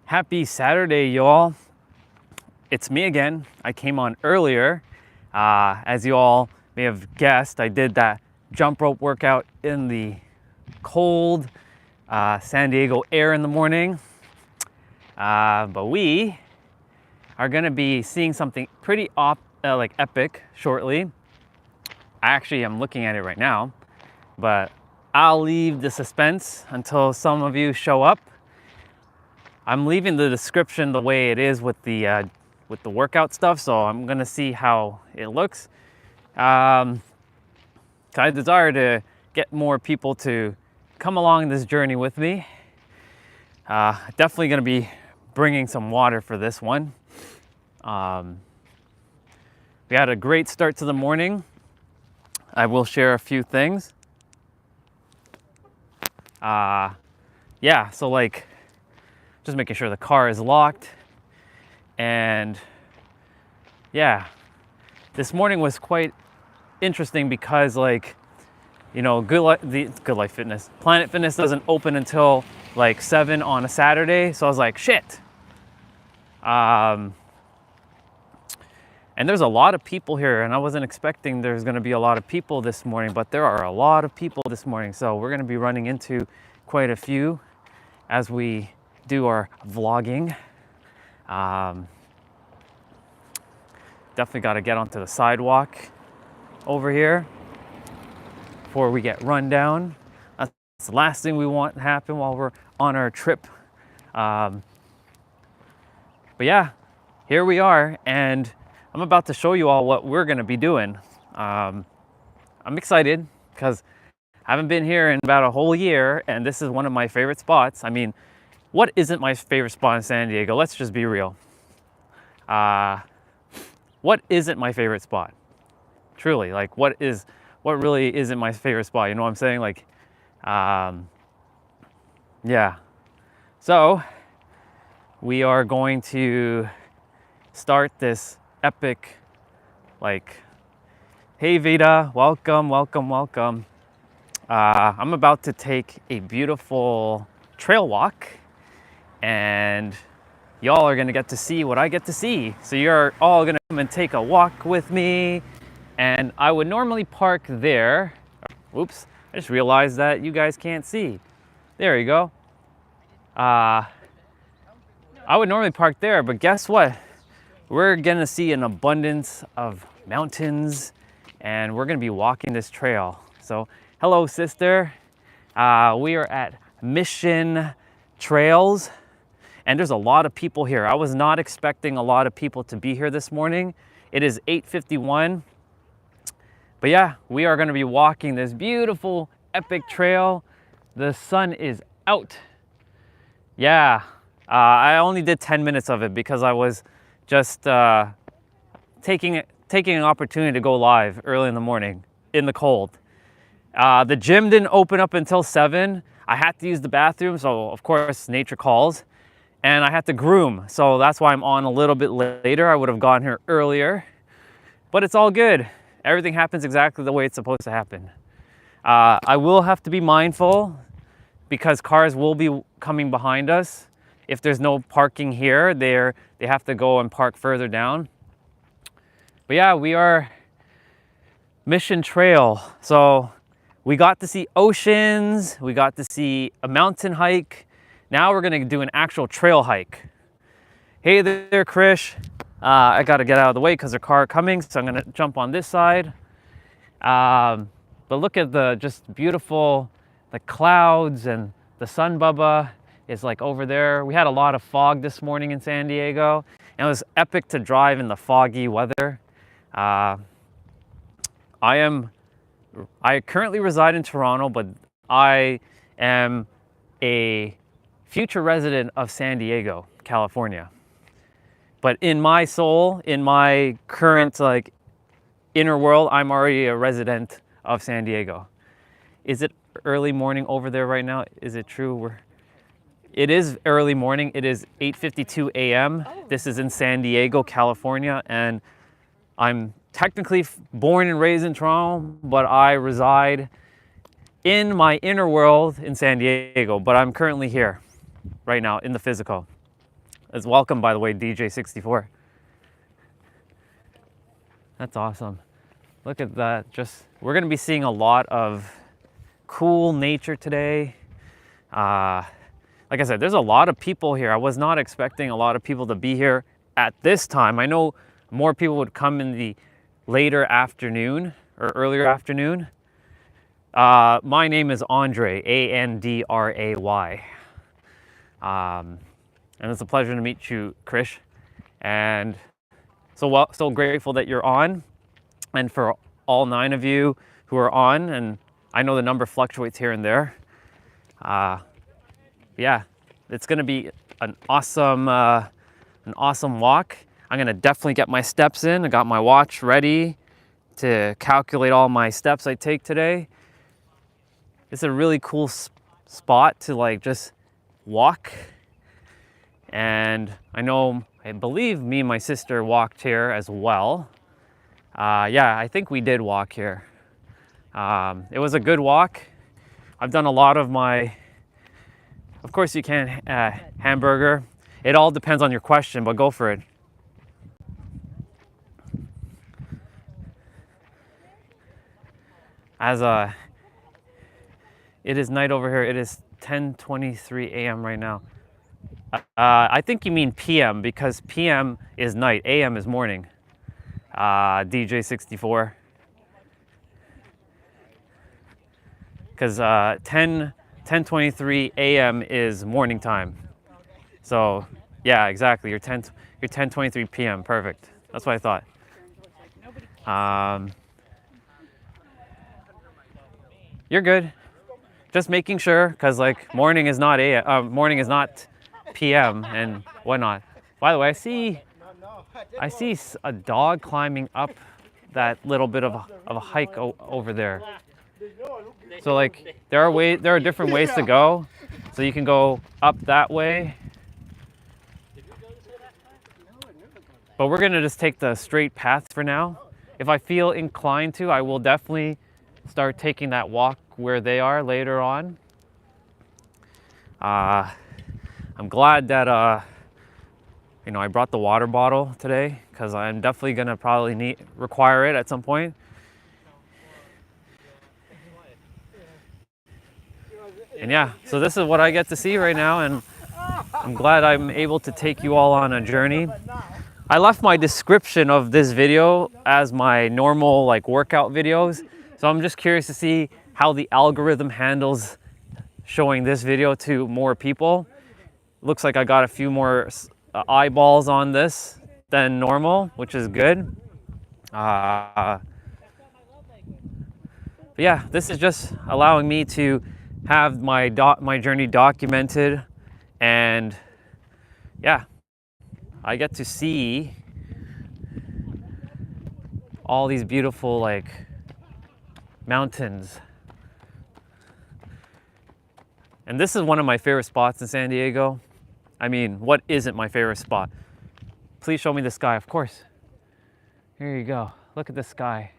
Happy Saturday, y'all. It's me again. I came on earlier. As you all may have guessed, I did that jump rope workout in the cold San Diego air in the morning. But we are gonna be seeing something pretty epic shortly. I actually am looking at it right now, but I'll leave the suspense until some of you show up. I'm leaving the description the way it is with the workout stuff, so I'm gonna see how it looks. I desire to get more people to come along this journey with me. Definitely gonna be bringing some water for this one. We had a great start to the morning. I will share a few things. So like, just making sure the car is locked. And yeah, this morning was quite interesting because, like, you know, Good Life Fitness, Planet Fitness doesn't open until like 7 on a Saturday. So I was like, shit. And there's a lot of people here, and I wasn't expecting there's gonna be a lot of people this morning, but there are a lot of people this morning. So we're gonna be running into quite a few as we do our vlogging. Definitely got to get onto the sidewalk over here before we get run down. That's the last thing we want to happen while we're on our trip. But yeah, here we are, and I'm about to show you all what we're going to be doing. I'm excited because I haven't been here in about a whole year, and this is one of my favorite spots. I mean, what isn't my favorite spot in San Diego? Let's just be real. What isn't my favorite spot? Truly, like, what really isn't my favorite spot? You know what I'm saying? Like, yeah. So we are going to start this epic, like, hey Vita, welcome. I'm about to take a beautiful trail walk, and y'all are gonna get to see what I get to see. So you're all gonna come and take a walk with me. And I would normally park there. Oops, I just realized that you guys can't see. There you go. I would normally park there, but guess what? We're gonna see an abundance of mountains, and we're gonna be walking this trail. So hello, sister. We are at Mission Trails. And there's a lot of people here. I was not expecting a lot of people to be here this morning. It is 8:51. But yeah, we are gonna be walking this beautiful, epic trail. The sun is out. Yeah, I only did 10 minutes of it because I was just taking an opportunity to go live early in the morning in the cold. The gym didn't open up until 7. I had to use the bathroom, so of course, nature calls. And I had to groom, so that's why I'm on a little bit later. I would have gone here earlier, but it's all good. Everything happens exactly the way it's supposed to happen. I will have to be mindful because cars will be coming behind us. If there's no parking here, they have to go and park further down. But yeah, we are Mission Trail. So we got to see oceans, we got to see a mountain hike. Now we're gonna do an actual trail hike. Hey there, Krish. I gotta get out of the way because there's a car coming, so I'm gonna jump on this side. But look at the just beautiful, the clouds and the sun, Bubba, is like over there. We had a lot of fog this morning in San Diego, and it was epic to drive in the foggy weather. I currently reside in Toronto, but I am a future resident of San Diego, California. But in my soul, in my current like inner world, I'm already a resident of San Diego. Is it early morning over there right now? Is it true? It is early morning. It is 8:52 a.m. This is in San Diego, California, and I'm technically born and raised in Toronto, but I reside in my inner world in San Diego, but I'm currently here right now in the physical. It's welcome, by the way, DJ64. That's awesome. Look at that. We're gonna be seeing a lot of cool nature today. Like I said, there's a lot of people here. I was not expecting a lot of people to be here at this time. I know more people would come in the later afternoon or earlier afternoon. My name is Andre, Andray. And it's a pleasure to meet you, Krish. And so grateful that you're on. And for all 9 of you who are on, and I know the number fluctuates here and there. Yeah, it's gonna be an awesome walk. I'm gonna definitely get my steps in. I got my watch ready to calculate all my steps I take today. It's a really cool spot to like just walk. And I believe me and my sister walked here as well. Yeah, I think we did walk here. It was a good walk. I've done a lot of of course you can, hamburger. It all depends on your question, but go for it. It is night over here. It is 10:23 a.m. right now. I think you mean PM because PM is night, AM is morning. DJ64. Because 10:23 a.m. is morning time. So yeah, exactly. You're 10:23 p.m. Perfect. That's what I thought. You're good. Just making sure, because like morning is not PM and whatnot. By the way, I see a dog climbing up that little bit of a hike over there. So like there are different ways to go. So you can go up that way. But we're gonna just take the straight path for now. If I feel inclined to, I will definitely start taking that walk where they are later on. I'm glad that I brought the water bottle today because I'm definitely gonna probably require it at some point. And yeah, so this is what I get to see right now, and I'm glad I'm able to take you all on a journey. I left my description of this video as my normal like workout videos, so I'm just curious to see how the algorithm handles showing this video to more people. Looks like I got a few more eyeballs on this than normal, which is good. But yeah, this is just allowing me to have my journey documented, and yeah, I get to see all these beautiful like mountains. And this is one of my favorite spots in San Diego. I mean, what isn't my favorite spot? Please show me the sky, of course. Here you go. Look at the sky.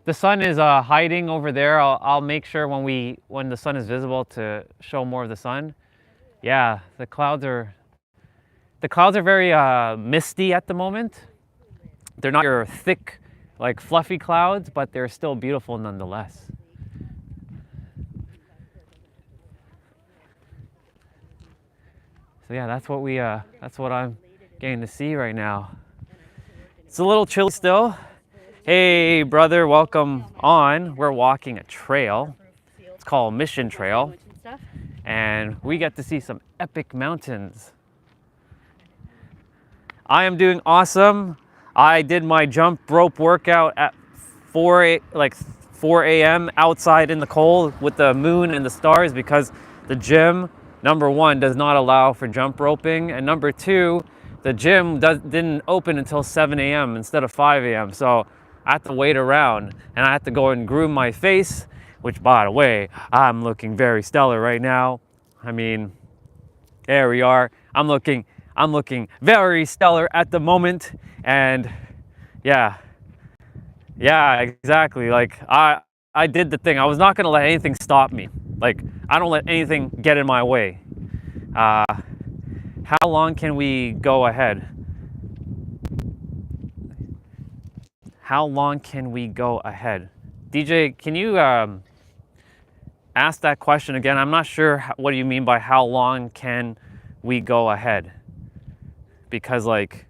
The sun is hiding over there. I'll make sure when the sun is visible to show more of the sun. Yeah, the clouds are very misty at the moment. They're not your thick, like fluffy clouds, but they're still beautiful nonetheless. So yeah, that's what I'm getting to see right now. It's a little chilly still. Hey brother, welcome on. We're walking a trail. It's called Mission Trail. And we get to see some epic mountains. I am doing awesome. I did my jump rope workout at 4 a.m. outside in the cold with the moon and the stars because the gym, number 1, does not allow for jump roping, and number 2, the gym didn't open until 7 a.m. instead of 5 a.m. So I had to wait around, and I had to go and groom my face, which, by the way, I'm looking very stellar right now. I mean, there we are. I'm looking very stellar at the moment, and yeah, exactly. Like I did the thing. I was not gonna let anything stop me. Like I don't let anything get in my way. How long can we go ahead? How long can we go ahead? DJ, can you ask that question again? I'm not sure what do you mean by how long can we go ahead? Because like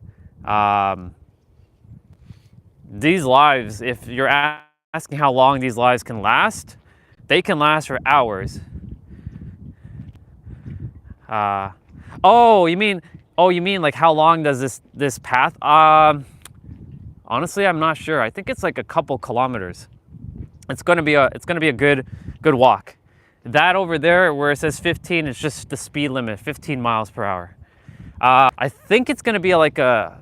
these lives, if you're asking how long these lives can last, they can last for hours. Oh, you mean like how long does this path? Honestly, I'm not sure. I think it's like a couple kilometers. It's gonna be a good walk. That over there where it says 15 is just the speed limit, 15 miles per hour. I think it's gonna be like a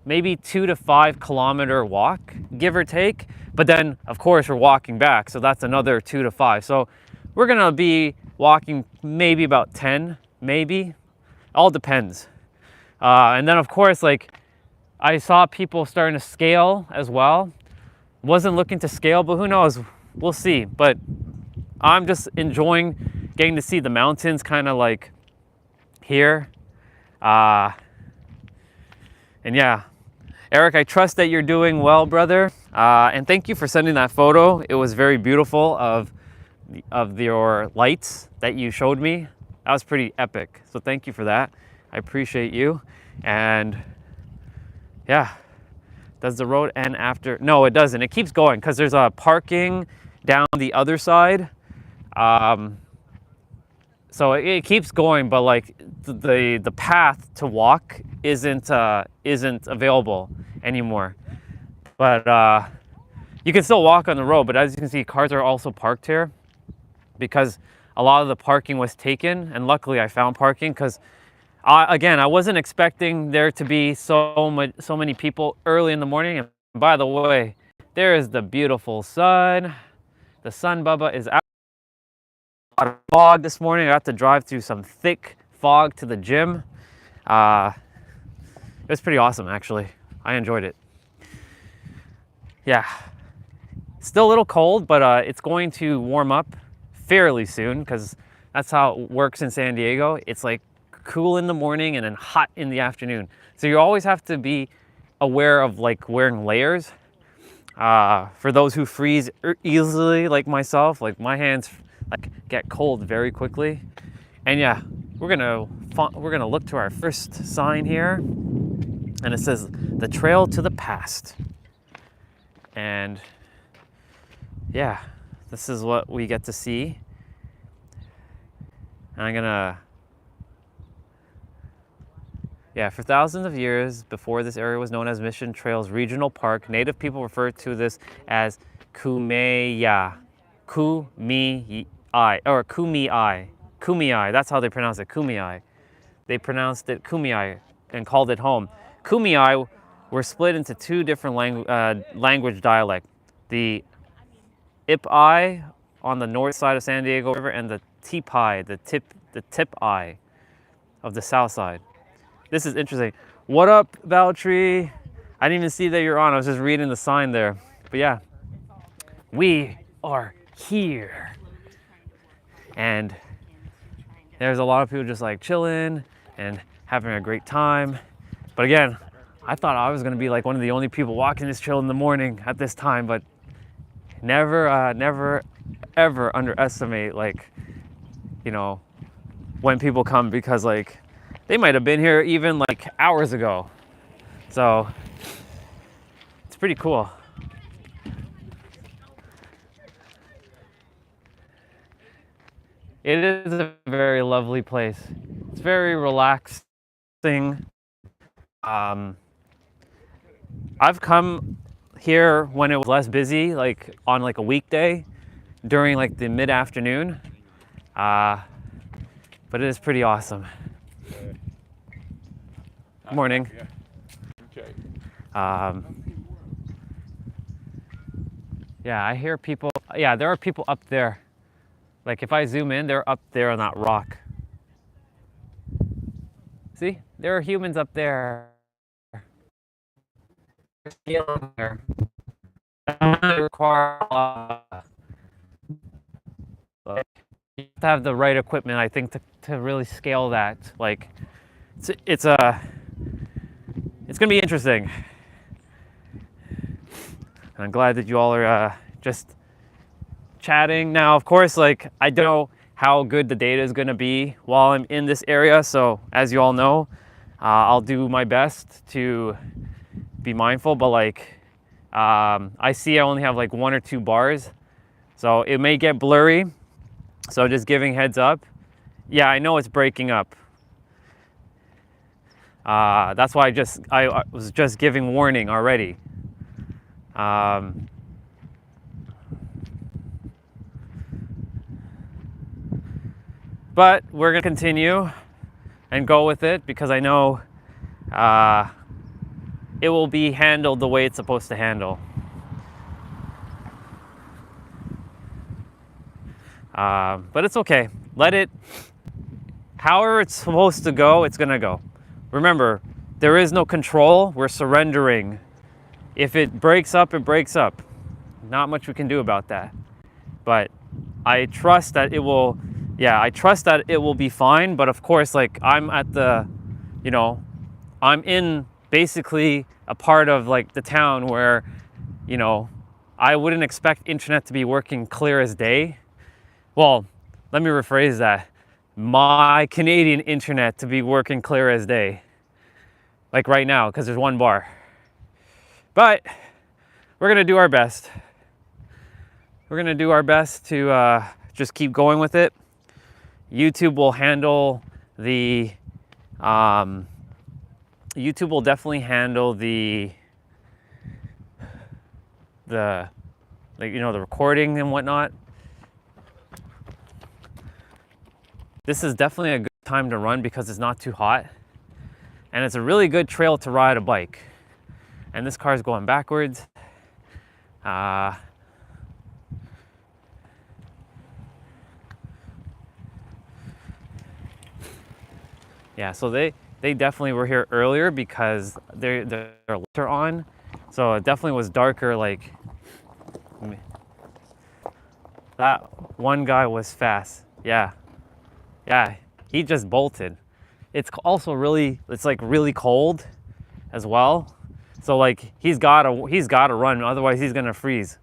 maybe 2 to 5 kilometer walk, give or take. But then, of course, we're walking back, so that's another 2 to 5. So we're gonna be walking maybe about 10, maybe. All depends. And then, of course, like I saw people starting to scale as well. Wasn't looking to scale, but who knows? We'll see. But I'm just enjoying getting to see the mountains kind of like here. And yeah, Eric, I trust that you're doing well, brother. And thank you for sending that photo. It was very beautiful of your lights that you showed me. That was pretty epic. So thank you for that. I appreciate you. And yeah, does the road end after? No, it doesn't. It keeps going because there's a parking down the other side. So it keeps going, but like the path to walk isn't available anymore. But you can still walk on the road. But as you can see, cars are also parked here because a lot of the parking was taken. And luckily, I found parking because again, I wasn't expecting there to be so many people early in the morning. And by the way, there is the beautiful sun. The sun, Bubba, is out. A lot of fog this morning. I got to drive through some thick fog to the gym. It was pretty awesome, actually. I enjoyed it. Yeah, still a little cold, but it's going to warm up fairly soon because that's how it works in San Diego. It's like cool in the morning and then hot in the afternoon. So you always have to be aware of like wearing layers. For those who freeze easily, like myself, like my hands like get cold very quickly. And yeah, we're gonna look to our first sign here, and it says the trail to the past. And yeah, this is what we get to see. And I'm gonna, yeah, for thousands of years before this area was known as Mission Trails Regional Park, Native people referred to this as Kumeyaay, or Kumeyaay. That's how they pronounce it, Kumeyaay. They pronounced it Kumeyaay and called it home. Kumeyaay were split into two different language dialects. The Ipai on the north side of San Diego River and the Tipai, the Tipai of the south side. This is interesting. What up, Valtree? I didn't even see that you're on. I was just reading the sign there. But yeah, we are here. And there's a lot of people just like chilling and having a great time. But again, I thought I was gonna be like one of the only people walking this trail in the morning at this time, but never ever underestimate like, you know, when people come, because like they might have been here even like hours ago. So it's pretty cool. It is a very lovely place. It's very relaxing. I've come here when it was less busy, like on like a weekday during like the mid-afternoon. But it is pretty awesome. Morning. Okay. Yeah, I hear people. Yeah, there are people up there. Like if I zoom in, they're up there on that rock. See, there are humans up there. There. Require like, you have to have the right equipment, I think, to really scale that. Like, it's gonna be interesting. And I'm glad that you all are just chatting. Now, of course, like I don't know how good the data is gonna be while I'm in this area. So as you all know, I'll do my best to be mindful, but like I see I only have like 1 or 2 bars. So it may get blurry. So just giving heads up. Yeah, I know it's breaking up. That's why I was just giving warning already. But we're gonna continue and go with it because I know it will be handled the way it's supposed to handle. But it's okay. Let it, however it's supposed to go, it's gonna go. Remember, there is no control. We're surrendering. If it breaks up, it breaks up. Not much we can do about that. But I trust that it will, yeah, I trust that it will be fine. But of course, like I'm at the, you know, I'm in basically a part of like the town where, you know, I wouldn't expect internet to be working clear as day. Well, let me rephrase that. My Canadian internet to be working clear as day. Like right now, because there's 1 bar. But we're gonna do our best. We're gonna do our best to just keep going with it. YouTube will handle the, YouTube will definitely handle the like, you know, the recording and whatnot. This is definitely a good time to run because it's not too hot. And it's a really good trail to ride a bike. And this car's going backwards. Yeah, so they definitely were here earlier because their lights are on. So it definitely was darker. Like that one guy was fast. Yeah, he just bolted. It's also really, it's like really cold as well. So like he's gotta run, otherwise he's gonna freeze.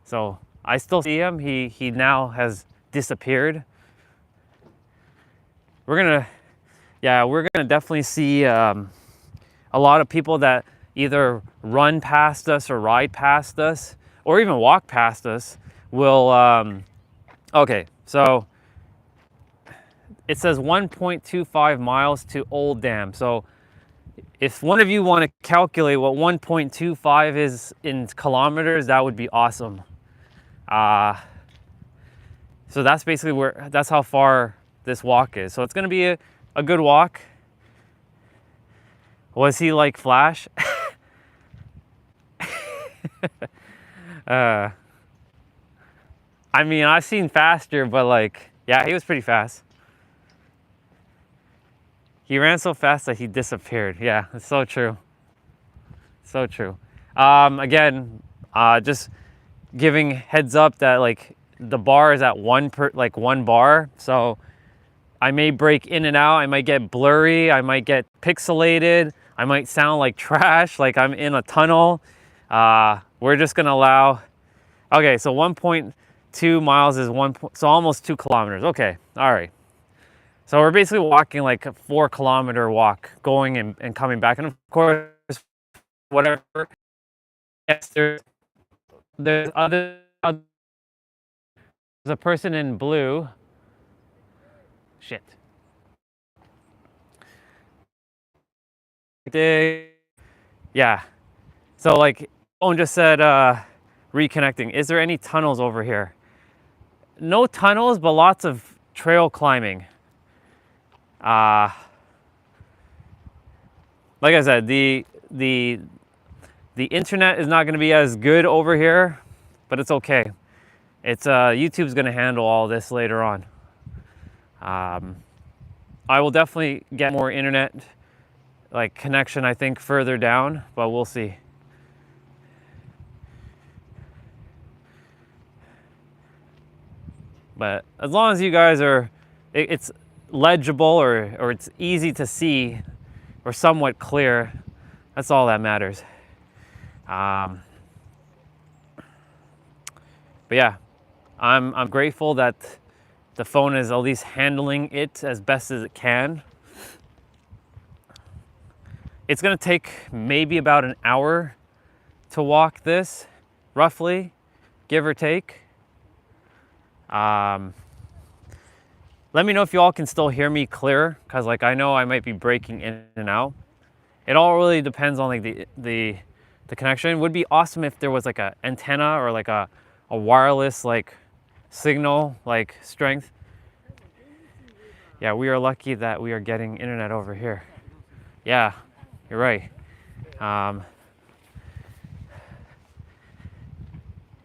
So I still see him. He now has disappeared. We're gonna definitely see a lot of people that either run past us or ride past us or even walk past us will, okay, so it says 1.25 miles to Old Dam. So if one of you want to calculate what 1.25 is in kilometers, that would be awesome. So that's basically that's how far this walk is. So it's going to be a good walk. Was he like Flash? I mean, I've seen faster, but like, yeah, he was pretty fast. He ran so fast that he disappeared. Yeah, it's so true. So true. Again, just giving heads up that like the bar is at 1 bar. So I may break in and out. I might get blurry. I might get pixelated. I might sound like trash, like I'm in a tunnel. We're just gonna allow, okay, so 1.2 miles is so almost 2 kilometers. Okay, all right. So we're basically walking like a 4-kilometer walk, going and coming back. And of course, whatever, yes, there's a person in blue. Shit. Yeah. So like, Owen just said, reconnecting. Is there any tunnels over here? No tunnels, but lots of trail climbing. Like I said, the internet is not going to be as good over here, but it's okay. It's YouTube's going to handle all this later on. I will definitely get more internet like connection, I think, further down, but we'll see. But as long as you guys are, it's legible or it's easy to see or somewhat clear. That's all that matters. But yeah, I'm grateful that the phone is at least handling it as best as it can. It's gonna take maybe about an hour to walk this, roughly, give or take. Let me know if you all can still hear me clear, because like I know I might be breaking in and out. It all really depends on like the connection. It would be awesome if there was like a antenna or like a wireless like signal like strength. Yeah, we are lucky that we are getting internet over here. Yeah, you're right.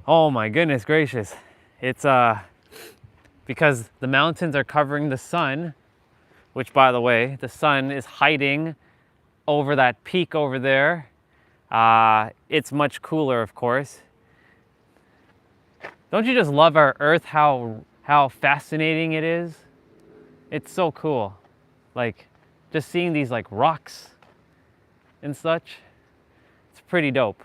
Oh my goodness gracious. It's because the mountains are covering the sun, which by the way, the sun is hiding over that peak over there. It's much cooler, of course. Don't you just love our Earth, how fascinating it is? It's so cool. Like, just seeing these like rocks and such, it's pretty dope.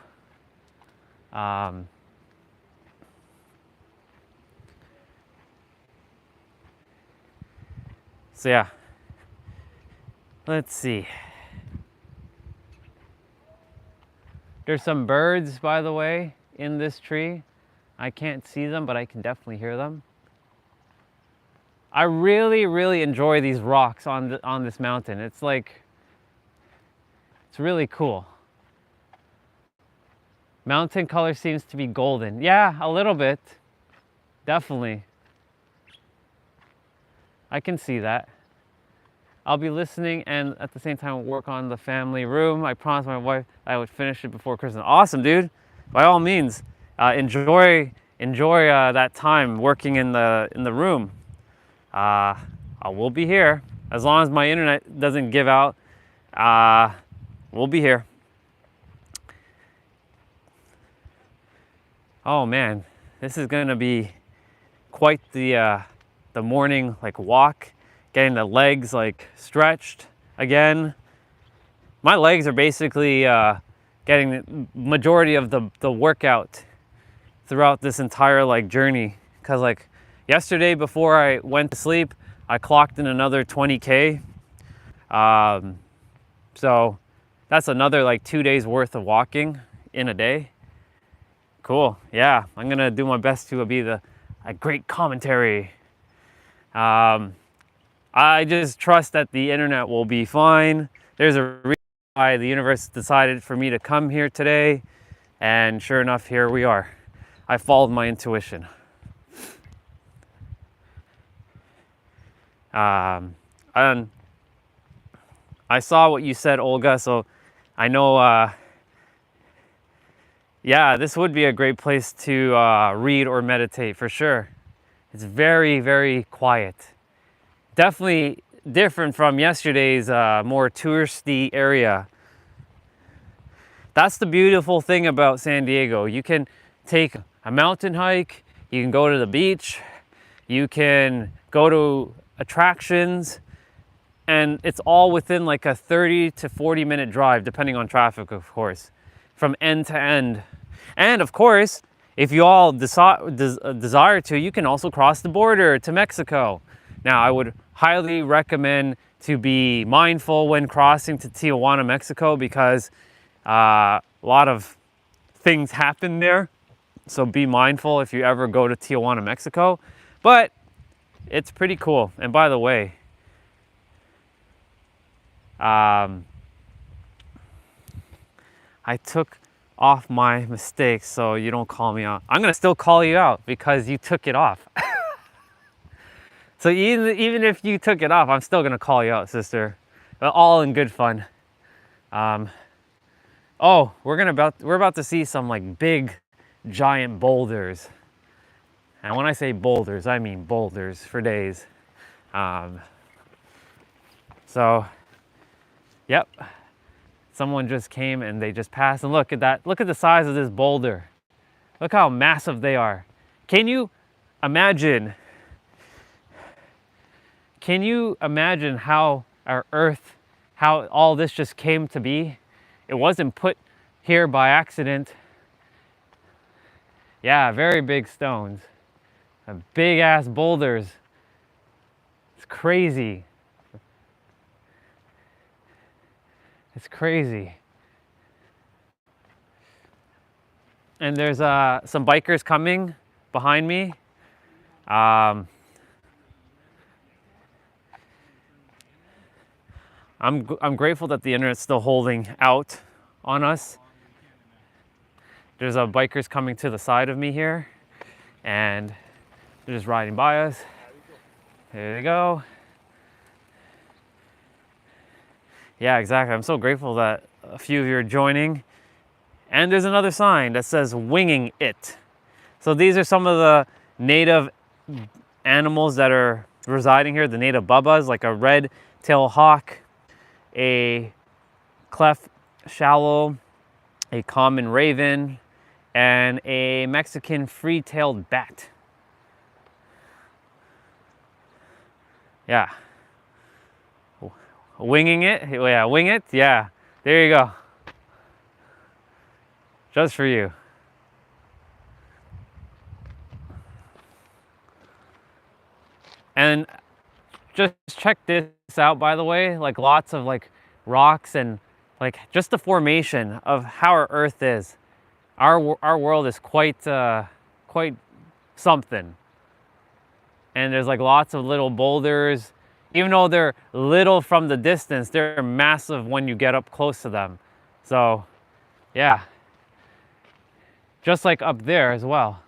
So yeah, let's see. There's some birds, by the way, in this tree. I can't see them, but I can definitely hear them. I really, really enjoy these rocks on this mountain. It's like, it's really cool. Mountain color seems to be golden. Yeah, a little bit. Definitely. I can see that. I'll be listening and at the same time work on the family room. I promised my wife I would finish it before Christmas. Awesome, dude. By all means, enjoy that time working in the room. I will be here as long as my internet doesn't give out. We'll be here. Oh man, this is gonna be quite the morning like walk, getting the legs like stretched again. My legs are basically getting the majority of the workout throughout this entire like journey, because like yesterday before I went to sleep I clocked in another 20K, so that's another like 2 days worth of walking in a day. Cool. Yeah, I'm gonna do my best to be a great commentary. I just trust that the internet will be fine. There's a reason why the universe decided for me to come here today, and sure enough, here we are. I followed my intuition. And I saw what you said, Olga, so I know, yeah, this would be a great place to read or meditate for sure. It's very, very quiet. Definitely different from yesterday's more touristy area. That's the beautiful thing about San Diego. You can take a mountain hike, you can go to the beach, you can go to attractions, and it's all within like a 30 to 40 minute drive, depending on traffic, of course, from end to end. And of course, if you all desire to, you can also cross the border to Mexico. Now, I would highly recommend to be mindful when crossing to Tijuana, Mexico, because a lot of things happen there. So be mindful if you ever go to Tijuana, Mexico. But it's pretty cool. And by the way, I took off my mistakes so you don't call me out. I'm gonna still call you out because you took it off. So even if you took it off, I'm still gonna call you out, sister. But all in good fun. Oh, we're about to see some like big, giant boulders. And when I say boulders, I mean boulders for days. So, yep. Someone just came and they just passed, and look at that. Look at the size of this boulder. Look how massive they are. Can you imagine can you imagine how our earth, how all this just came to be? It wasn't put here by accident. Yeah, very big stones, big ass boulders. It's crazy. It's crazy. And there's some bikers coming behind me. I'm grateful that the internet's still holding out on us. There's bikers coming to the side of me here, and they're just riding by us. There they go. Yeah, exactly. I'm so grateful that a few of you are joining. And there's another sign that says winging it. So these are some of the native animals that are residing here, the native bubbas, like a red-tailed hawk, a cleft shallow, a common raven, and a Mexican free-tailed bat. Yeah. Winging it? Yeah, wing it? Yeah. There you go. Just for you. And just check this out, by the way, like lots of like rocks and like just the formation of how our earth is. Our world is quite something. And there's like lots of little boulders. Even though they're little from the distance, they're massive when you get up close to them. So, yeah. Just like up there as well.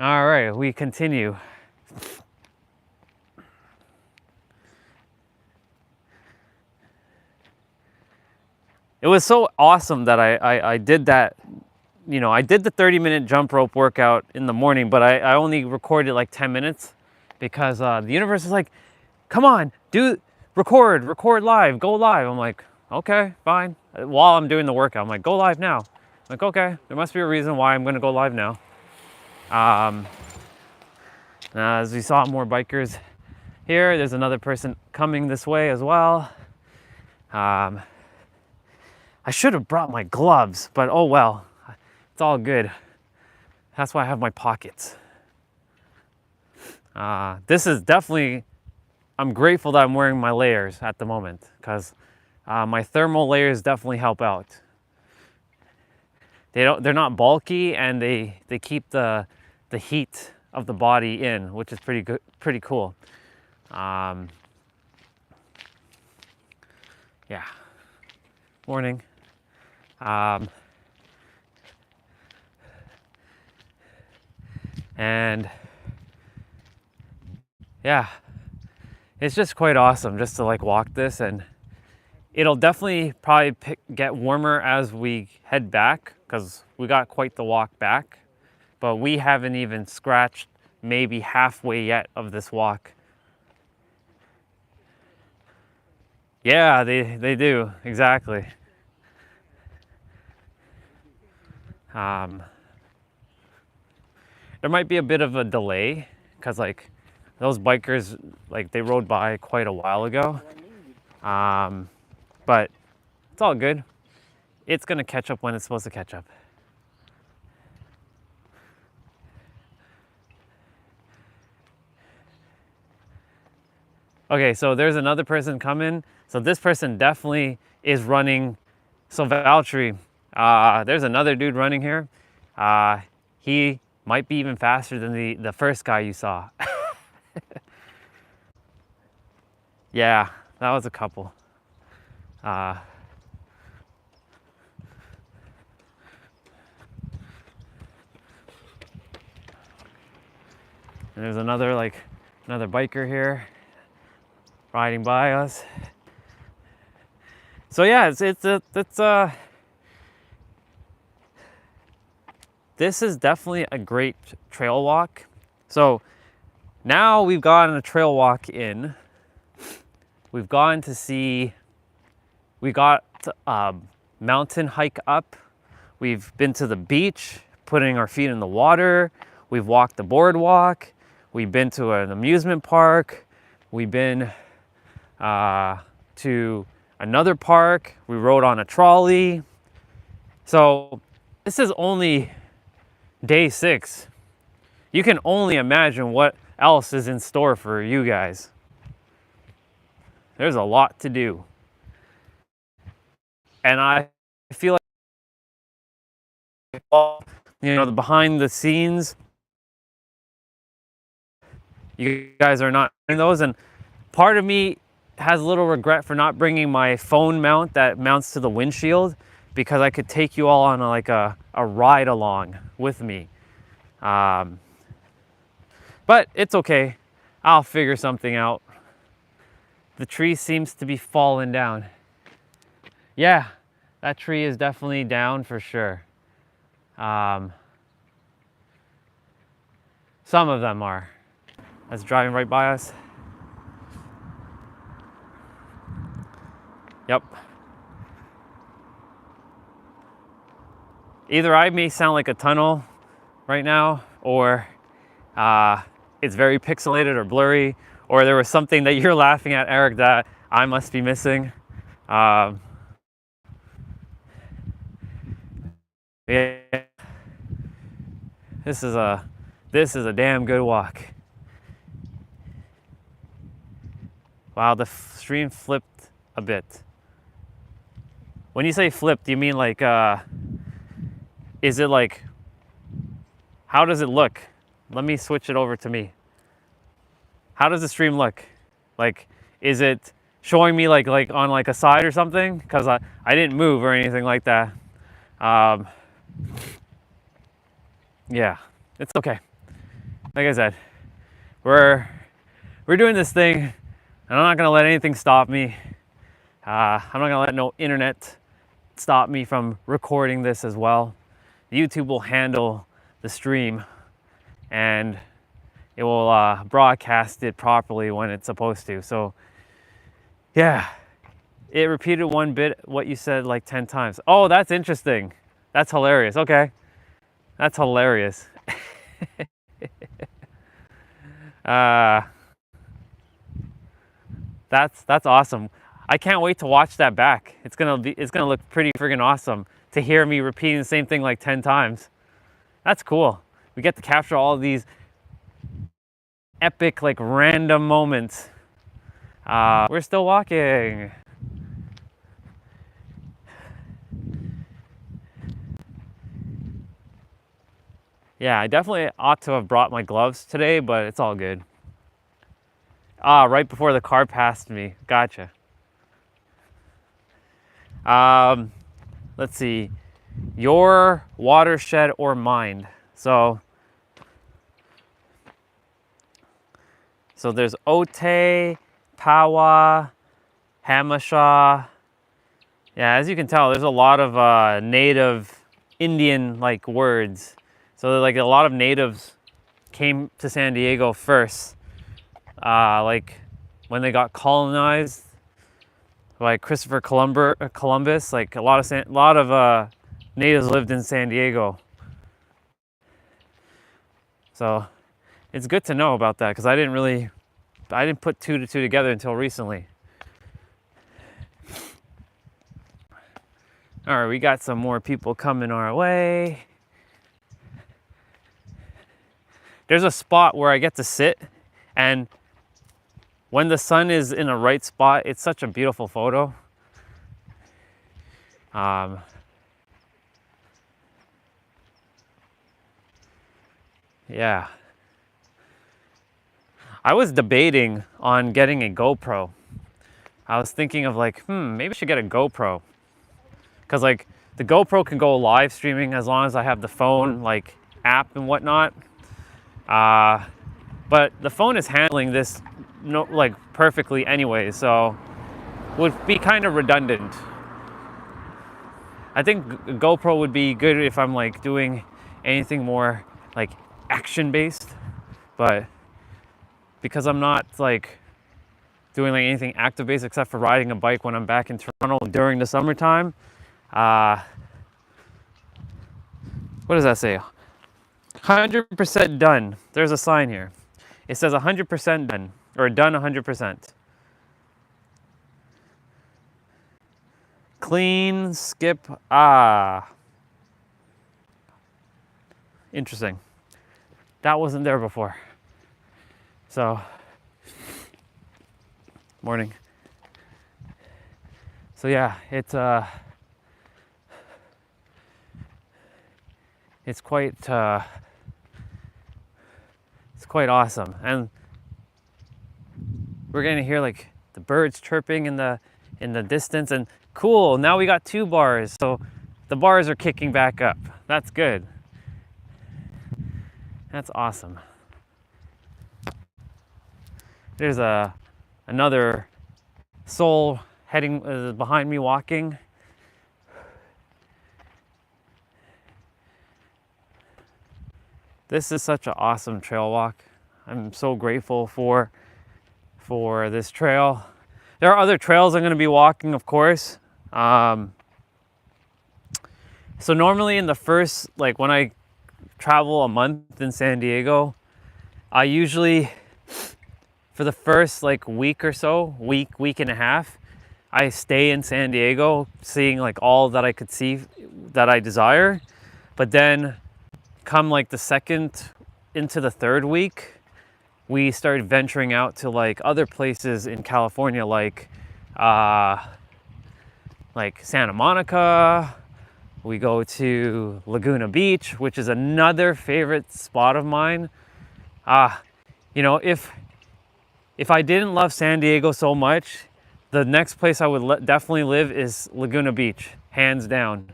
All right, we continue. It was so awesome that I did that. You know, I did the 30-minute jump rope workout in the morning, but I only recorded like 10 minutes because the universe is like, come on, record live, go live. I'm like, okay, fine. While I'm doing the workout, I'm like, go live now. I'm like, okay, there must be a reason why I'm gonna go live now. As we saw more bikers here, there's another person coming this way as well. I should have brought my gloves, but oh well. It's all good. That's why I have my pockets. This is definitely, I'm grateful that I'm wearing my layers at the moment because my thermal layers definitely help out. They're not bulky and they keep the heat of the body in, which is pretty cool. Yeah. Morning. And yeah, it's just quite awesome just to like walk this, and it'll definitely probably get warmer as we head back because we got quite the walk back, but we haven't even scratched maybe halfway yet of this walk. Yeah, they do, exactly. There might be a bit of a delay because like those bikers, like they rode by quite a while ago. But it's all good. It's gonna catch up when it's supposed to catch up. Okay, so there's another person coming. So this person definitely is running. So Valtteri, there's another dude running here. He might be even faster than the first guy you saw. Yeah, that was a couple. And there's another biker here riding by us. So yeah, this is definitely a great trail walk. So now we've gotten a trail walk in. We've gone to see, we got a mountain hike up. We've been to the beach, putting our feet in the water. We've walked the boardwalk. We've been to an amusement park. We've been to another park. We rode on a trolley. So this is only day 6. You can only imagine what else is in store for you guys. There's a lot to do. And I feel like, the behind the scenes, you guys are not doing those. And part of me has a little regret for not bringing my phone mount that mounts to the windshield, because I could take you all on a ride along with me. But it's okay. I'll figure something out. The tree seems to be falling down. Yeah, that tree is definitely down for sure. Some of them are. That's driving right by us. Yep. Either I may sound like a tunnel right now, or it's very pixelated or blurry, or there was something that you're laughing at, Eric, that I must be missing. Yeah. This is a damn good walk. Wow, the stream flipped a bit. When you say flipped, you mean like, is it like, how does it look? Let me switch it over to me. How does the stream look? Like, is it showing me like on like a side or something? Because I didn't move or anything like that. Yeah, it's okay. Like I said, we're doing this thing, and I'm not gonna let anything stop me. I'm not gonna let no internet stop me from recording this as well. YouTube will handle the stream, and it will broadcast it properly when it's supposed to. So yeah, it repeated one bit what you said like 10 times. Oh, that's interesting. That's hilarious. Okay, that's hilarious. That's awesome. I can't wait to watch that back. It's gonna look pretty friggin' awesome to hear me repeating the same thing like 10 times. That's cool. We get to capture all of these epic, like, random moments. We're still walking. Yeah, I definitely ought to have brought my gloves today, but it's all good. Right before the car passed me. Gotcha. Let's see. Your watershed or mind. So there's Otay, Pawa, Hamashaw. Yeah, as you can tell, there's a lot of native Indian like words. So like a lot of natives came to San Diego first, like when they got colonized by Christopher Columbus. Like a lot of natives lived in San Diego. So it's good to know about that, because I didn't put 2 to 2 together until recently. All right, we got some more people coming our way. There's a spot where I get to sit, and when the sun is in the right spot, it's such a beautiful photo. Yeah. I was debating on getting a GoPro. I was thinking of like, maybe I should get a GoPro. Because like the GoPro can go live streaming as long as I have the phone like app and whatnot. But the phone is handling this like perfectly anyway, so would be kind of redundant. I think GoPro would be good if I'm like doing anything more like action based, but because I'm not like doing like anything active based except for riding a bike when I'm back in Toronto during the summertime. What does that say? 100% done. There's a sign here. It says 100% done, or done 100%. Clean, skip, Interesting. That wasn't there before. So, morning. So yeah, it's quite awesome, and we're gonna hear like the birds chirping in the distance, and cool. Now we got 2 bars, so the bars are kicking back up. That's good. That's awesome. There's another soul heading behind me walking. This is such an awesome trail walk. I'm so grateful for this trail. There are other trails I'm going to be walking, of course. So normally in the first, like when I travel a month in San Diego, I usually, for the first like week or so, week and a half, I stay in San Diego, seeing like all that I could see that I desire. But then come like the second into the third week, we started venturing out to like other places in California, like Santa Monica. We go to Laguna Beach, which is another favorite spot of mine. You know, if I didn't love San Diego so much, the next place I would definitely live is Laguna Beach, hands down.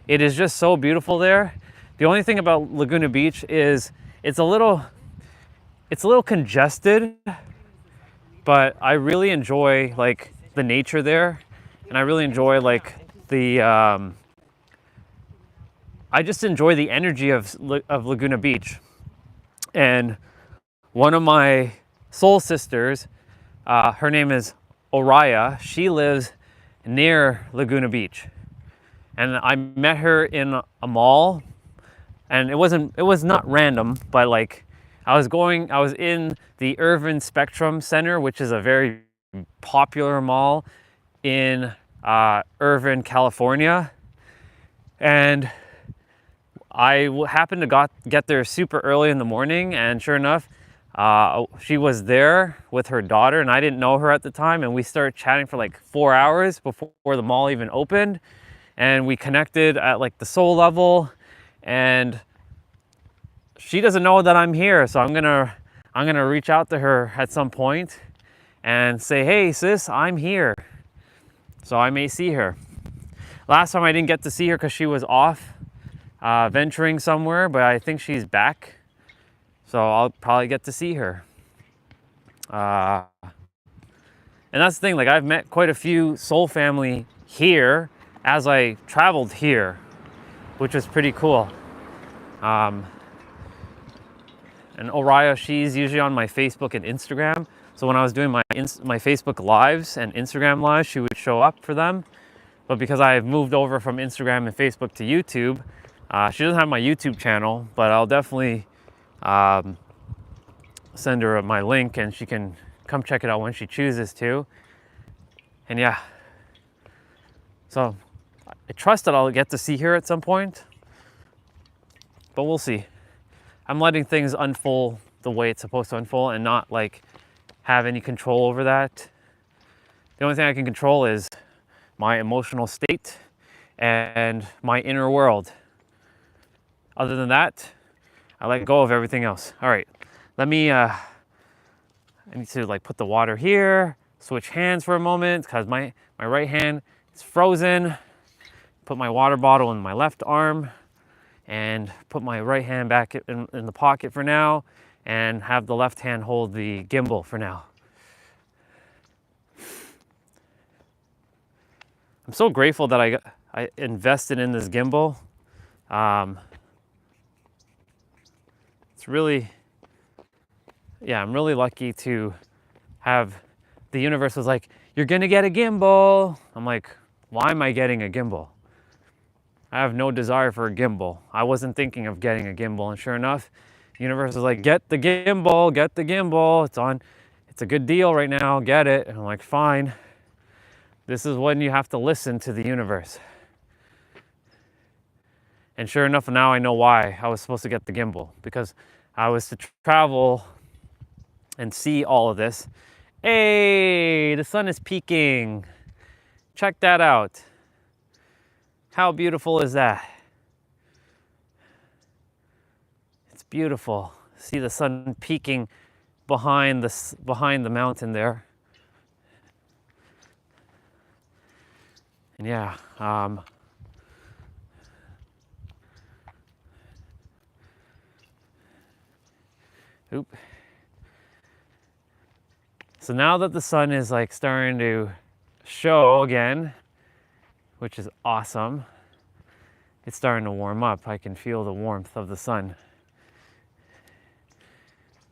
It is just so beautiful there. The only thing about Laguna Beach is it's a little congested, but I really enjoy like the nature there, and I really enjoy like the I just enjoy the energy of Laguna Beach. And one of my soul sisters, her name is Oriya. She lives near Laguna Beach, and I met her in a mall, and it was not random, but like I was in the Irvin Spectrum Center, which is a very popular mall in Irvin, California, and I happened to get there super early in the morning, and sure enough, she was there with her daughter, and I didn't know her at the time, and we started chatting for like 4 hours before the mall even opened, and we connected at like the soul level, and she doesn't know that I'm here, so I'm gonna reach out to her at some point and say, hey sis, I'm here, so I may see her. Last time I didn't get to see her because she was off venturing somewhere, but I think she's back, so I'll probably get to see her. And that's the thing, like I've met quite a few soul family here as I traveled here, which was pretty cool. And Oriya, she's usually on my Facebook and Instagram, so when I was doing my Facebook lives and Instagram lives, she would show up for them. But because I've moved over from Instagram and Facebook to YouTube, she doesn't have my YouTube channel, but I'll definitely send her my link, and she can come check it out when she chooses to. And yeah, so I trust that I'll get to see her at some point, but we'll see. I'm letting things unfold the way it's supposed to unfold and not like have any control over that. The only thing I can control is my emotional state and my inner world. Other than that, I let go of everything else. All right, I need to like put the water here, switch hands for a moment because my right hand is frozen. Put my water bottle in my left arm and put my right hand back in the pocket for now, and have the left hand hold the gimbal for now. I'm so grateful that I invested in this gimbal. It's really, yeah, I'm really lucky to have, the universe was like, you're gonna get a gimbal. I'm like, why am I getting a gimbal? I have no desire for a gimbal. I wasn't thinking of getting a gimbal, and sure enough, the universe was like, get the gimbal, get the gimbal. It's a good deal right now, get it. And I'm like, fine. This is when you have to listen to the universe. And sure enough, now I know why I was supposed to get the gimbal, because I was to travel and see all of this. Hey, the sun is peaking. Check that out. How beautiful is that? It's beautiful. See the sun peeking behind the mountain there. And yeah, so now that the sun is like starting to show again, which is awesome, it's starting to warm up. I can feel the warmth of the sun.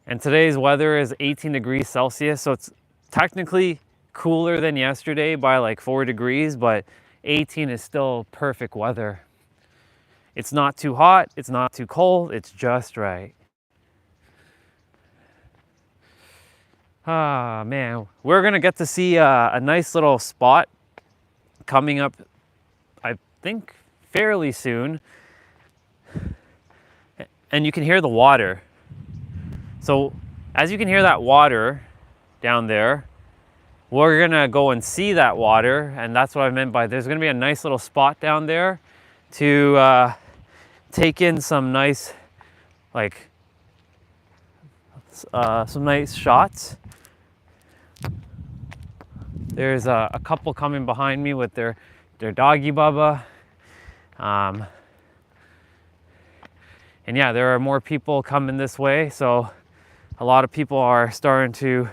And today's weather is 18 degrees Celsius, so it's technically cooler than yesterday by like 4 degrees, but 18 is still perfect weather. It's not too hot, it's not too cold, it's just right. Ah, man, we're gonna get to see a nice little spot coming up, I think, fairly soon. And you can hear the water. So as you can hear that water down there, we're gonna go and see that water, and that's what I meant by there's gonna be a nice little spot down there to take in some nice, like, some nice shots. There's a couple coming behind me with their doggy bubba. And yeah, there are more people coming this way, so a lot of people are starting to,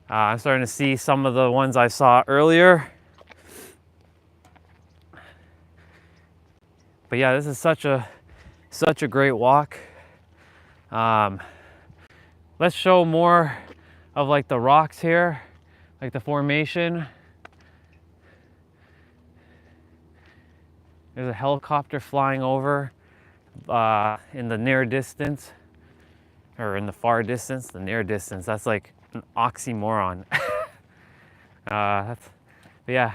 I'm starting to see some of the ones I saw earlier. But yeah, this is such a great walk. Let's show more of like the rocks here, like the formation. There's a helicopter flying over in the near distance, or in the far distance, the near distance. That's like an oxymoron. But yeah.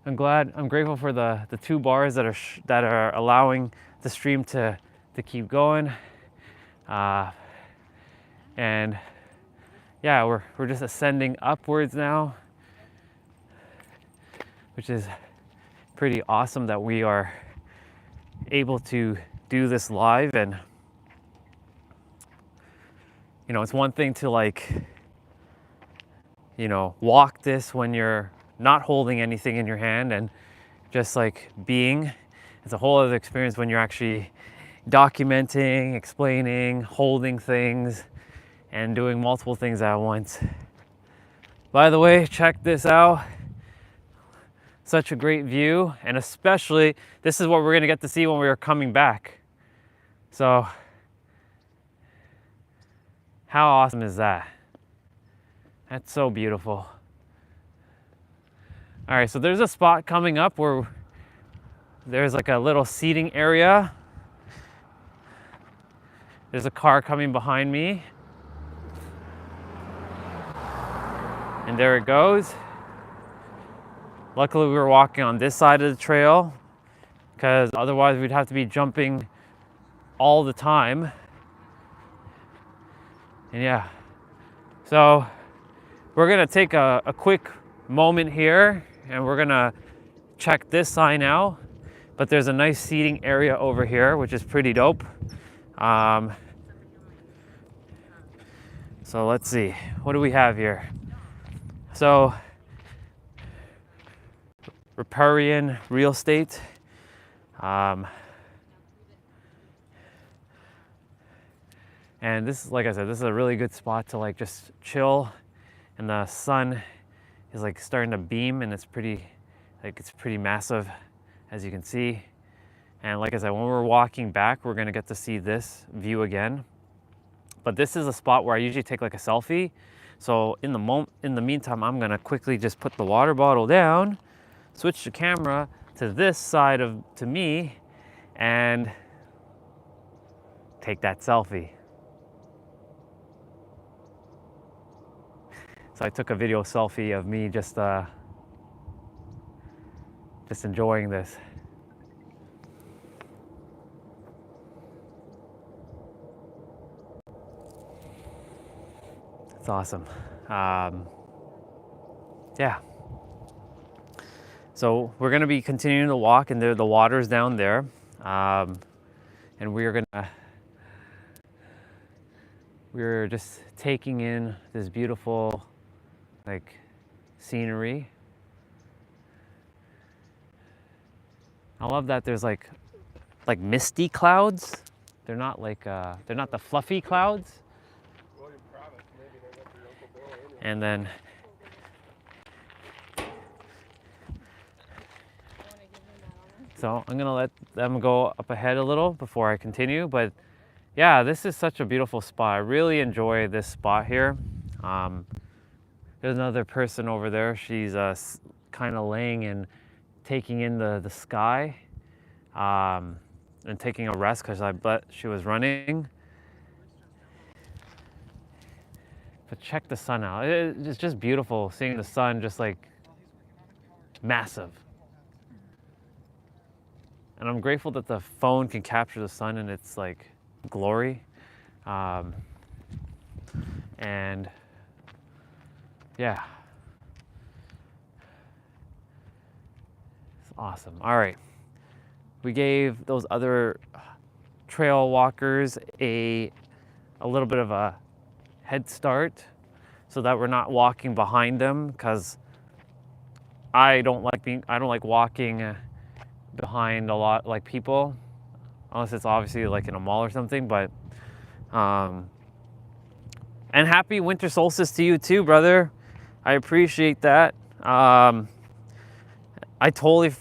I'm grateful for the 2 bars that are allowing the stream to keep going. And yeah, we're just ascending upwards now, which is pretty awesome that we are able to do this live. And you know, it's one thing to like, you know, walk this when you're not holding anything in your hand and just like being. It's a whole other experience when you're actually documenting, explaining, holding things, and doing multiple things at once. By the way, check this out. Such a great view, and especially this is what we're gonna get to see when we are coming back. So how awesome is that? That's so beautiful. All right, so there's a spot coming up where there's like a little seating area. There's a car coming behind me. And there it goes. Luckily we were walking on this side of the trail, because otherwise we'd have to be jumping all the time. And yeah, so we're gonna take a quick moment here, and we're gonna check this sign out. But there's a nice seating area over here, which is pretty dope. So let's see, what do we have here? So, riparian real estate. And this is, like I said, this is a really good spot to like just chill, and the sun is like starting to beam, and it's pretty massive, as you can see. And like I said, when we're walking back, we're gonna get to see this view again. But this is a spot where I usually take like a selfie. So in the meantime, I'm gonna quickly just put the water bottle down, switch the camera to this side to me, and take that selfie. So I took a video selfie of me just enjoying this. It's awesome. Yeah. So we're gonna be continuing to walk, and the water's down there, and we're just taking in this beautiful, like, scenery. I love that there's like misty clouds. They're not the fluffy clouds. And then so I'm gonna let them go up ahead a little before I continue. But yeah, this is such a beautiful spot. I really enjoy this spot here. There's another person over there. She's kind of laying and taking in the sky, and taking a rest because I bet she was running. But check the sun out. It's just beautiful seeing the sun just like massive. And I'm grateful that the phone can capture the sun in its like glory. And yeah, it's awesome. All right, we gave those other trail walkers a little bit of a head start so that we're not walking behind them, because I don't like walking behind a lot like people, unless it's obviously like in a mall or something. But and happy winter solstice to you too, brother. I appreciate that. I totally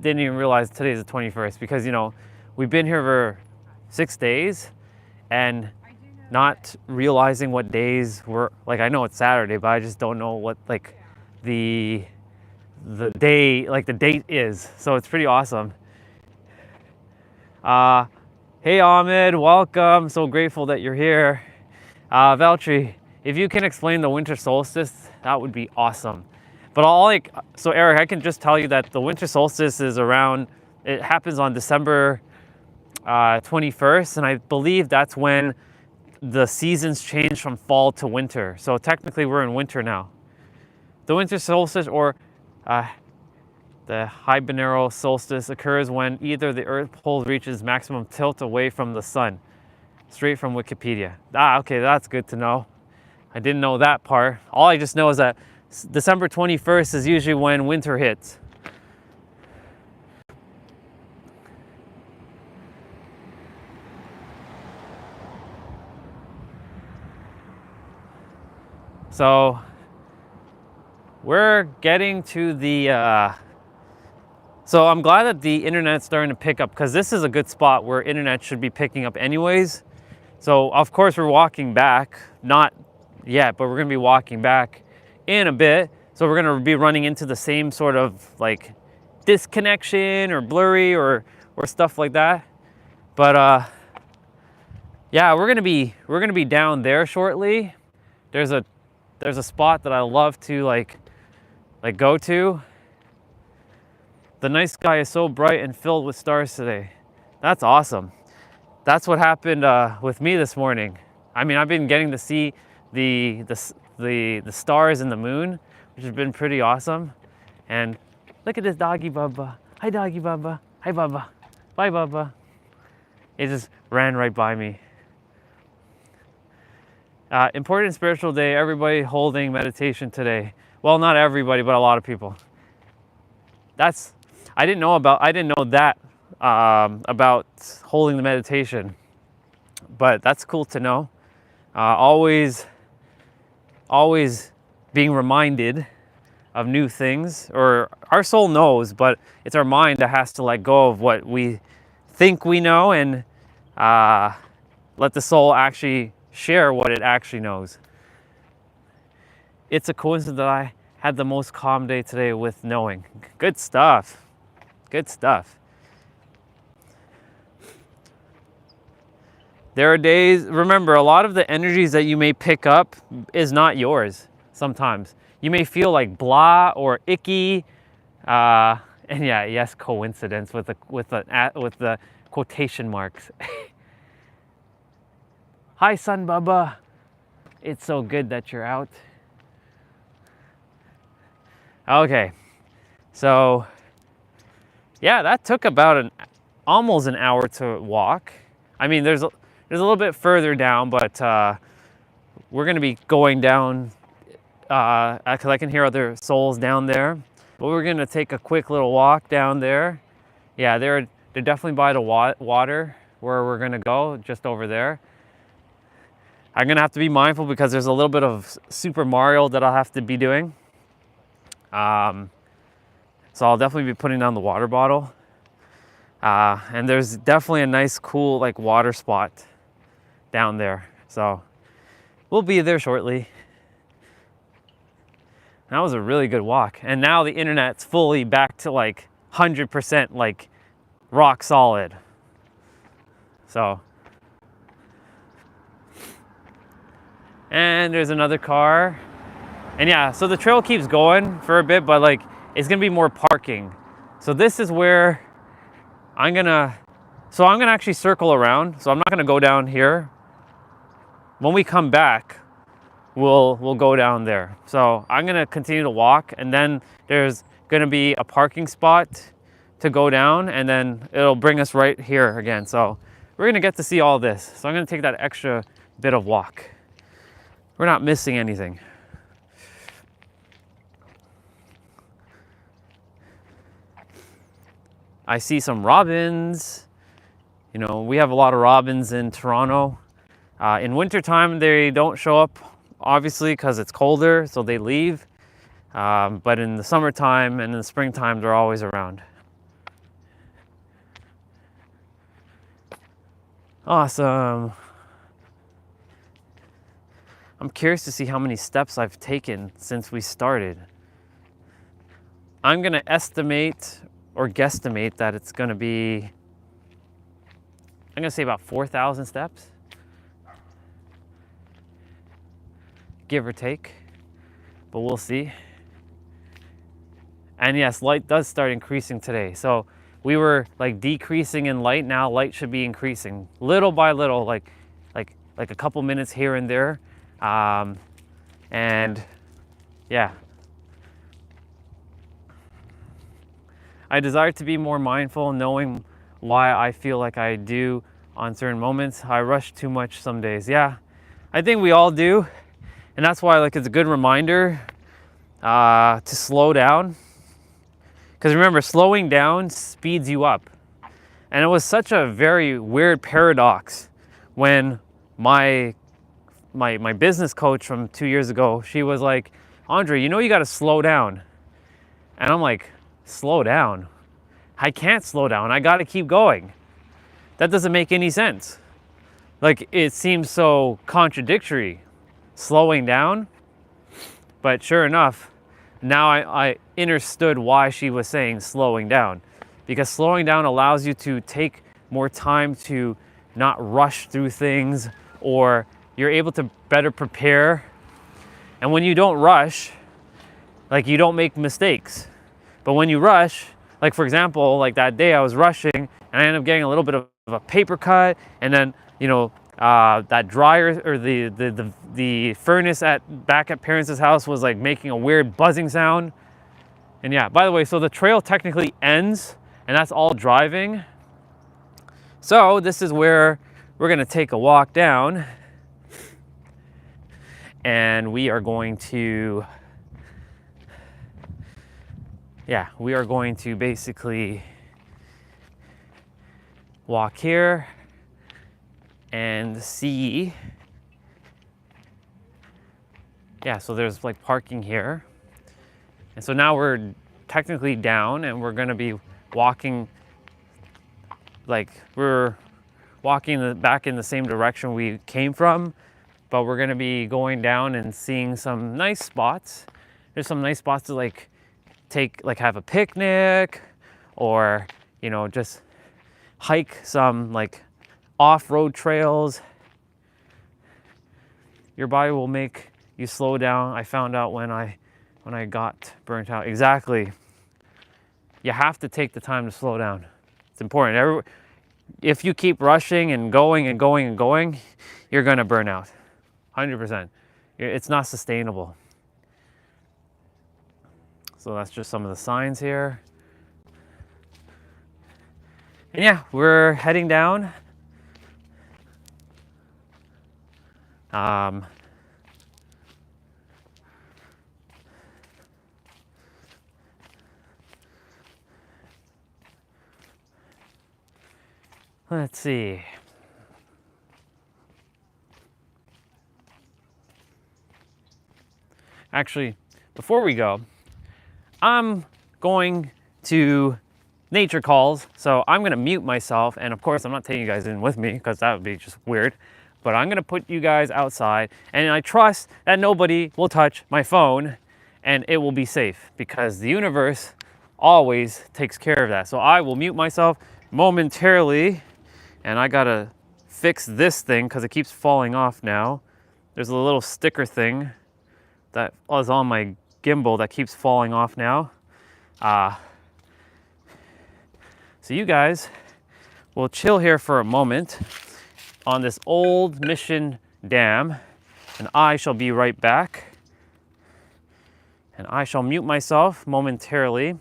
didn't even realize today's the 21st, because we've been here for 6 days and not realizing what days were. Like, I know it's Saturday, but I just don't know what like the day, like the date is. So it's pretty awesome. Hey Ahmed, welcome. So grateful that you're here. Valtteri, if you can explain the winter solstice, that would be awesome. But so Eric, I can just tell you that the winter solstice is it happens on December 21st, and I believe that's when the seasons change from fall to winter. So technically we're in winter now. The winter solstice, or the hibernal solstice, occurs when either the Earth pole reaches maximum tilt away from the sun. Straight from Wikipedia. Okay, that's good to know. I didn't know that part. All I just know is that December 21st is usually when winter hits. So we're getting to the so I'm glad that the internet's starting to pick up, because this is a good spot where internet should be picking up anyways. So of course we're walking back, not yet, but we're gonna be walking back in a bit. So we're gonna be running into the same sort of like disconnection or blurry or stuff like that. But yeah, we're gonna be down there shortly. There's a spot that I love to like go to. The night sky is so bright and filled with stars today. That's awesome. That's what happened with me this morning. I mean, I've been getting to see the stars and the moon, which has been pretty awesome. And look at this doggy Bubba. Hi doggy Bubba. Hi Bubba. Bye Bubba. It just ran right by me. Important spiritual day. Everybody holding meditation today. Well, not everybody, but a lot of people. I didn't know that about holding the meditation, but that's cool to know. Always being reminded of new things, or our soul knows, but it's our mind that has to let go of what we think we know and let the soul actually share what it actually knows. it's a coincidence that I had the most calm day today with knowing. Good stuff. Good stuff. There are days, remember, a lot of the energies that you may pick up is not yours sometimes. You may feel like blah or icky. And yeah, yes, coincidence with the quotation marks. Hi, Sun Bubba. It's so good that you're out. Okay, so yeah, that took about almost an hour to walk. I mean, there's a little bit further down, but we're gonna be going down because I can hear other souls down there. But we're gonna take a quick little walk down there. Yeah, they're definitely by the water where we're gonna go, just over there. I'm gonna have to be mindful because there's a little bit of Super Mario that I'll have to be doing. So I'll definitely be putting down the water bottle. And there's definitely a nice, cool, like water spot down there. So we'll be there shortly. That was a really good walk. And now the internet's fully back to like 100% like rock solid. So, and there's another car. And yeah, so the trail keeps going for a bit, but like it's gonna be more parking. So this is where I'm gonna actually circle around. So I'm not gonna go down here. When we come back, we'll go down there. So I'm gonna continue to walk, and then there's gonna be a parking spot to go down, and then it'll bring us right here again. So we're gonna get to see all this. So I'm gonna take that extra bit of walk. We're not missing anything. I see some robins. You know, we have a lot of robins in Toronto. In wintertime, they don't show up, obviously, because it's colder, so they leave. But in the summertime and in the springtime, they're always around. Awesome. I'm curious to see how many steps I've taken since we started. I'm gonna estimate or guesstimate that it's gonna be, I'm gonna say about 4,000 steps, give or take, but we'll see. And yes, light does start increasing today. So we were like decreasing in light. Now light should be increasing little by little, like a couple minutes here and there. And yeah, I desire to be more mindful, knowing why I feel like I do on certain moments. I rush too much some days. Yeah, I think we all do. And that's why like it's a good reminder to slow down. Because remember, slowing down speeds you up. And it was such a very weird paradox when my business coach from 2 years ago, she was like, Andre, you know you gotta slow down. And I'm like, slow down? I can't slow down, I gotta keep going. That doesn't make any sense. Like, it seems so contradictory, slowing down. But sure enough, now I understood why she was saying slowing down. Because slowing down allows you to take more time to not rush through things, or you're able to better prepare. And when you don't rush, like you don't make mistakes. But when you rush, like for example, like that day I was rushing and I ended up getting a little bit of a paper cut, and then, you know, that dryer or the furnace back at parents' house was like making a weird buzzing sound. And yeah, by the way, so the trail technically ends, and that's all driving. So this is where we're gonna take a walk down, and we are going to, yeah, we are going to basically walk here and see, yeah, so there's like parking here. And so now we're technically down, and we're gonna be walking, like we're walking back in the same direction we came from, but we're gonna be going down and seeing some nice spots. There's some nice spots to like have a picnic, or just hike some like off-road trails. Your body will make you slow down. I found out when I got burnt out. Exactly. You have to take the time to slow down. It's important. If you keep rushing and going and going and going, you're gonna burn out. 100%. It's not sustainable. So that's just some of the signs here. And yeah, we're heading down. Let's see. Actually, before we go, I'm going to nature calls, so I'm gonna mute myself, and of course I'm not taking you guys in with me because that would be just weird, but I'm gonna put you guys outside, and I trust that nobody will touch my phone and it will be safe because the universe always takes care of that. So I will mute myself momentarily, and I gotta fix this thing because it keeps falling off now. There's a little sticker thing that was on my gimbal that keeps falling off now. So you guys will chill here for a moment on this old Mission dam, and I shall be right back. And I shall mute myself momentarily,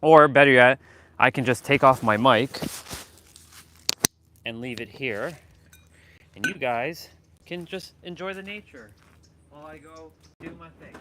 or better yet, I can just take off my mic and leave it here, and you guys can just enjoy the nature while I go do my thing.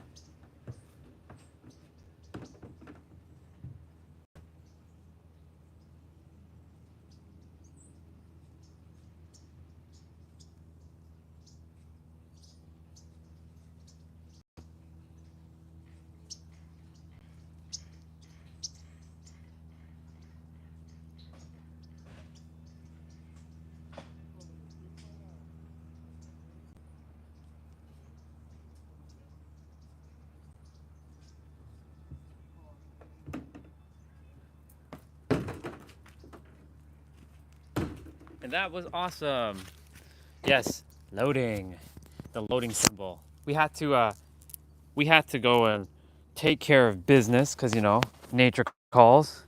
And that was awesome. Yes, loading. The loading symbol. We had to go and take care of business because nature calls.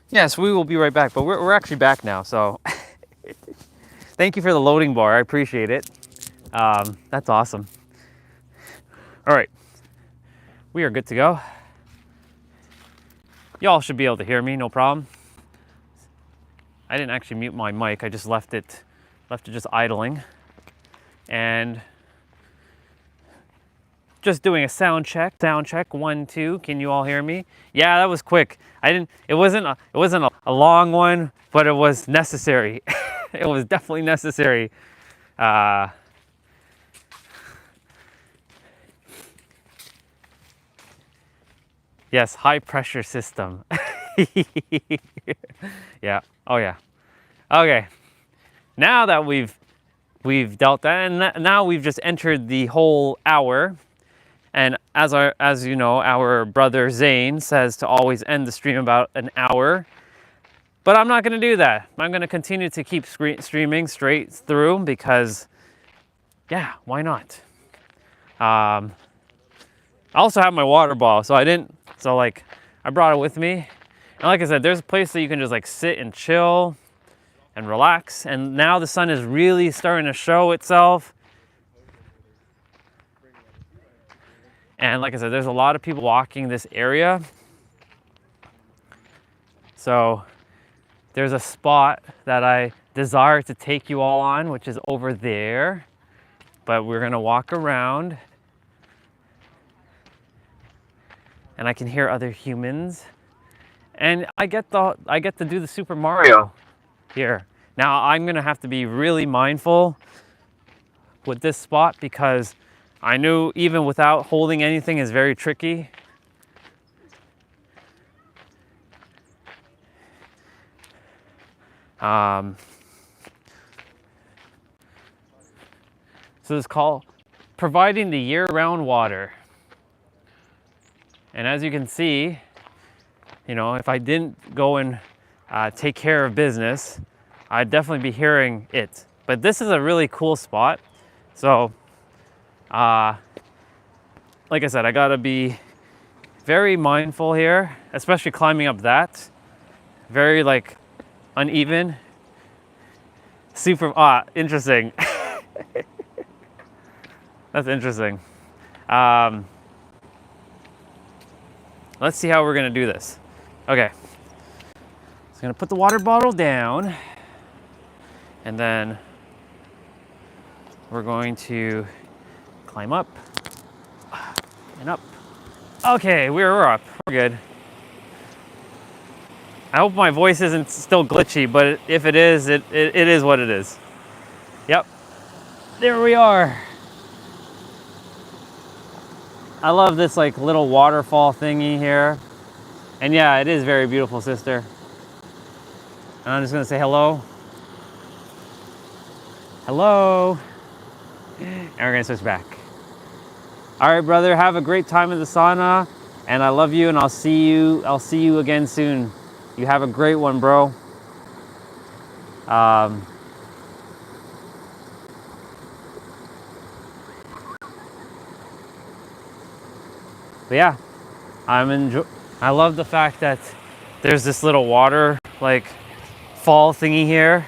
Yes, we will be right back, but we're actually back now, so thank you for the loading bar. I appreciate it. That's awesome. All right, we are good to go. Y'all should be able to hear me, no problem. I didn't actually mute my mic. I just left it just idling, and just doing a sound check. Sound check 1 2. Can you all hear me? Yeah, that was quick. It wasn't a long one, but it was necessary. It was definitely necessary. Yes, high pressure system. Yeah. Oh yeah. Okay. Now that we've dealt that, and now we've just entered the whole hour. And as you know, our brother Zane says to always end the stream about an hour. But I'm not going to do that. I'm going to continue to keep streaming straight through because, yeah, why not? I also have my water bottle, so I brought it with me. And like I said, there's a place that you can just like sit and chill and relax. And now the sun is really starting to show itself. And like I said, there's a lot of people walking this area. So there's a spot that I desire to take you all on, which is over there. But we're gonna walk around. And I can hear other humans. And I get to do the Super Mario here. Now I'm gonna have to be really mindful with this spot because I knew even without holding anything is very tricky. So it's called providing the year-round water. And as you can see, you know, if I didn't go and take care of business, I'd definitely be hearing it. But this is a really cool spot. So, like I said, I gotta be very mindful here, especially climbing up that. Very like uneven. Super, interesting. That's interesting. Let's see how we're gonna do this. Okay. So I'm gonna put the water bottle down, and then we're going to climb up and up. Okay, we're up. We're good. I hope my voice isn't still glitchy, but if it is, it is what it is. Yep. There we are. I love this like little waterfall thingy here. And yeah, it is very beautiful, sister. And I'm just gonna say hello. Hello. And we're gonna switch back. All right, brother, have a great time in the sauna. And I love you, and I'll see you again soon. You have a great one, bro. But yeah, I love the fact that there's this little water like fall thingy here.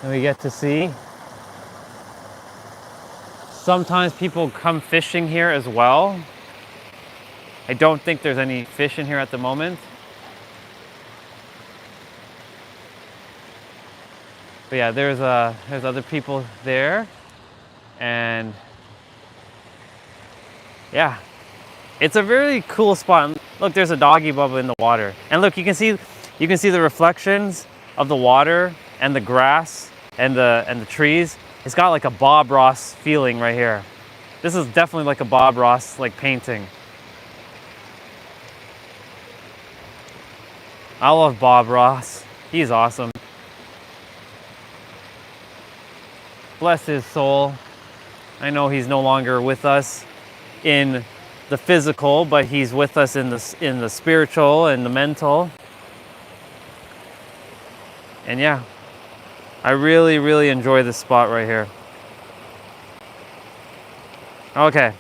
And we get to see. Sometimes people come fishing here as well. I don't think there's any fish in here at the moment. But yeah, there's other people there. And yeah, it's a really cool spot. Look, there's a doggy bubba in the water. And look, you can see the reflections of the water and the grass and the trees. It's got like a Bob Ross feeling right here. This is definitely like a Bob Ross like painting. I love Bob Ross. He's awesome. Bless his soul. I know he's no longer with us in the physical, but he's with us in the spiritual and the mental. And yeah, I really, really enjoy this spot right here. Okay.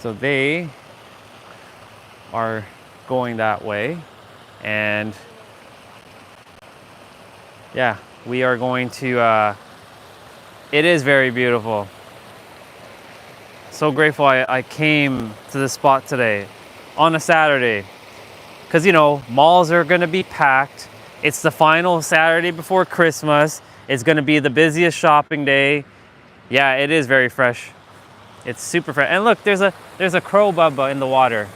So they are going that way, and yeah, we are going to, it is very beautiful. So grateful I came to this spot today on a Saturday, because you know, malls are going to be packed. It's the final Saturday before Christmas. It's going to be the busiest shopping day. Yeah, it is very fresh. It's super fresh. And look, there's a crow bubba in the water.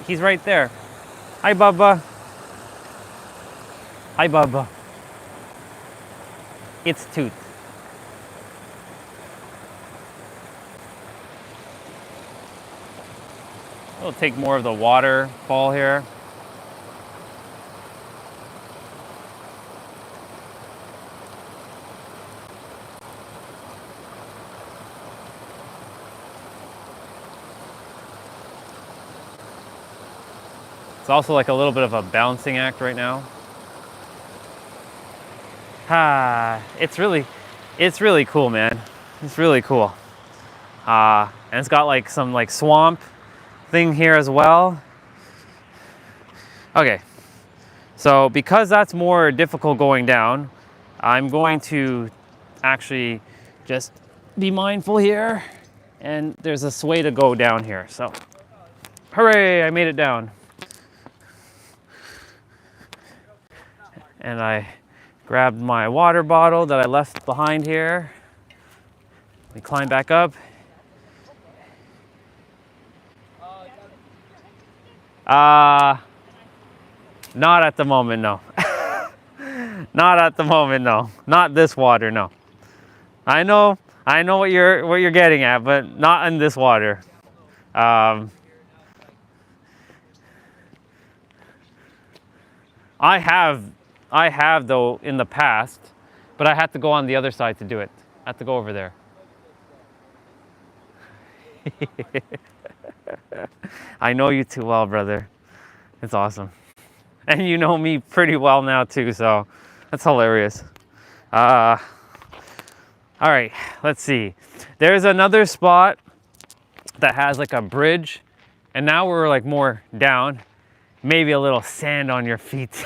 He's right there. Hi, Bubba. Hi, Bubba. It's Toot. We'll take more of the waterfall here. It's also like a little bit of a balancing act right now. It's really cool, man. It's really cool. And it's got like some like swamp thing here as well. Okay, so because that's more difficult going down, I'm going to actually just be mindful here. And there's a way to go down here. So, hooray, I made it down. And I grabbed my water bottle that I left behind here. We climb back up. Not at the moment, no. Not at the moment, no. Not this water, no. I know what you're getting at, but not in this water. I have though in the past, but I had to go on the other side to do it. I had to go over there. I know you too well, brother. It's awesome. And you know me pretty well now too, so that's hilarious. All right, let's see. There's another spot that has like a bridge, and now we're like more down, maybe a little sand on your feet.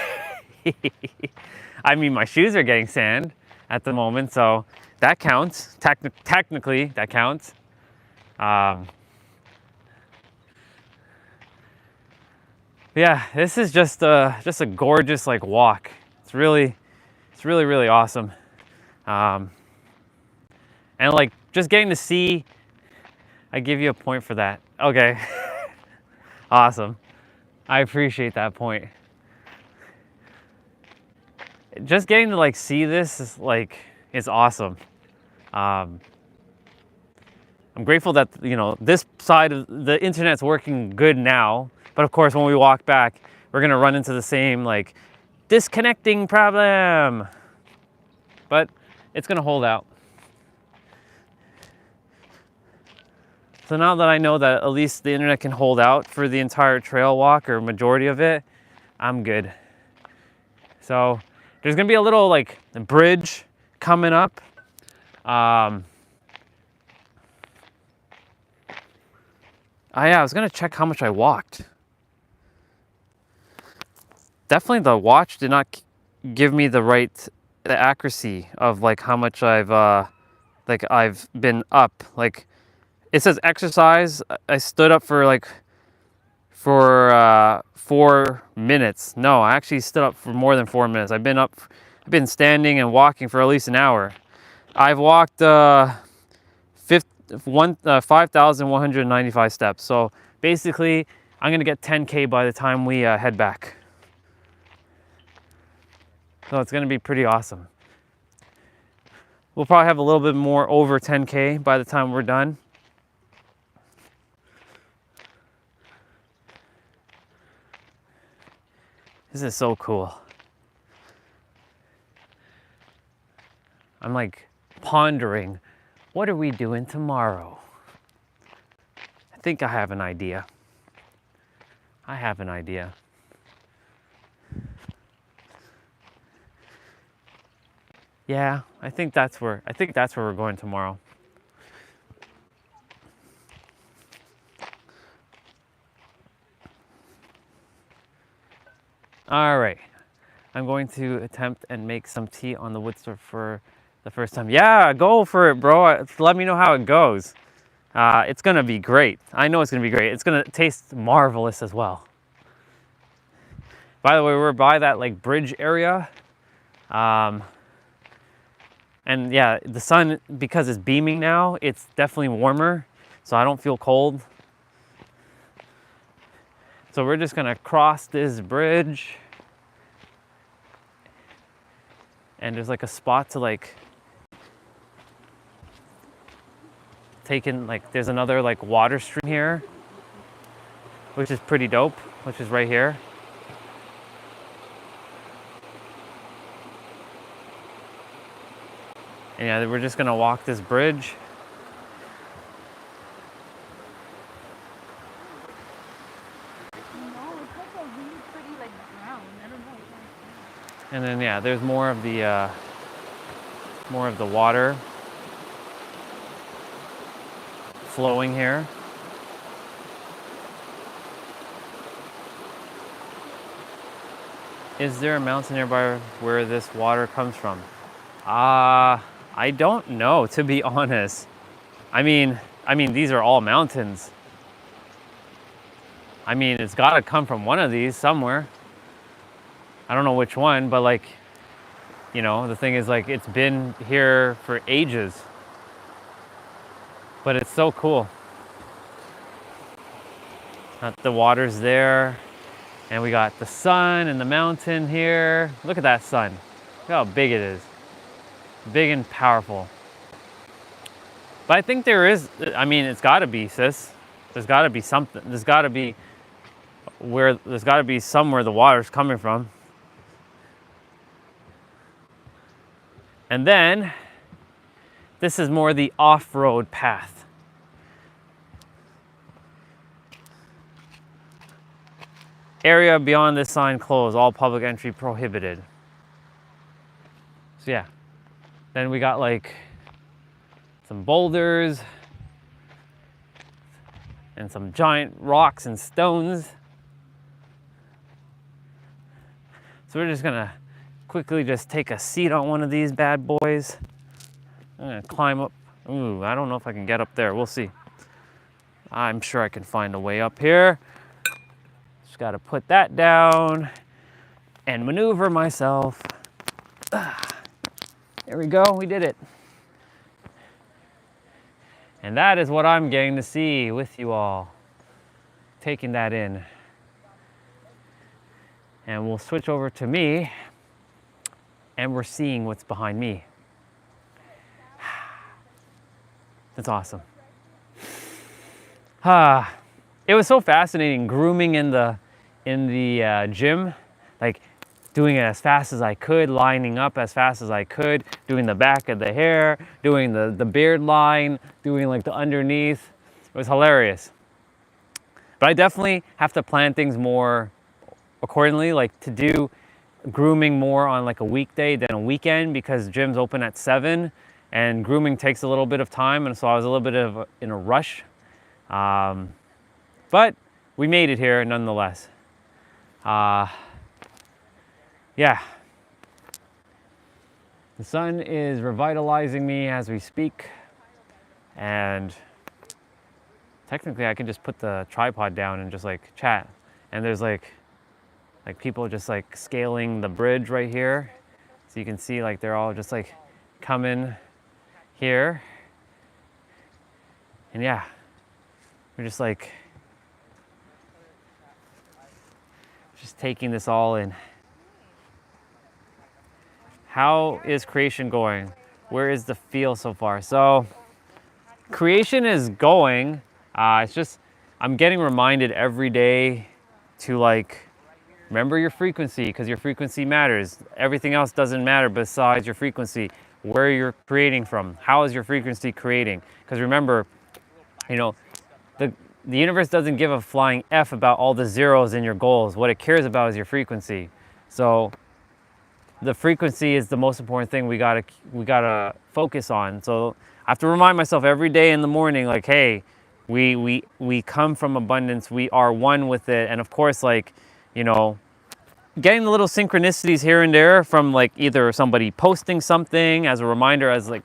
I mean, my shoes are getting sand at the moment, so that counts. Technically, that counts. Yeah, this is just a gorgeous like walk. It's really awesome. And like just getting to see, I give you a point for that. Okay. Awesome. I appreciate that point. Just getting to like see this is awesome. I'm grateful that, you know, this side of the internet's working good now, but of course when we walk back, we're gonna run into the same like disconnecting problem, but it's gonna hold out. So now that I know that at least the internet can hold out for the entire trail walk or majority of it, I'm good. So there's gonna be a little like bridge coming up. Yeah, I was gonna check how much I walked. Definitely the watch did not give me the accuracy of like how much I've been up. Like it says exercise. I stood up for 4 minutes. No, I actually stood up for more than 4 minutes. I've been standing and walking for at least an hour. I've walked 5,195 steps. So basically, I'm gonna get 10K by the time we head back. So it's gonna be pretty awesome. We'll probably have a little bit more over 10K by the time we're done. This is so cool. I'm like pondering, what are we doing tomorrow? I think I have an idea. Yeah, I think that's where we're going tomorrow. All right, I'm going to attempt and make some tea on the wood stove for the first time. Yeah, go for it, bro. Let me know how it goes. It's gonna be great. I know it's gonna be great. It's gonna taste marvelous as well. By the way, we're by that like bridge area. And yeah, the sun, because it's beaming now, it's definitely warmer, so I don't feel cold. So we're just gonna cross this bridge. And there's like a spot to like take in, like there's another like water stream here, which is pretty dope, which is right here. And yeah, we're just gonna walk this bridge. And then yeah, there's more of the water flowing here. Is there a mountain nearby where this water comes from? I don't know, to be honest. I mean these are all mountains. I mean, it's gotta come from one of these somewhere. I don't know which one, but like, you know, the thing is like, it's been here for ages. But it's so cool. The water's there, and we got the sun and the mountain here. Look at that sun. Look how big it is. Big and powerful. But I think there is, I mean, it's gotta be, sis. There's gotta be something. There's gotta be somewhere the water's coming from. And then this is more the off-road path. Area beyond this sign closed, all public entry prohibited. So yeah, then we got like some boulders and some giant rocks and stones. So we're just gonna quickly just take a seat on one of these bad boys. I'm gonna climb up. Ooh, I don't know if I can get up there. We'll see. I'm sure I can find a way up here. Just gotta put that down and maneuver myself. There we go, we did it. And that is what I'm getting to see with you all. Taking that in. And we'll switch over to me, and we're seeing what's behind me. That's awesome. It was so fascinating grooming in the gym, like doing it as fast as I could, lining up as fast as I could, doing the back of the hair, doing the beard line, doing like the underneath. It was hilarious. But I definitely have to plan things more accordingly, like to do grooming more on like a weekday than a weekend, because gym's open at 7 and grooming takes a little bit of time, and so I was a little bit in a rush. But we made it here nonetheless. Yeah. The sun is revitalizing me as we speak, and technically I can just put the tripod down and just like chat, and there's like people just like scaling the bridge right here, so you can see like they're all just like coming here, and yeah, we're just like taking this all in. How is creation going? Where is the feel so far? So creation is going. It's just I'm getting reminded every day to like remember your frequency, because your frequency matters. Everything else doesn't matter besides your frequency. Where you're creating from. How is your frequency creating? Because remember, you know, the universe doesn't give a flying F about all the zeros in your goals. What it cares about is your frequency. So the frequency is the most important thing we gotta focus on. So I have to remind myself every day in the morning, like, hey, we come from abundance. We are one with it. And of course, like, you know, getting the little synchronicities here and there from like either somebody posting something as a reminder, as like,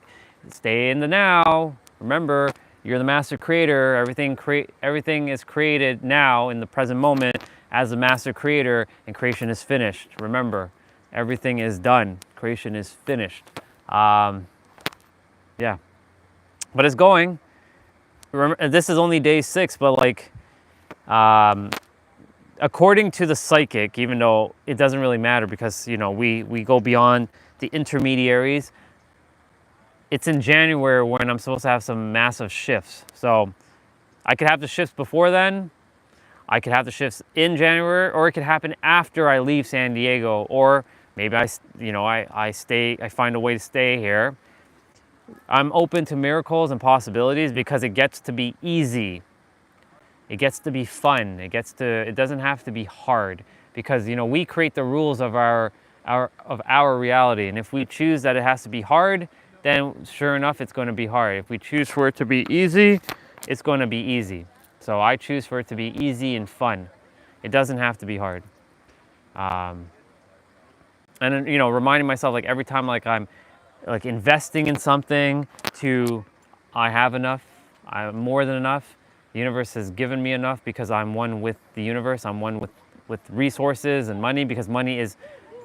stay in the now. Remember, you're the master creator. Everything is created now in the present moment as the master creator, and creation is finished. Remember, everything is done. Creation is finished. Yeah, but it's going. Remember, this is only day 6, but like, according to the psychic, even though it doesn't really matter because, you know, we go beyond the intermediaries, it's in January when I'm supposed to have some massive shifts. So I could have the shifts before then, I could have the shifts in January, or it could happen after I leave San Diego, or maybe I find a way to stay here. I'm open to miracles and possibilities because it gets to be easy. It gets to be fun. It doesn't have to be hard, because, you know, we create the rules of our reality. And if we choose that it has to be hard, then sure enough, it's going to be hard. If we choose for it to be easy, it's going to be easy. So I choose for it to be easy and fun. It doesn't have to be hard. And then, you know, reminding myself, like, every time, like, I'm like investing in something, I have enough, I'm more than enough. The universe has given me enough because I'm one with the universe. I'm one with resources and money, because money is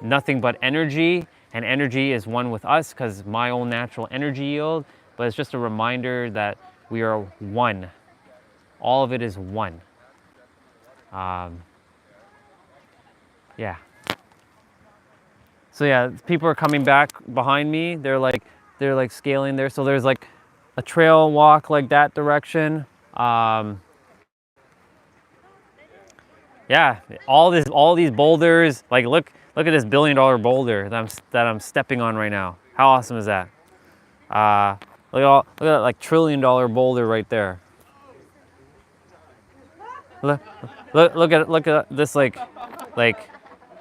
nothing but energy, and energy is one with us because my own natural energy yield. But it's just a reminder that we are one. All of it is one. Yeah. So yeah, people are coming back behind me. They're like scaling there. So there's like a trail walk like that direction. Yeah, all these boulders. Like look at this $1 billion boulder that I'm stepping on right now. How awesome is that? Look at that like $1 trillion boulder right there. Look at this like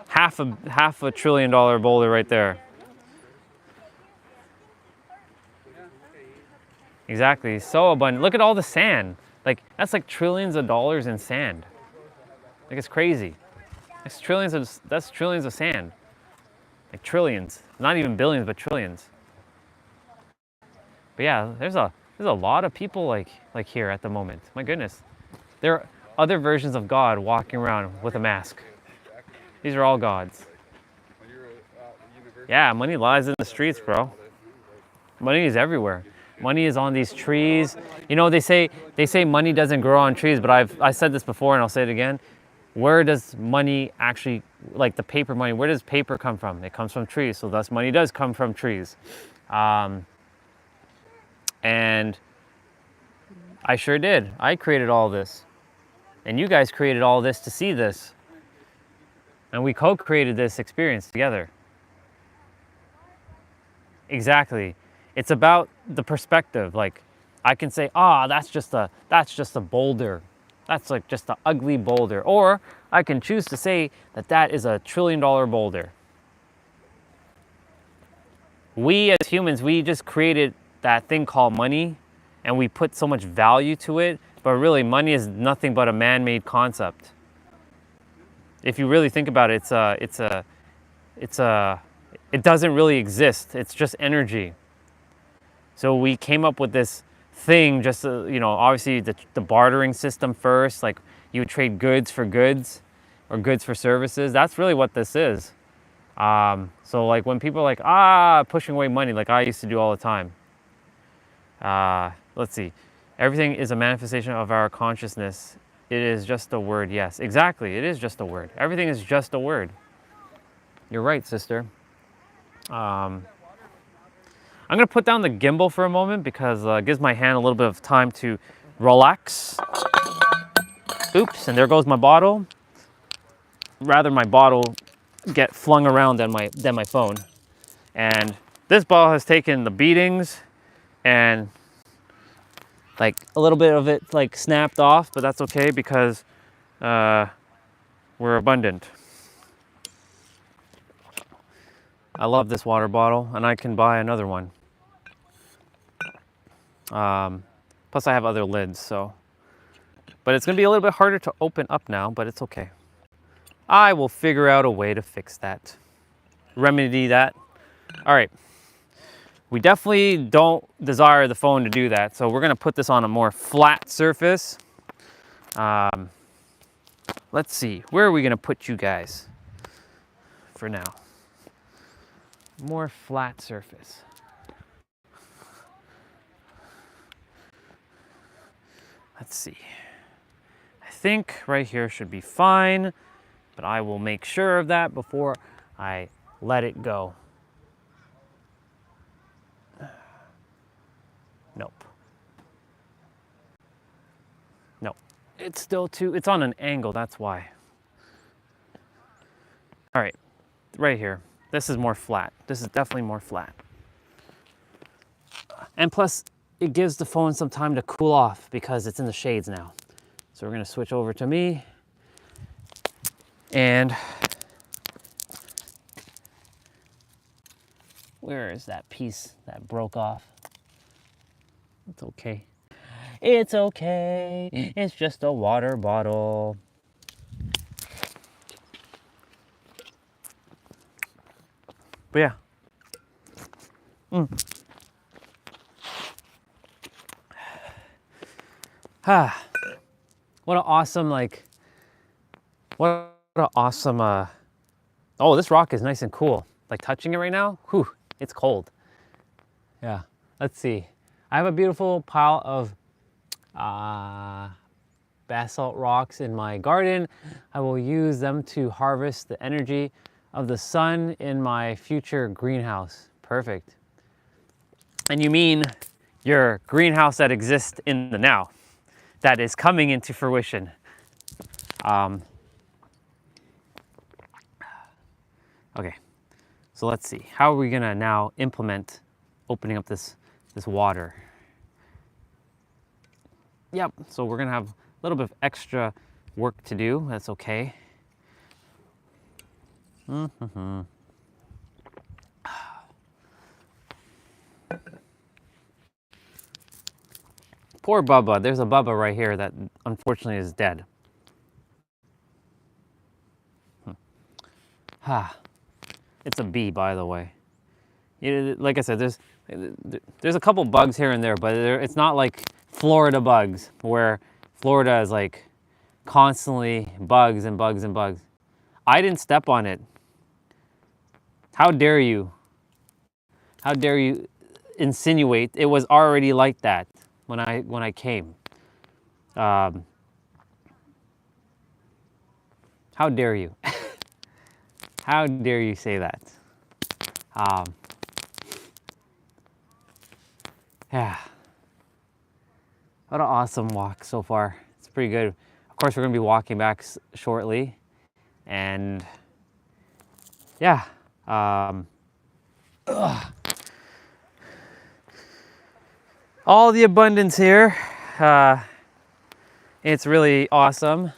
half a $1 trillion boulder right there. Exactly, so abundant. Look at all the sand. Like that's like trillions of dollars in sand. Like it's crazy. That's trillions of sand. Like trillions. Not even billions, but trillions. But yeah, there's a lot of people like here at the moment. My goodness. There are other versions of God walking around with a mask. These are all gods. Yeah, money lies in the streets, bro. Money is everywhere. Money is on these trees. You know, they say money doesn't grow on trees, but I said this before and I'll say it again. Where does money actually, like the paper money, where does paper come from? It comes from trees, so thus money does come from trees. And I sure did. I created all this. And you guys created all this to see this. And we co-created this experience together. Exactly. It's about the perspective. Like I can say, that's just a boulder. That's like just an ugly boulder. Or I can choose to say that is a $1 trillion boulder. We as humans, we just created that thing called money and we put so much value to it, but really money is nothing but a man-made concept. If you really think about it, it doesn't really exist. It's just energy. So we came up with this thing, just obviously the bartering system first, like you would trade goods for goods or goods for services. That's really what this is. So like when people are like, pushing away money, like I used to do all the time. Let's see. Everything is a manifestation of our consciousness. It is just a word. Yes, exactly. It is just a word. Everything is just a word. You're right, sister. I'm going to put down the gimbal for a moment because it gives my hand a little bit of time to relax. Oops, and there goes my bottle. Rather my bottle get flung around than my phone. And this bottle has taken the beatings and like a little bit of it like snapped off, but that's okay because we're abundant. I love this water bottle and I can buy another one. Plus I have other lids, so. But it's gonna be a little bit harder to open up now, but it's okay. I will figure out a way to fix that. Remedy that. All right. We definitely don't desire the phone to do that, so we're gonna put this on a more flat surface. Let's see, where are we gonna put you guys for now? More flat surface. Let's see. I think right here should be fine, but I will make sure of that before I let it go. Nope. Nope. It's still it's on an angle, that's why. All right, right here. This is more flat. This is definitely more flat. And plus, it gives the phone some time to cool off because it's in the shades now. So we're gonna switch over to me. And where is that piece that broke off? It's okay. It's okay. It's just a water bottle. But yeah. What an awesome, oh, this rock is nice and cool. Like touching it right now, whew, it's cold. Yeah, let's see. I have a beautiful pile of basalt rocks in my garden. I will use them to harvest the energy of the sun in my future greenhouse. Perfect. And you mean your greenhouse that exists in the now, that is coming into fruition. Okay, So let's see, how are we gonna now implement opening up this water? Yep, so we're gonna have a little bit of extra work to do. That's okay. Poor Bubba. There's a Bubba right here that unfortunately is dead. It's a bee, by the way. Like I said, there's a couple bugs here and there, but it's not like Florida bugs, where Florida is like constantly bugs and bugs and bugs. I didn't step on it. How dare you? How dare you insinuate it was already like that when I came? How dare you? How dare you say that? Yeah. What an awesome walk so far. It's pretty good. Of course, we're going to be walking back shortly. And yeah. All the abundance here. It's really awesome.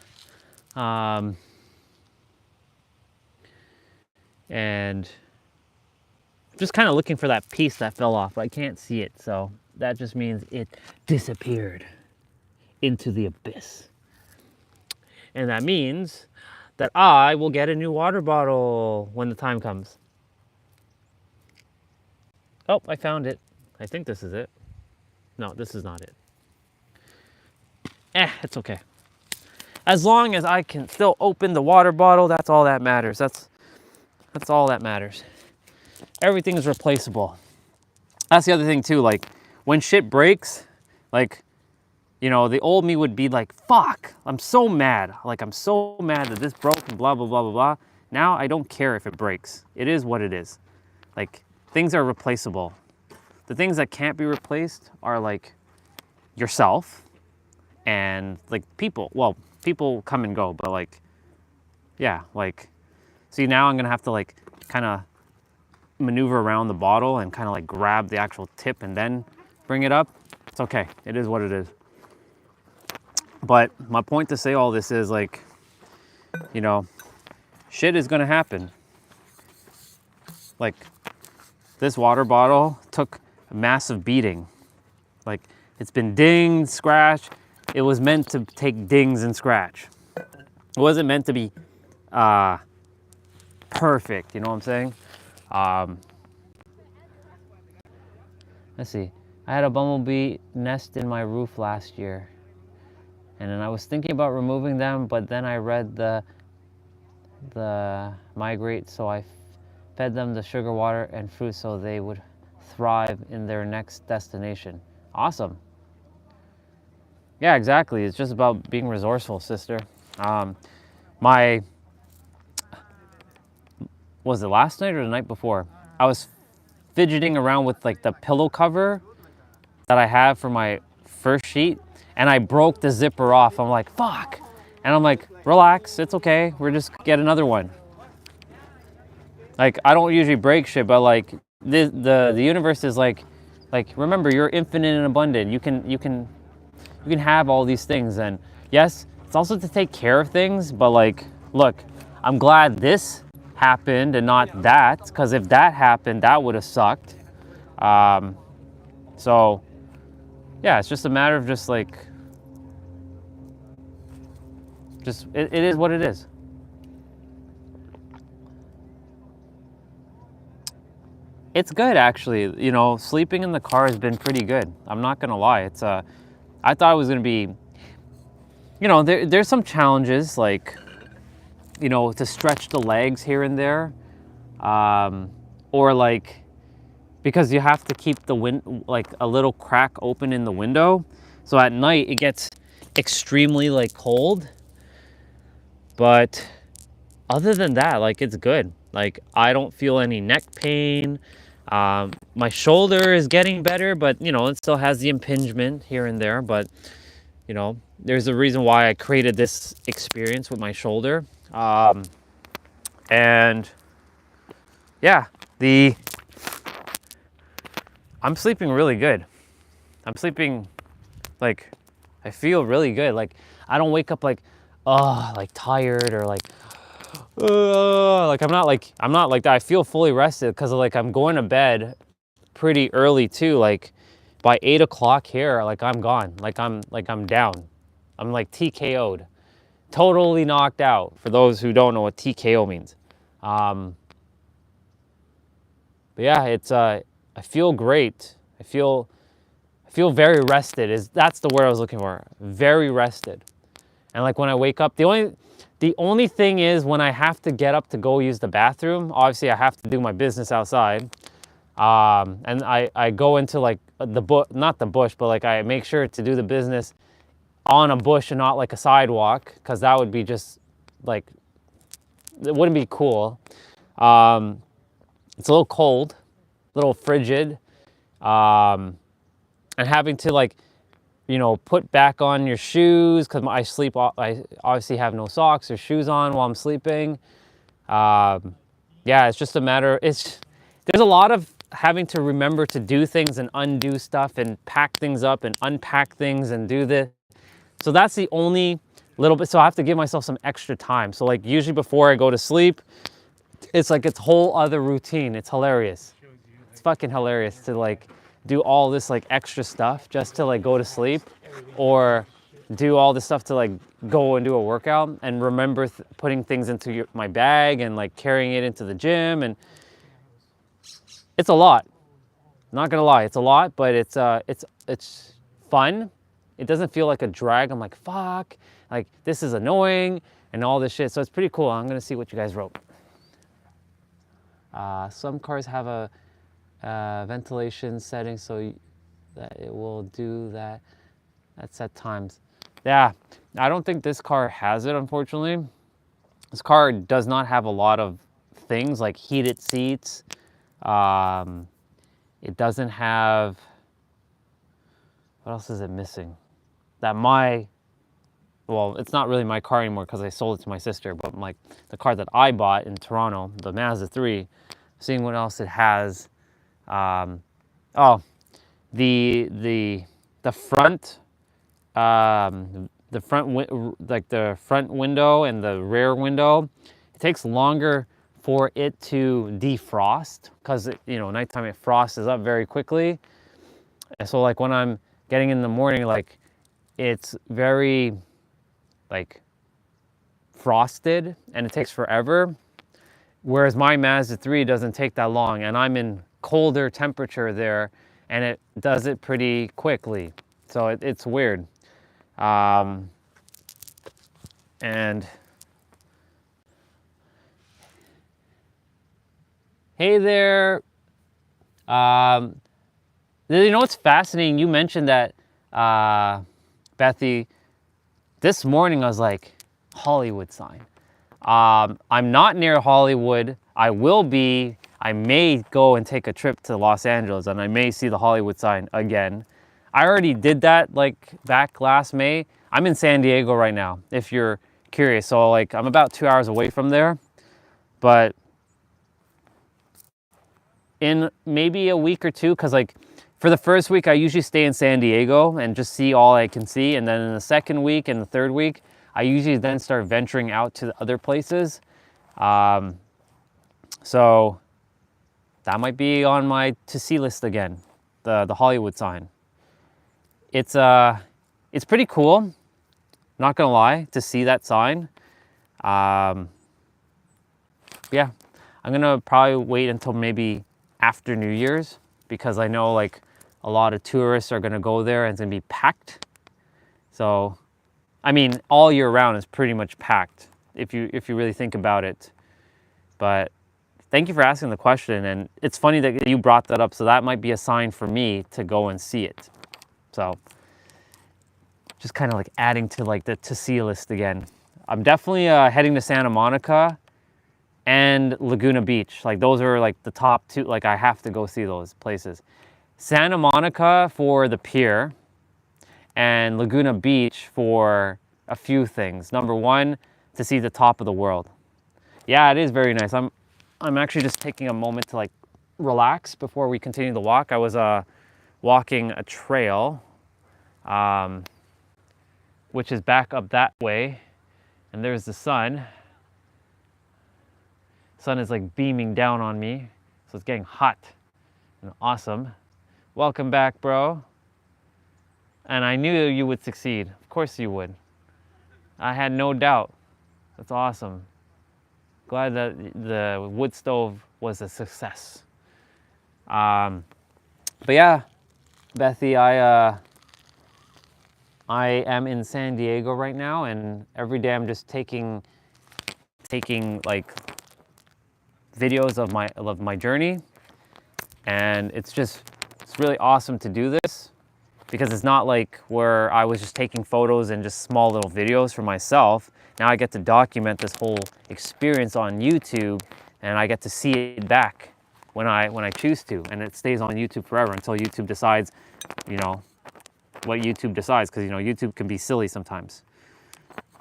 And just kind of looking for that piece that fell off, but I can't see it, so that just means it disappeared into the abyss. And that means that I will get a new water bottle when the time comes. Oh, I found it. I think this is it. No, this is not it. It's okay. As long as I can still open the water bottle, that's all that matters. That's all that matters. Everything is replaceable. That's the other thing too, like when shit breaks, like, you know, the old me would be like, fuck, I'm so mad. Like, I'm so mad that this broke and blah, blah, blah, blah, blah. Now I don't care if it breaks. It is what it is. Like, things are replaceable. The things that can't be replaced are like yourself and like people. Well, people come and go, but like, yeah, like, see, now I'm gonna have to like kind of maneuver around the bottle and kind of like grab the actual tip and then bring it up. It's okay. It is what it is. But my point to say all this is like, you know, shit is gonna happen. Like, this water bottle took a massive beating. Like, it's been dinged, scratched. It was meant to take dings and scratch. It wasn't meant to be perfect, you know what I'm saying? Let's see. I had a bumblebee nest in my roof last year. And then I was thinking about removing them, but then I read the migrate, so I fed them the sugar water and fruit so they would thrive in their next destination. Awesome. Yeah, exactly. It's just about being resourceful, sister. Was it last night or the night before? I was fidgeting around with like the pillow cover that I have for my first sheet, and I broke the zipper off. I'm like, fuck. And I'm like, relax, it's okay. We're just get another one. Like, I don't usually break shit, but like the universe is like remember, you're infinite and abundant. You can have all these things. And yes, it's also to take care of things, but like, look, I'm glad this happened and not that, because if that happened, that would have sucked. So yeah, it's just a matter of just like, it is what it is. It's good, actually. You know, sleeping in the car has been pretty good. I'm not gonna lie. It's I thought it was gonna be, you know, there's some challenges, like, you know, to stretch the legs here and there, or like, because you have to keep the like a little crack open in the window, so at night it gets extremely like cold. But other than that, like, it's good. Like, I don't feel any neck pain. My shoulder is getting better, but you know, it still has the impingement here and there. But you know, there's a reason why I created this experience with my shoulder. And yeah, I'm sleeping really good. I'm sleeping like, I feel really good. Like, I don't wake up like, oh, like tired or like, like I'm not like that. I feel fully rested because like I'm going to bed pretty early too. Like by 8 o'clock here, like I'm gone. I'm down. I'm like TKO'd, totally knocked out. For those who don't know what TKO means. But yeah, it's I feel great. I feel very rested. That's the word I was looking for. Very rested. And like when I wake up, the only thing is when I have to get up to go use the bathroom, obviously I have to do my business outside. And I go into like not the bush, but like I make sure to do the business on a bush and not like a sidewalk, because that would be just like, it wouldn't be cool. It's a little cold, a little frigid. And having to like, put back on your shoes, because I obviously have no socks or shoes on while I'm sleeping. Yeah, it's just a matter, there's a lot of having to remember to do things and undo stuff and pack things up and unpack things and do this. So that's the only little bit, so I have to give myself some extra time. So like usually before I go to sleep, it's like it's whole other routine. It's hilarious. It's fucking hilarious to like do all this like extra stuff just to like go to sleep, or do all this stuff to like go and do a workout and remember putting things into my bag and like carrying it into the gym. And it's a lot. Not gonna lie, it's a lot, but it's fun. It doesn't feel like a drag. I'm like, fuck, like this is annoying and all this shit. So it's pretty cool. I'm gonna see what you guys wrote. Some cars have a ventilation setting so that it will do that at set times. Yeah, I don't think this car has it, unfortunately. This car does not have a lot of things like heated seats. It doesn't have, what else is it missing? Well, it's not really my car anymore because I sold it to my sister, but like the car that I bought in Toronto, the Mazda 3, seeing what else it has. Oh, the front, like the front window and the rear window, it takes longer for it to defrost because nighttime it frosts up very quickly. And so like when I'm getting in the morning, like it's very like frosted and it takes forever. Whereas my Mazda 3 doesn't take that long, and I'm in colder temperature there and it does it pretty quickly. So it's weird. And hey there. What's fascinating? You mentioned that, Bethy, this morning I was like, Hollywood sign. I'm not near Hollywood. I may go and take a trip to Los Angeles and I may see the Hollywood sign again. I already did that like back last May. I'm in San Diego right now, if you're curious. So like I'm about 2 hours away from there, but in maybe a week or two, because like for the first week I usually stay in San Diego and just see all I can see, and then in the second week and the third week I usually then start venturing out to the other places. So that might be on my to see list again, the Hollywood sign. It's pretty cool, not gonna lie, to see that sign. Yeah, I'm gonna probably wait until maybe after New Year's, because I know like a lot of tourists are gonna go there and it's gonna be packed. So, I mean, all year round is pretty much packed if you really think about it. But thank you for asking the question, and it's funny that you brought that up, so that might be a sign for me to go and see it. So just kind of like adding to like the to see list again. I'm definitely heading to Santa Monica and Laguna Beach. Like those are like the top two, like I have to go see those places. Santa Monica for the pier, and Laguna Beach for a few things. Number one, to see the top of the world. Yeah, it is very nice. I'm actually just taking a moment to like relax before we continue the walk. I was walking a trail, which is back up that way, and there's the sun. Sun is like beaming down on me, so it's getting hot and awesome. Welcome back, bro. And I knew you would succeed. Of course you would. I had no doubt. That's awesome. Glad that the wood stove was a success. But yeah, Bethy, I am in San Diego right now, and every day I'm just taking like videos of my journey, and it's really awesome to do this, because it's not like where I was just taking photos and just small little videos for myself. Now I get to document this whole experience on YouTube, and I get to see it back when I choose to, and it stays on YouTube forever until YouTube decides, you know, what YouTube decides, because, you know, YouTube can be silly sometimes.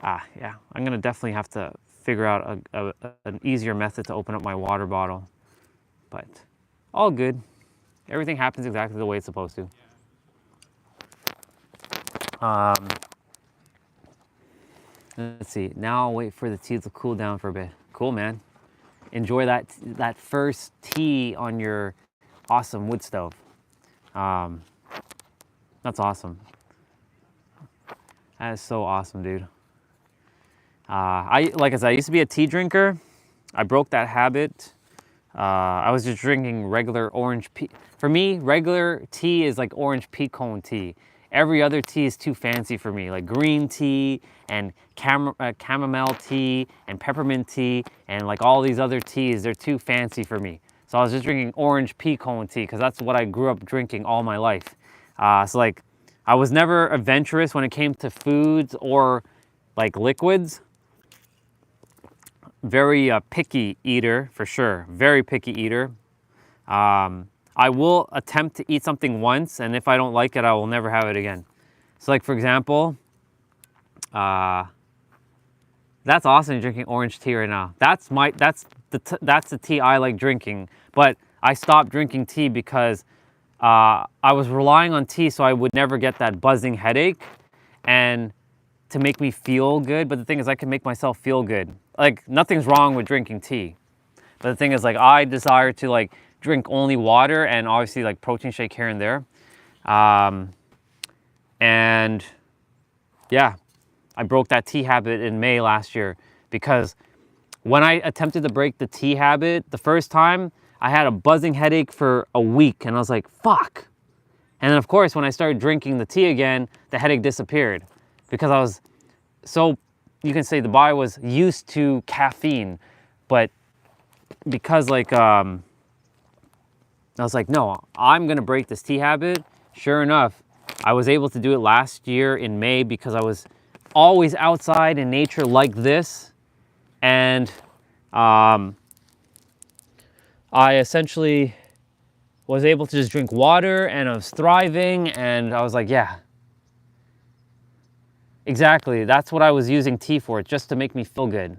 Yeah, I'm gonna definitely have to figure out an easier method to open up my water bottle, but all good. Everything happens exactly the way it's supposed to. Let's see. Now I'll wait for the tea to cool down for a bit. Cool, man. Enjoy that first tea on your awesome wood stove. That's awesome. That is so awesome, dude. Like I said, I used to be a tea drinker. I broke that habit. I was just drinking regular orange pea. For me, regular tea is like orange pea cone tea. Every other tea is too fancy for me, like green tea and chamomile tea and peppermint tea and like all these other teas, they're too fancy for me. So I was just drinking orange pea cone tea because that's what I grew up drinking all my life. So like, I was never adventurous when it came to foods or like liquids. Very picky eater, for sure. Very picky eater. I will attempt to eat something once, and if I don't like it, I will never have it again. So like, for example, that's awesome, you're drinking orange tea right now. That's the tea I like drinking. But I stopped drinking tea because I was relying on tea so I would never get that buzzing headache and to make me feel good. But the thing is, I can make myself feel good. Like, nothing's wrong with drinking tea. But the thing is, like, I desire to like drink only water and obviously like protein shake here and there. And yeah, I broke that tea habit in May last year, because when I attempted to break the tea habit the first time, I had a buzzing headache for a week, and I was like, fuck. And then of course, when I started drinking the tea again, the headache disappeared, because I was so, you can say the body was used to caffeine, but because like, I was like, no, I'm gonna break this tea habit. Sure enough, I was able to do it last year in May, because I was always outside in nature like this. And I essentially was able to just drink water, and I was thriving, and I was like, yeah, exactly. That's what I was using tea for, just to make me feel good.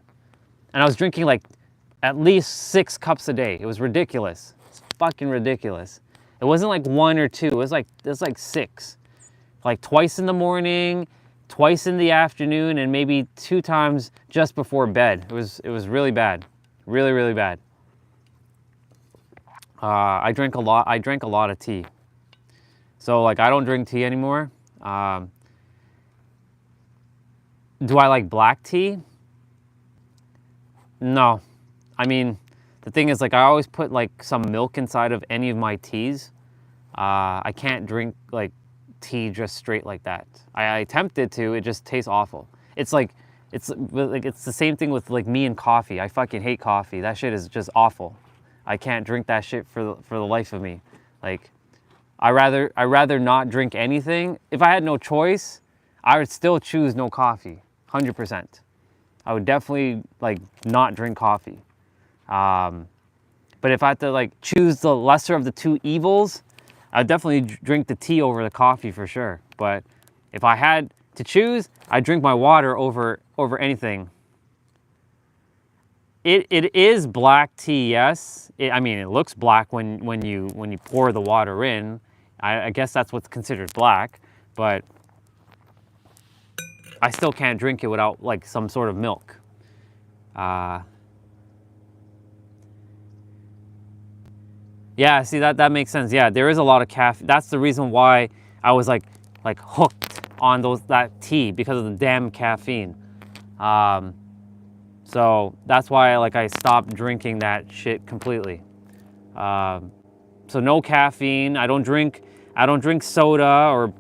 And I was drinking like at least 6 cups a day. It was ridiculous. It's fucking ridiculous. It wasn't like 1 or 2. It was like 6. Like twice in the morning, twice in the afternoon, and maybe 2 times just before bed. It was really bad. Really, really bad. I drank a lot of tea. So like, I don't drink tea anymore. Do I like black tea? No. I mean, the thing is, like, I always put like some milk inside of any of my teas. I can't drink like tea just straight like that. I attempted to, it just tastes awful. It's like the same thing with like me and coffee. I fucking hate coffee. That shit is just awful. I can't drink that shit for the life of me. Like, I rather not drink anything. If I had no choice, I would still choose no coffee, 100%. I would definitely like not drink coffee. But if I had to like choose the lesser of the 2 evils, I'd definitely drink the tea over the coffee for sure. But if I had to choose, I'd drink my water over anything. It is black tea, yes. I mean, it looks black when you pour the water in. I guess that's what's considered black, but I still can't drink it without like some sort of milk. Yeah, see that makes sense. Yeah, there is a lot of caffeine. That's the reason why I was like hooked on that tea, because of the damn caffeine. So that's why I stopped drinking that shit completely. So no caffeine. I don't drink soda, or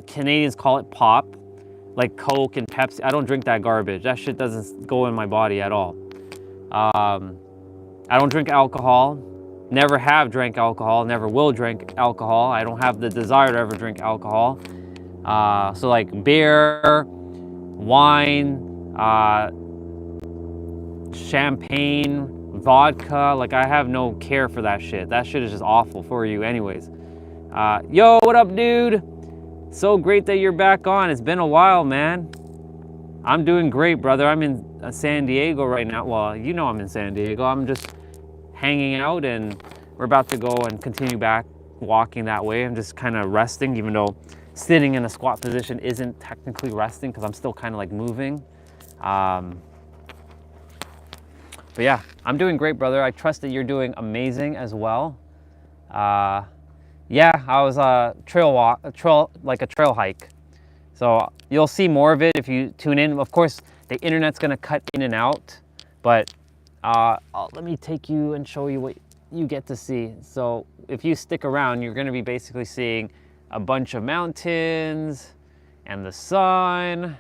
Canadians call it pop, like Coke and Pepsi. I don't drink that garbage. That shit doesn't go in my body at all. I don't drink alcohol. Never have drank alcohol. Never will drink alcohol. I don't have the desire to ever drink alcohol. So like beer, wine, champagne, vodka, like I have no care for that shit. That shit is just awful for you anyways. Yo, what up, dude? So great that you're back on. It's been a while, man. I'm doing great, brother. I'm in San Diego right now. Well, you know I'm in San Diego. I'm just hanging out, and we're about to go and continue back walking that way. I'm just kind of resting, even though sitting in a squat position isn't technically resting, because I'm still kind of like moving. But yeah, I'm doing great, brother. I trust that you're doing amazing as well. Yeah, I was a trail hike. So you'll see more of it if you tune in. Of course, the internet's gonna cut in and out, but let me take you and show you what you get to see. So if you stick around, you're gonna be basically seeing a bunch of mountains and the sun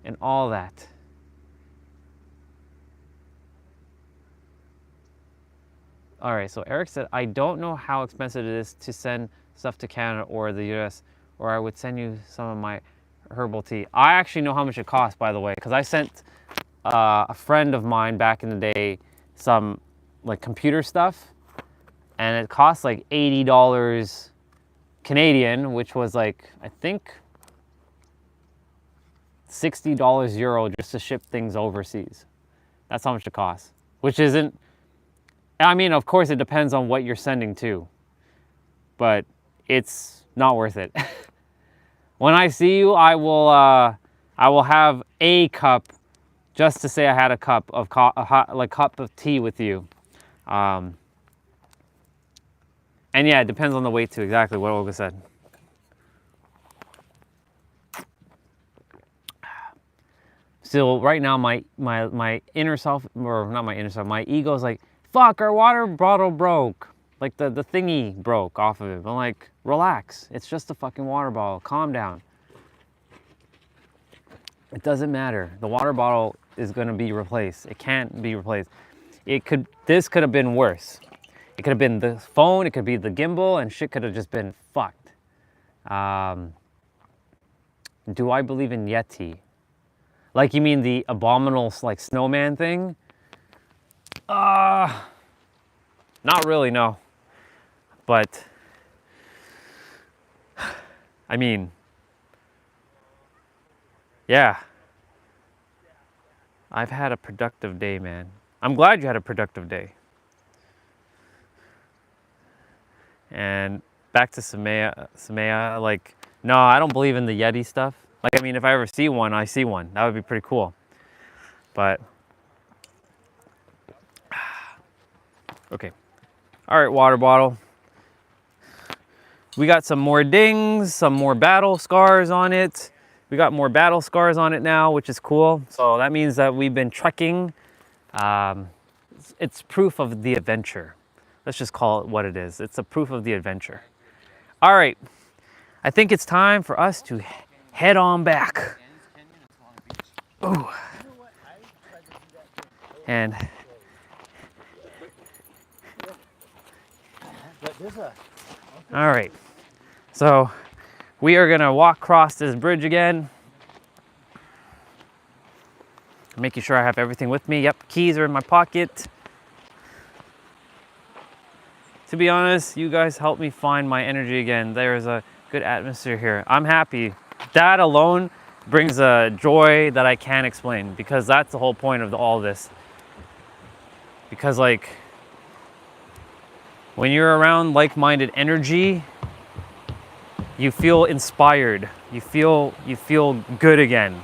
and all that. All right, so Eric said, I don't know how expensive it is to send stuff to Canada or the US, or I would send you some of my herbal tea. I actually know how much it costs, by the way, because I sent a friend of mine back in the day some like computer stuff, and it cost like $80 Canadian, which was like, I think $60 euro just to ship things overseas. That's how much it costs, which isn't, I mean, of course it depends on what you're sending to, but it's not worth it. When I see you, I will have a cup just to say I had a cup of cup of tea with you. And yeah, it depends on the weight too, exactly what Olga said. So right now my inner self, or not my inner self, my ego's like, fuck, our water bottle broke. Like the thingy broke off of it. I'm like, relax, it's just a fucking water bottle, calm down. It doesn't matter. The water bottle is gonna be replaced. It can't be replaced. This could have been worse. It could have been the phone, it could be the gimbal, and shit could have just been fucked. Do I believe in Yeti? Like, you mean the abominable like snowman thing? Not really, no. But I mean, yeah. I've had a productive day, man. I'm glad you had a productive day. And back to Samaya, like, no, I don't believe in the Yeti stuff. Like, I mean, if I ever see one, I see one. That would be pretty cool. But, okay. All right, water bottle. We got some more dings, some more battle scars on it. We got more battle scars on it now, which is cool. So that means that we've been trekking. It's proof of the adventure. Let's just call it what it is. It's a proof of the adventure. All right, I think it's time for us to head on back. Ooh. And all right, so we are gonna walk across this bridge again. Making sure I have everything with me. Yep, keys are in my pocket. To be honest, you guys helped me find my energy again. There is a good atmosphere here. I'm happy. That alone brings a joy that I can't explain, because that's the whole point of all this. Because like when you're around like-minded energy, you feel inspired. You feel good again.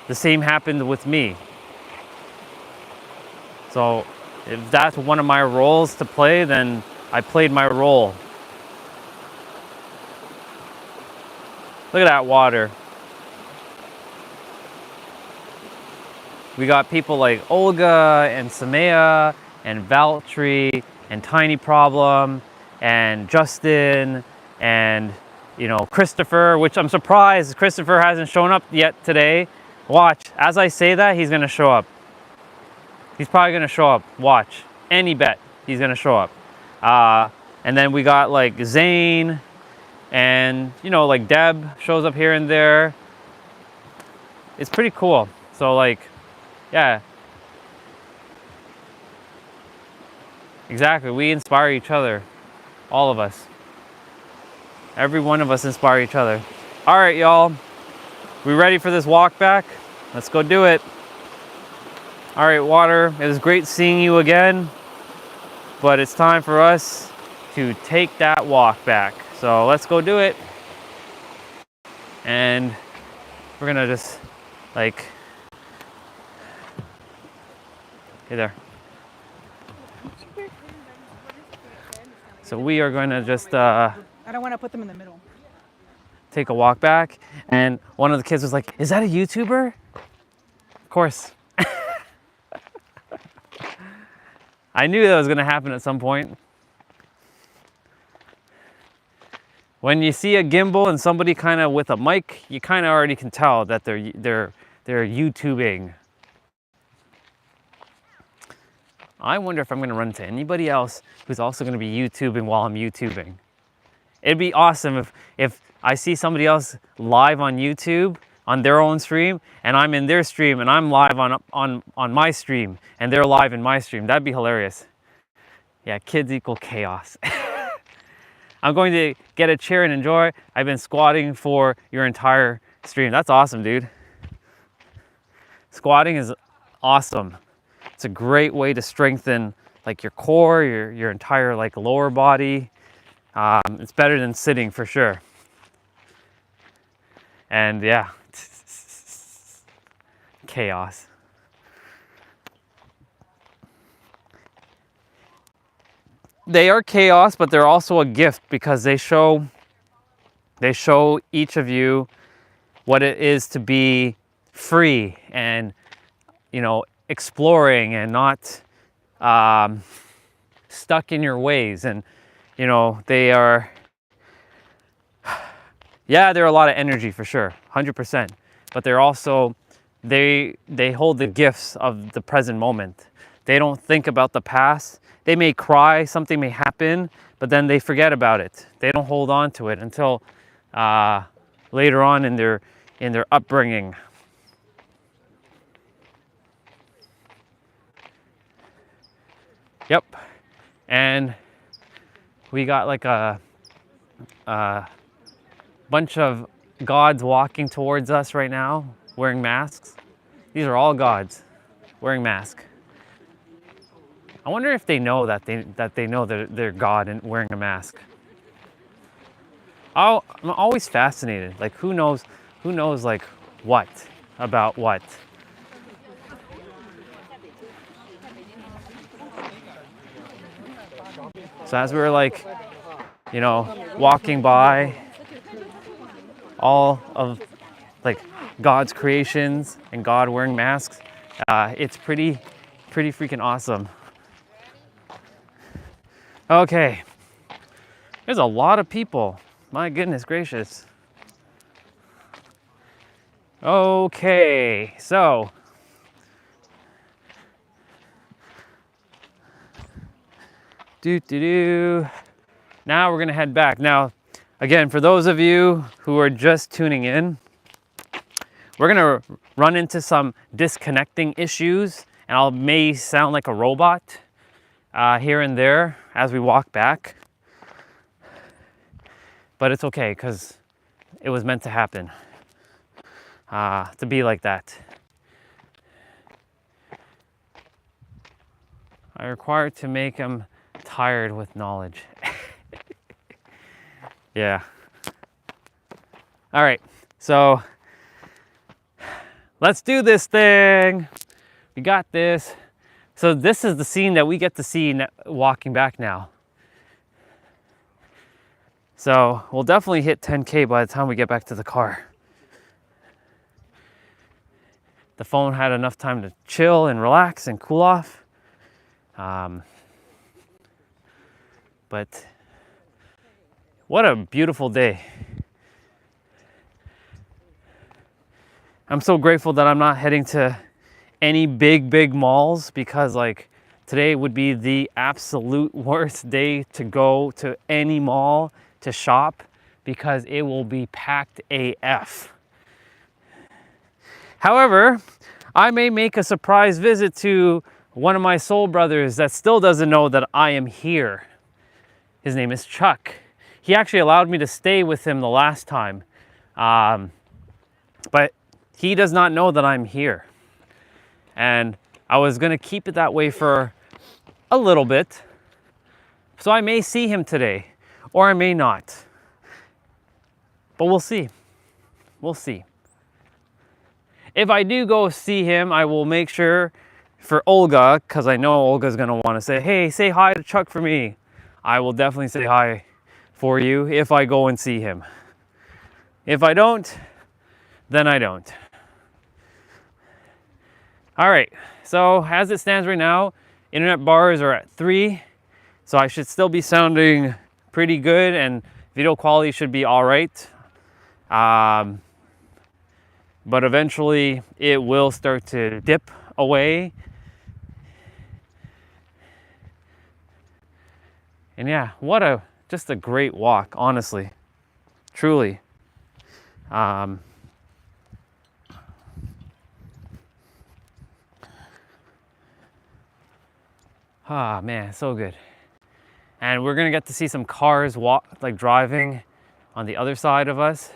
The same happened with me. So if that's one of my roles to play, then I played my role. Look at that water. We got people like Olga and Samaya and Valtteri and Tiny Problem and Justin and, you know, Christopher, which I'm surprised Christopher hasn't shown up yet today. Watch, as I say that, he's gonna show up. He's probably gonna show up. Watch, any bet, he's gonna show up. And then we got like Zane and, you know, like Deb shows up here and there. It's pretty cool. So like, yeah. Exactly, we inspire each other. All of us. Every one of us inspire each other. All right, y'all. We ready for this walk back? Let's go do it. All right, Water, it was great seeing you again, but it's time for us to take that walk back. So let's go do it. And we're gonna just like, hey there. So we are gonna just I don't want to put them in the middle. take a walk back. And one of the kids was like, is that a YouTuber? Of course. I knew that was gonna happen at some point. When you see a gimbal and somebody kind of with a mic, you kind of already can tell that they're YouTubing. I wonder if I'm gonna run into anybody else who's also gonna be YouTubing while I'm YouTubing. It'd be awesome if I see somebody else live on YouTube on their own stream, and I'm in their stream, and I'm live on my stream, and they're live in my stream. That'd be hilarious. Yeah, kids equal chaos. I'm going to get a chair and enjoy. I've been squatting for your entire stream. That's awesome, dude. Squatting is awesome. It's a great way to strengthen like your core, your entire like lower body. It's better than sitting for sure. And yeah, chaos. They are chaos, but they're also a gift because they show each of you what it is to be free and, you know, exploring and not stuck in your ways. And, you know, they are, yeah, they're a lot of energy for sure, 100%. But they're also, they hold the gifts of the present moment. They don't think about the past. They may cry, something may happen, but then they forget about it. They don't hold on to it until later on in their upbringing. Yep. And we got like a bunch of gods walking towards us right now, wearing masks. These are all gods wearing masks. I wonder if they know that they know that they're God and wearing a mask. I'm always fascinated. Like who knows like what about what? So as we were like, you know, walking by all of like God's creations and God wearing masks, it's pretty freaking awesome. Okay, there's a lot of people. My goodness gracious. Okay, so now we're gonna head back. Now, again, for those of you who are just tuning in, we're gonna run into some disconnecting issues, and I may sound like a robot here and there as we walk back. But it's okay, because it was meant to happen. to be like that. I require to make him tired with knowledge. Yeah. All right, so let's do this thing. We got this. So this is the scene that we get to see walking back now. So we'll definitely hit 10K by the time we get back to the car. The phone had enough time to chill and relax and cool off. But what a beautiful day. I'm so grateful that I'm not heading to any big malls, because like today would be the absolute worst day to go to any mall to shop, because it will be packed AF. However, I may make a surprise visit to one of my soul brothers that still doesn't know that I am here. His name is Chuck. He actually allowed me to stay with him the last time, but he does not know that I'm here. And I was gonna keep it that way for a little bit. So I may see him today, or I may not. But we'll see. We'll see. If I do go see him, I will make sure for Olga, because I know Olga's gonna wanna say, hey, say hi to Chuck for me. I will definitely say hi for you if I go and see him. If I don't, then I don't. All right, so as it stands right now, internet bars are at 3, so I should still be sounding pretty good, and video quality should be all right. But eventually it will start to dip away. And yeah, just a great walk, honestly, truly. Ah, man, so good. And we're gonna get to see some cars driving on the other side of us,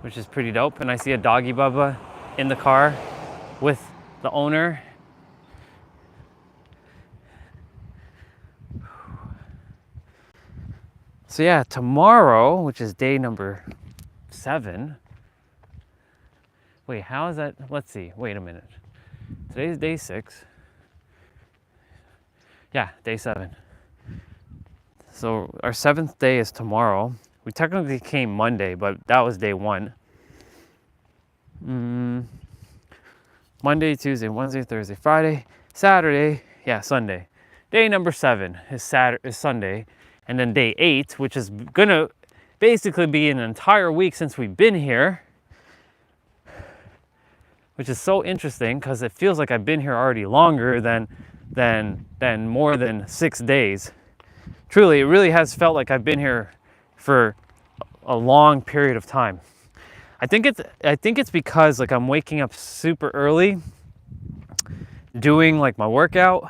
which is pretty dope. And I see a doggy bubba in the car with the owner. So yeah, tomorrow, which is day number 7. Wait, how is that? Let's see, wait a minute. Today's day 6. Yeah, day 7. So our 7th day is tomorrow. We technically came Monday, but that was day 1. Monday, Tuesday, Wednesday, Thursday, Friday, Saturday, yeah, Sunday. Day number 7 is Sunday. And then day 8, which is gonna basically be an entire week since we've been here, which is so interesting because it feels like I've been here already longer than more than 6 days. Truly, it really has felt like I've been here for a long period of time. I think it's because like I'm waking up super early, doing like my workout,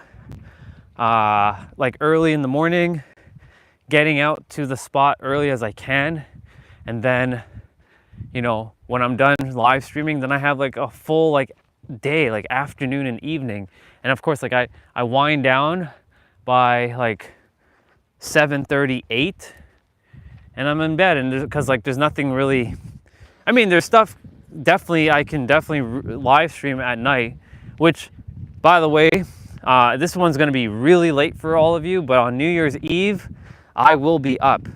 like early in the morning, getting out to the spot early as I can, and then, you know, when I'm done live streaming, then I have like a full like day, like afternoon and evening. And of course, like I wind down by like 7:38, and I'm in bed. And because like there's nothing really, I mean, there's stuff definitely I can definitely live stream at night, which, by the way, this one's going to be really late for all of you, but on New Year's Eve I will be up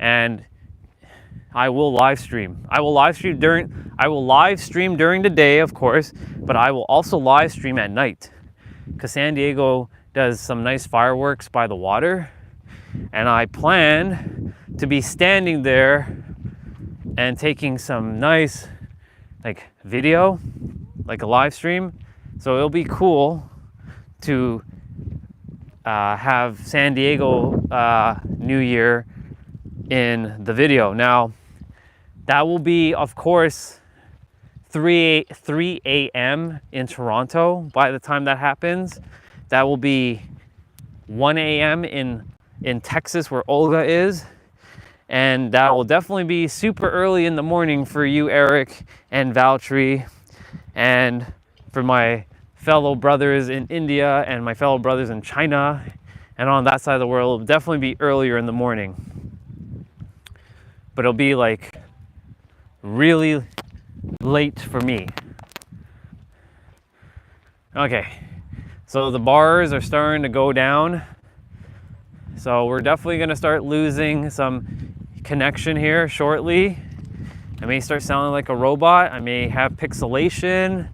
and I will live stream. I will live stream during the day, of course, but I will also live stream at night, because San Diego does some nice fireworks by the water, and I plan to be standing there and taking some nice like video, like a live stream. So it'll be cool to have San Diego New Year in the video. Now, that will be, of course, 3 a.m. in Toronto by the time that happens. That will be 1 a.m. in Texas, where Olga is. And that will definitely be super early in the morning for you, Eric and Valtteri, and for my fellow brothers in India and my fellow brothers in China and on that side of the world. It'll definitely be earlier in the morning, but it'll be like really late for me. Okay, so the bars are starting to go down. So we're definitely gonna start losing some connection here shortly. I may start sounding like a robot. I may have pixelation,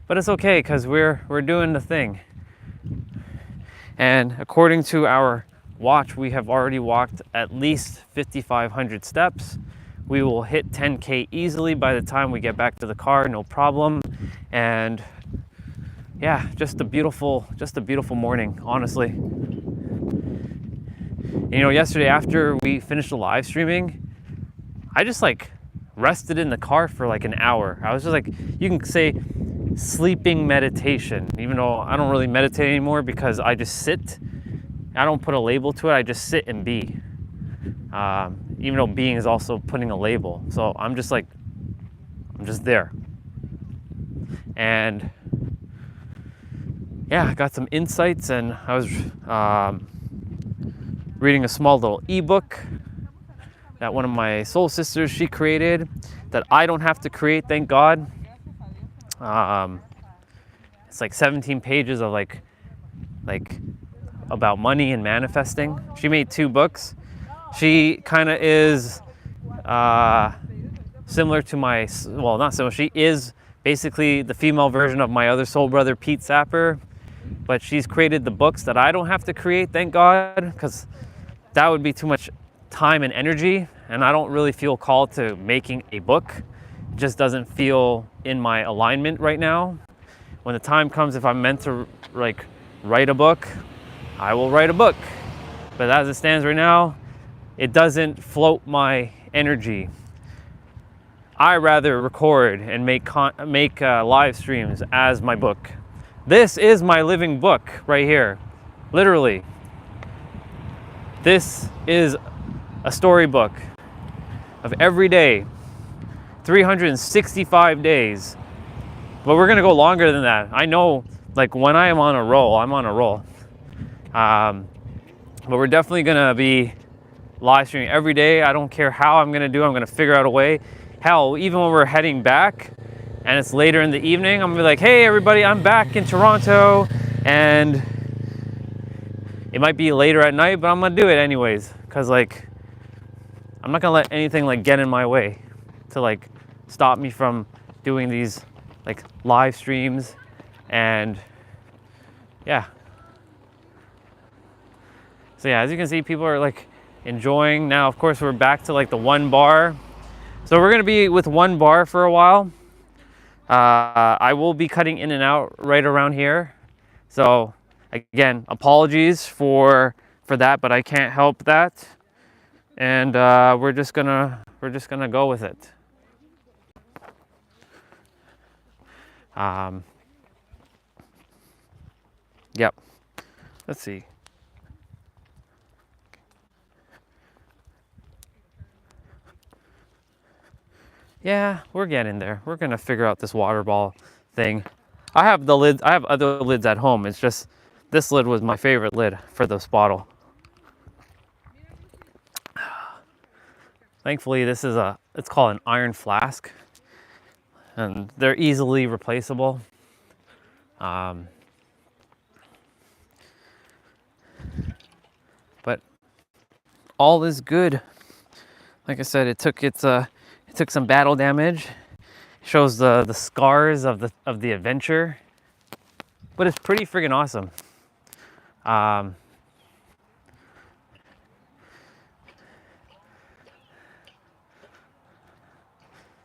but it's okay because we're doing the thing. And according to our watch, we have already walked at least 5,500 steps. We will hit 10K easily by the time we get back to the car, no problem. And yeah, just a beautiful morning, honestly. You know, yesterday after we finished the live streaming, I just like rested in the car for like an hour. I was just like, you can say sleeping meditation, even though I don't really meditate anymore because I just sit. I don't put a label to it. I just sit and be. Even though being is also putting a label. So I'm just there. And yeah, I got some insights, and I was reading a small little ebook that one of my soul sisters, she created, that I don't have to create, thank God. It's like 17 pages of like about money and manifesting. She made 2 books. She kind of is similar to my, well, not similar, she is basically the female version of my other soul brother, Pete Sapper, but she's created the books that I don't have to create, thank God, because that would be too much time and energy, and I don't really feel called to making a book. It just doesn't feel in my alignment right now. When the time comes, if I'm meant to like write a book, I will write a book. But as it stands right now, it doesn't float my energy. I rather record and make live streams as my book. This is my living book right here, literally. This is a storybook of every day, 365 days. But we're gonna go longer than that. I know, like when I am on a roll, I'm on a roll. But we're definitely gonna be live streaming every day. I don't care how I'm gonna do it. I'm gonna figure out a way. Hell, even when we're heading back and it's later in the evening, I'm gonna be like, hey everybody, I'm back in Toronto, and it might be later at night, but I'm gonna do it anyways, because like I'm not gonna let anything like get in my way to like stop me from doing these like live streams. And yeah, so yeah, as you can see, people are like enjoying. Now of course we're back to like the 1 bar, so we're gonna be with 1 bar for a while. I will be cutting in and out right around here, so again, apologies for that, but I can't help that, and we're just gonna go with it. Yep. Let's see. Yeah, we're getting there. We're gonna figure out this water ball thing. I have the lids. I have other lids at home. It's just this lid was my favorite lid for this bottle. Thankfully, this is it's called an iron flask, and they're easily replaceable. But all is good. Like I said, it took some battle damage. It shows the scars of the adventure, but it's pretty friggin' awesome.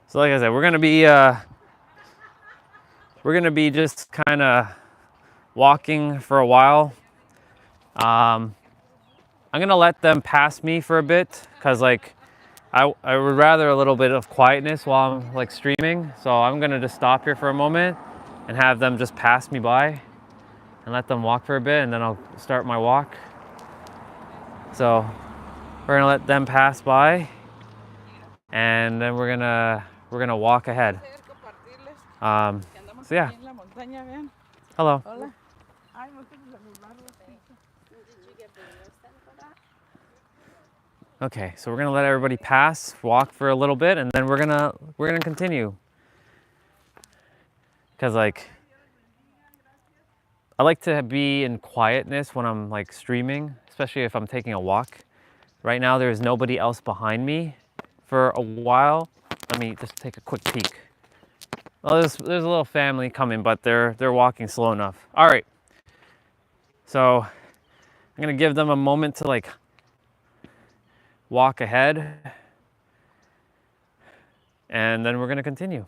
So like I said, we're gonna be just kind of walking for a while. I'm gonna let them pass me for a bit, because like I would rather a little bit of quietness while I'm like streaming. So I'm gonna just stop here for a moment and have them just pass me by and let them walk for a bit, and then I'll start my walk. So We're gonna let them pass by, and then we're gonna walk ahead. So yeah. Hello. Okay, so we're gonna let everybody pass, walk for a little bit, and then we're gonna continue. Cause like I like to be in quietness when I'm like streaming, especially if I'm taking a walk. Right now there's nobody else behind me for a while. Let me just take a quick peek. Well, there's a little family coming, but they're walking slow enough. All right. So I'm gonna give them a moment to like walk ahead, and then we're gonna continue.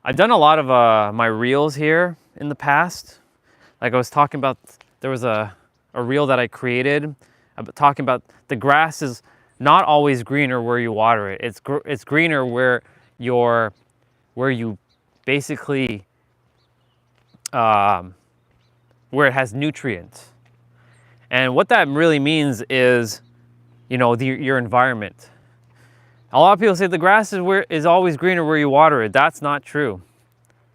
I've done a lot of my reels here in the past. Like I was talking about, there was a reel that I created talking about the grass is not always greener where you water it. It's greener where you basically where it has nutrients. And what that really means is, you know, your environment. A lot of people say the grass is always greener where you water it. That's not true.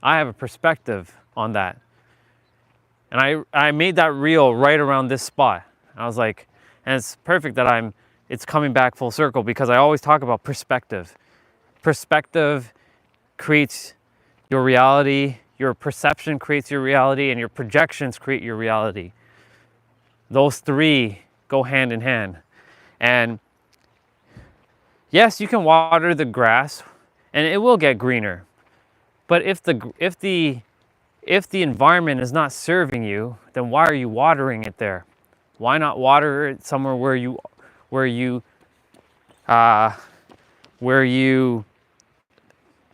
I have a perspective on that. And I made that reel right around this spot. I was like, and it's perfect that it's coming back full circle, because I always talk about perspective. Perspective creates your reality, your perception creates your reality, and your projections create your reality. Those three go hand in hand. And yes, you can water the grass and it will get greener. But if the environment is not serving you, then why are you watering it there? Why not water it somewhere where you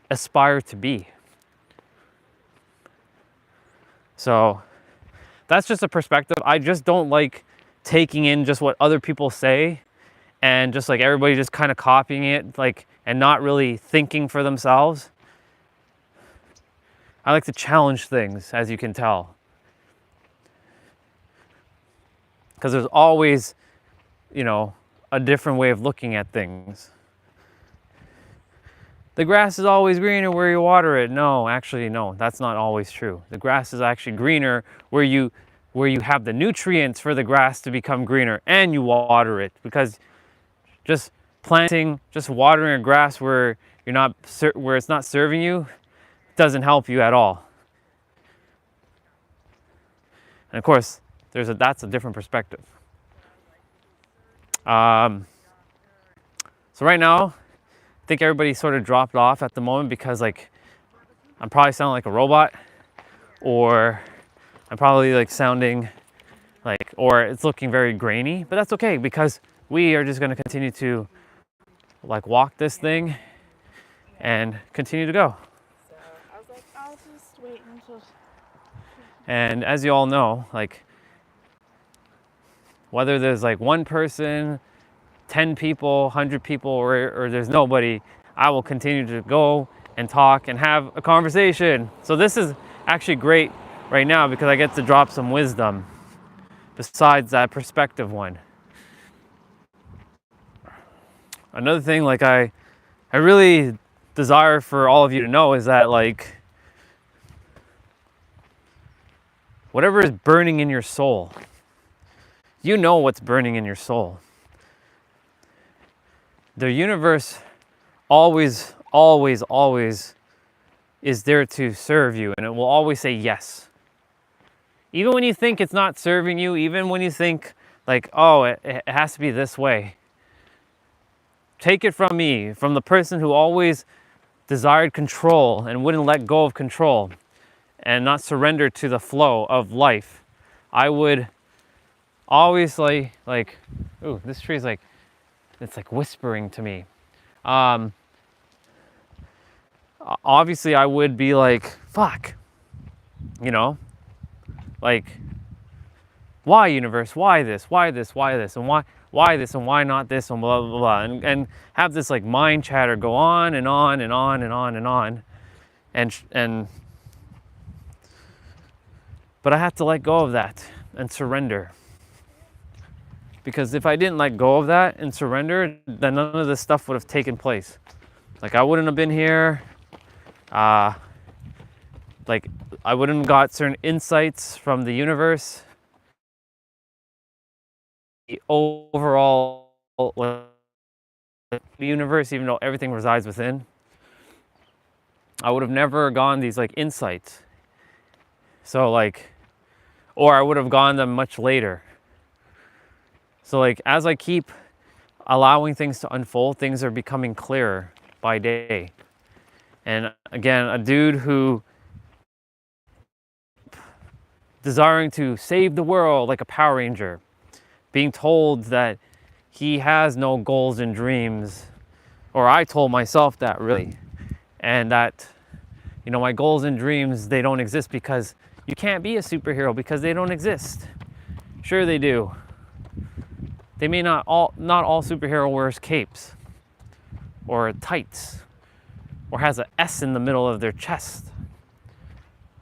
aspire to be? So that's just a perspective. I just don't like taking in just what other people say and just like everybody just kind of copying it, like, and not really thinking for themselves. I like to challenge things, as you can tell. Because there's always, you know, a different way of looking at things. The grass is always greener where you water it. No, actually, no, that's not always true. The grass is actually greener where you have the nutrients for the grass to become greener and you water it. Because just watering a grass where it's not serving you doesn't help you at all. And of course, that's a different perspective. So right now, I think everybody sort of dropped off at the moment because like I'm probably sounding like a robot, or I'm probably like sounding like, or it's looking very grainy, but that's okay because we are just going to continue to like walk this thing and continue to go. So I was like, I'll just wait until. And as you all know, like whether there's like one person, 10 people, 100 people, or there's nobody, I will continue to go and talk and have a conversation. So this is actually great right now because I get to drop some wisdom besides that perspective one. Another thing like I really desire for all of you to know is that like whatever is burning in your soul, you know what's burning in your soul. The universe always is there to serve you, and it will always say yes. Even when you think it's not serving you, even when you think like, oh, it has to be this way. Take it from me, from the person who always desired control and wouldn't let go of control and not surrender to the flow of life. I would always like, ooh, this tree is like, it's like whispering to me. Obviously I would be like, fuck, you know, like, why universe, why this, and why this, and why not this, and blah, blah, blah, and have this like mind chatter go on and on and on and on and on. But I have to let go of that and surrender. Because if I didn't let go of that and surrender, then none of this stuff would have taken place. Like I wouldn't have been here. Like I wouldn't have got certain insights from the universe. The overall universe, even though everything resides within, I would have never gone these like insights. So like, or I would have gone them much later. So like, as I keep allowing things to unfold, things are becoming clearer by day. And again, a dude who desiring to save the world like a Power Ranger, being told that he has no goals and dreams, or I told myself that really, and that, you know, my goals and dreams, they don't exist because you can't be a superhero because they don't exist. Sure they do. They may not all superhero wears capes or tights or has an S in the middle of their chest.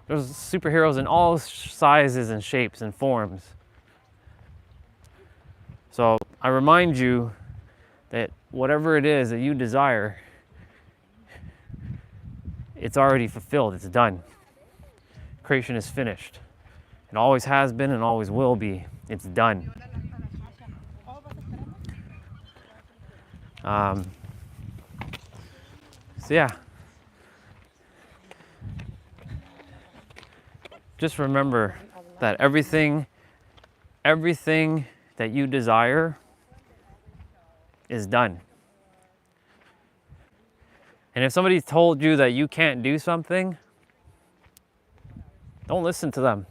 There's superheroes in all sizes and shapes and forms. So I remind you that whatever it is that you desire, it's already fulfilled, it's done. Creation is finished. It always has been and always will be. It's done. So yeah, just remember that everything that you desire is done. And if somebody told you that you can't do something, don't listen to them.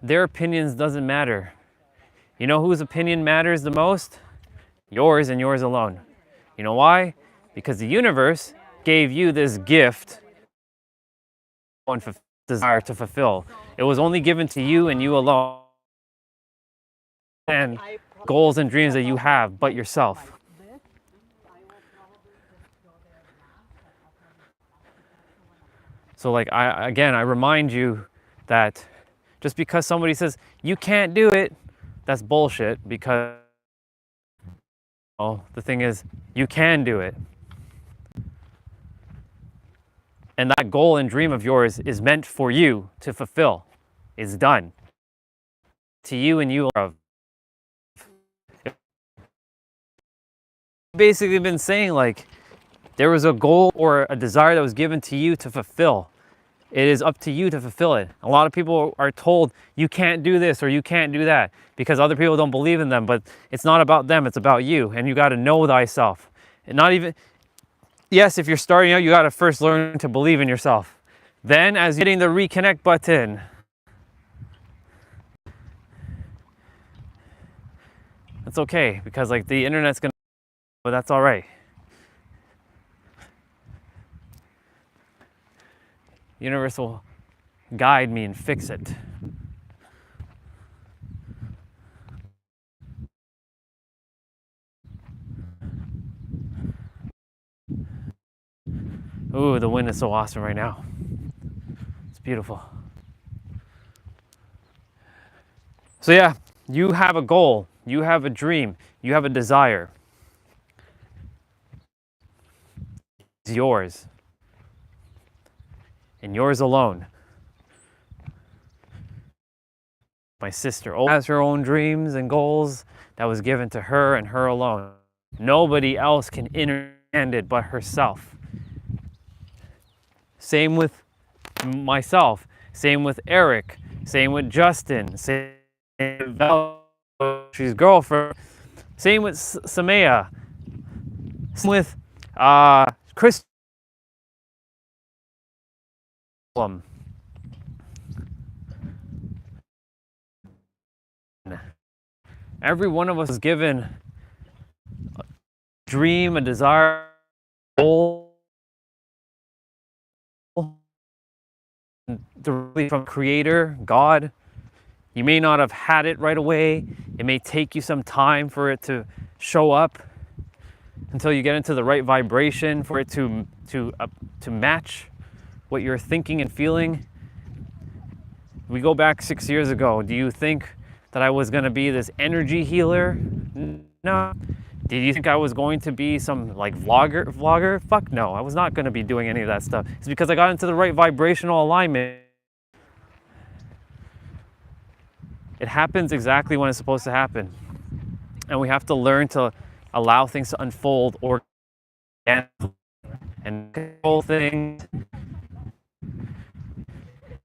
Their opinions doesn't matter. You know whose opinion matters the most? Yours and yours alone. You know why? Because the universe gave you this gift and desire to fulfill. It was only given to you and you alone. And goals and dreams that you have but yourself. So like I remind you that just because somebody says you can't do it, that's bullshit, because the thing is you can do it. And that goal and dream of yours is meant for you to fulfill. It's done. To you and you are basically been saying like there was a goal or a desire that was given to you to fulfill. It is up to you to fulfill it. A lot of people are told you can't do this or you can't do that because other people don't believe in them, but it's not about them, it's about you, and you got to know thyself. And not even, yes, if you're starting out, you got to first learn to believe in yourself. Then as you're hitting the reconnect button, that's okay, because like the internet's gonna, but that's all right. The universe will guide me and fix it. Ooh, the wind is so awesome right now. It's beautiful. So yeah, you have a goal, you have a dream, you have a desire. It's yours. And yours alone. My sister has her own dreams and goals that was given to her and her alone. Nobody else can understand it but herself. Same with myself, same with Eric, same with Justin, same with she's girlfriend, same with Samaya, same with Chris. Every one of us is given a dream, a desire, a goal directly from Creator, God. You may not have had it right away. It may take you some time for it to show up until you get into the right vibration for it to match what you're thinking and feeling. We go back 6 years ago. Do you think that I was gonna be this energy healer? No. Did you think I was going to be some like vlogger? Fuck no, I was not gonna be doing any of that stuff. It's because I got into the right vibrational alignment. It happens exactly when it's supposed to happen. And we have to learn to allow things to unfold and control things.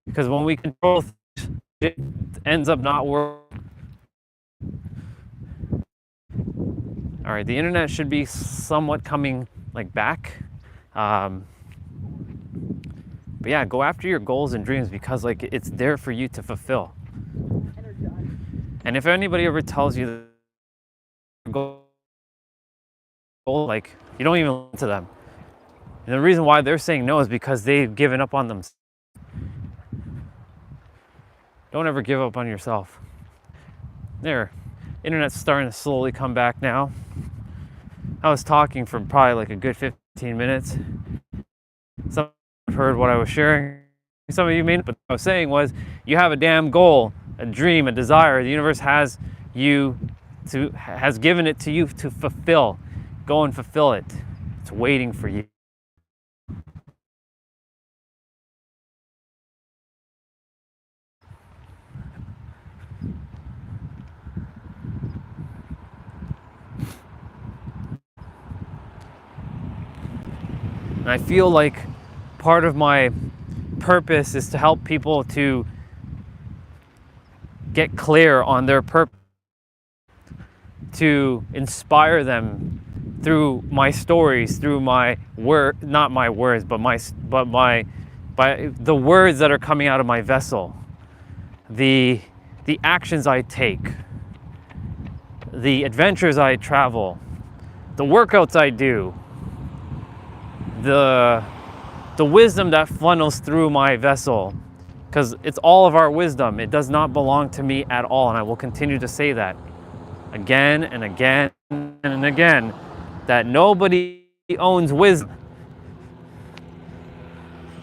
Because when we control things, it ends up not working. All right, the internet should be somewhat coming like back. But yeah, go after your goals and dreams because like it's there for you to fulfill. And if anybody ever tells you that goal, like you don't even listen to them. And the reason why they're saying no is because they've given up on themselves. Don't ever give up on yourself. There, internet's starting to slowly come back now. I was talking for probably like a good 15 minutes. Some heard what I was sharing. Some of you may not, but what I was saying was you have a damn goal, a dream, a desire. The universe has given it to you to fulfill. Go and fulfill it. It's waiting for you. And I feel like part of my purpose is to help people to get clear on their purpose, to inspire them through my stories, through my not my words, but by the words that are coming out of my vessel, the actions I take, the adventures I travel, the workouts I do, the wisdom that funnels through my vessel, because it's all of our wisdom. It does not belong to me at all, and I will continue to say that again and again and again, that nobody owns wisdom.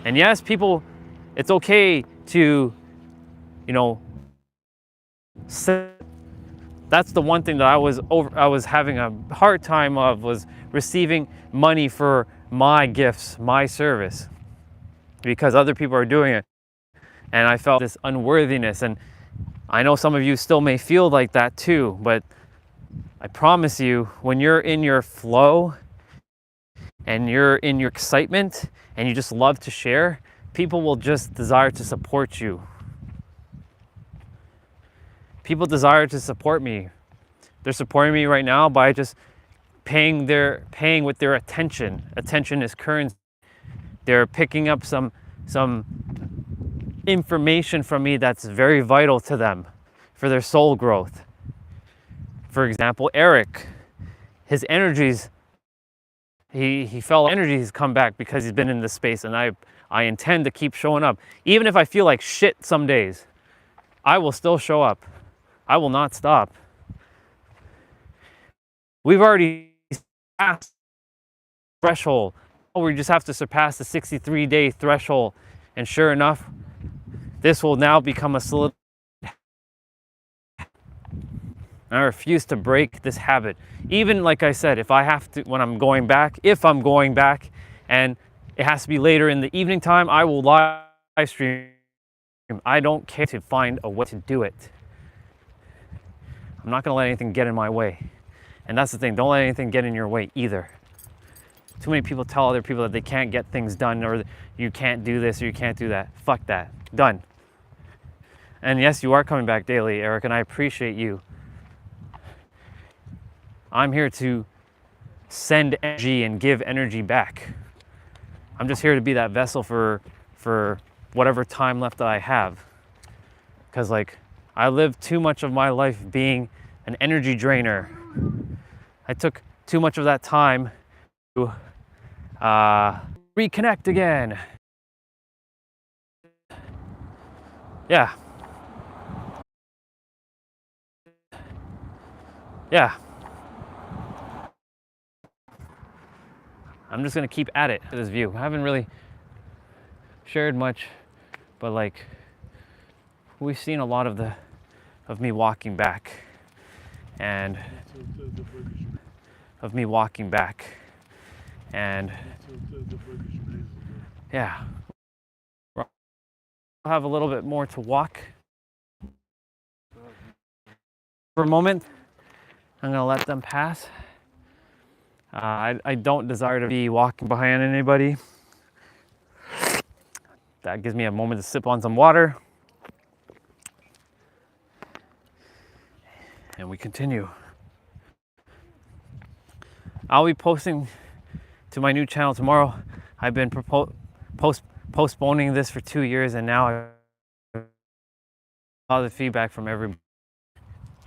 And yes, people, it's okay to, that's the one thing that I was having a hard time of, was receiving money for my gifts, my service, because other people are doing it. And I felt this unworthiness. And I know some of you still may feel like that too, but I promise you, when you're in your flow and you're in your excitement and you just love to share, people will just desire to support you. People desire to support me. They're supporting me right now by just paying with their attention. Attention is currency. They're picking up some information from me that's very vital to them for their soul growth. For example, Eric, his energies, he felt energies come back because he's been in this space, and I intend to keep showing up. Even if I feel like shit some days, I will still show up. I will not stop. We've already surpassed the threshold. We just have to surpass the 63-day threshold. And sure enough, this will now become a solid. I refuse to break this habit. Even like I said, if I'm going back, and it has to be later in the evening time, I will live stream. I don't care to find a way to do it. I'm not going to let anything get in my way. And that's the thing, don't let anything get in your way either. Too many people tell other people that they can't get things done, or you can't do this, or you can't do that. Fuck that. Done. And yes, you are coming back daily, Eric, and I appreciate you. I'm here to send energy and give energy back. I'm just here to be that vessel for whatever time left that I have. Because like, I lived too much of my life being an energy drainer. I took too much of that time to reconnect again. Yeah. I'm just gonna keep at it, this view. I haven't really shared much, but like, we've seen a lot of of me walking back, and of me walking back, and yeah, I'll have a little bit more to walk for a moment. I'm gonna let them pass. I don't desire to be walking behind anybody. That gives me a moment to sip on some water. And we continue. I'll be posting to my new channel tomorrow. I've been postponing this for 2 years, and now I have all the feedback from everybody.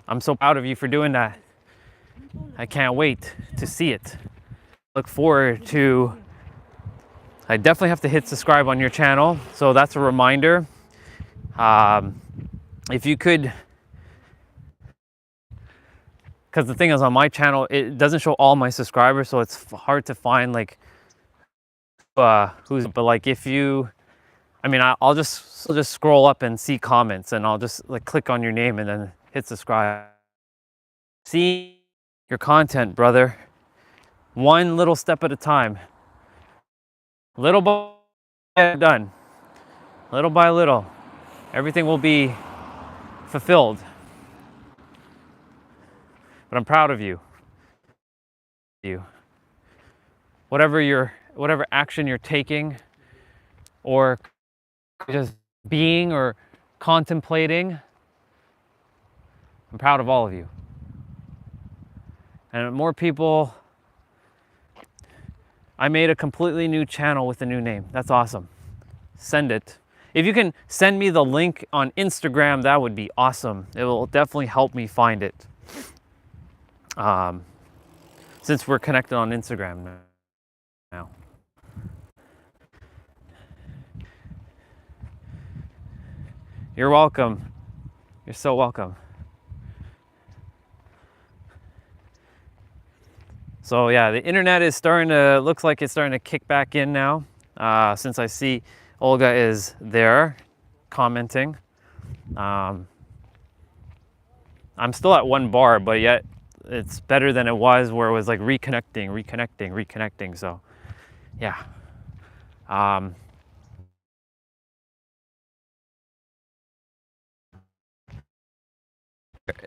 I'm so proud of you for doing that. I can't wait to see it. Look forward to, I definitely have to hit subscribe on your channel, so that's a reminder. If you could, because the thing is, on my channel, it doesn't show all my subscribers, so it's hard to find like who's, but like if you, I mean, I'll just scroll up and see comments, and I'll just like click on your name and then hit subscribe. See your content, brother. One little step at a time. Little by done. Little by little. Everything will be fulfilled. But I'm proud of you. Whatever action you're taking, or just being or contemplating, I'm proud of all of you. And more people, I made a completely new channel with a new name. That's awesome. Send it. If you can send me the link on Instagram, that would be awesome. It will definitely help me find it. Since we're connected on Instagram now. You're welcome. You're so welcome. So yeah, the internet is looks like it's starting to kick back in now, since I see Olga is there commenting. I'm still at 1 bar, but yet it's better than it was, where it was like reconnecting. So yeah.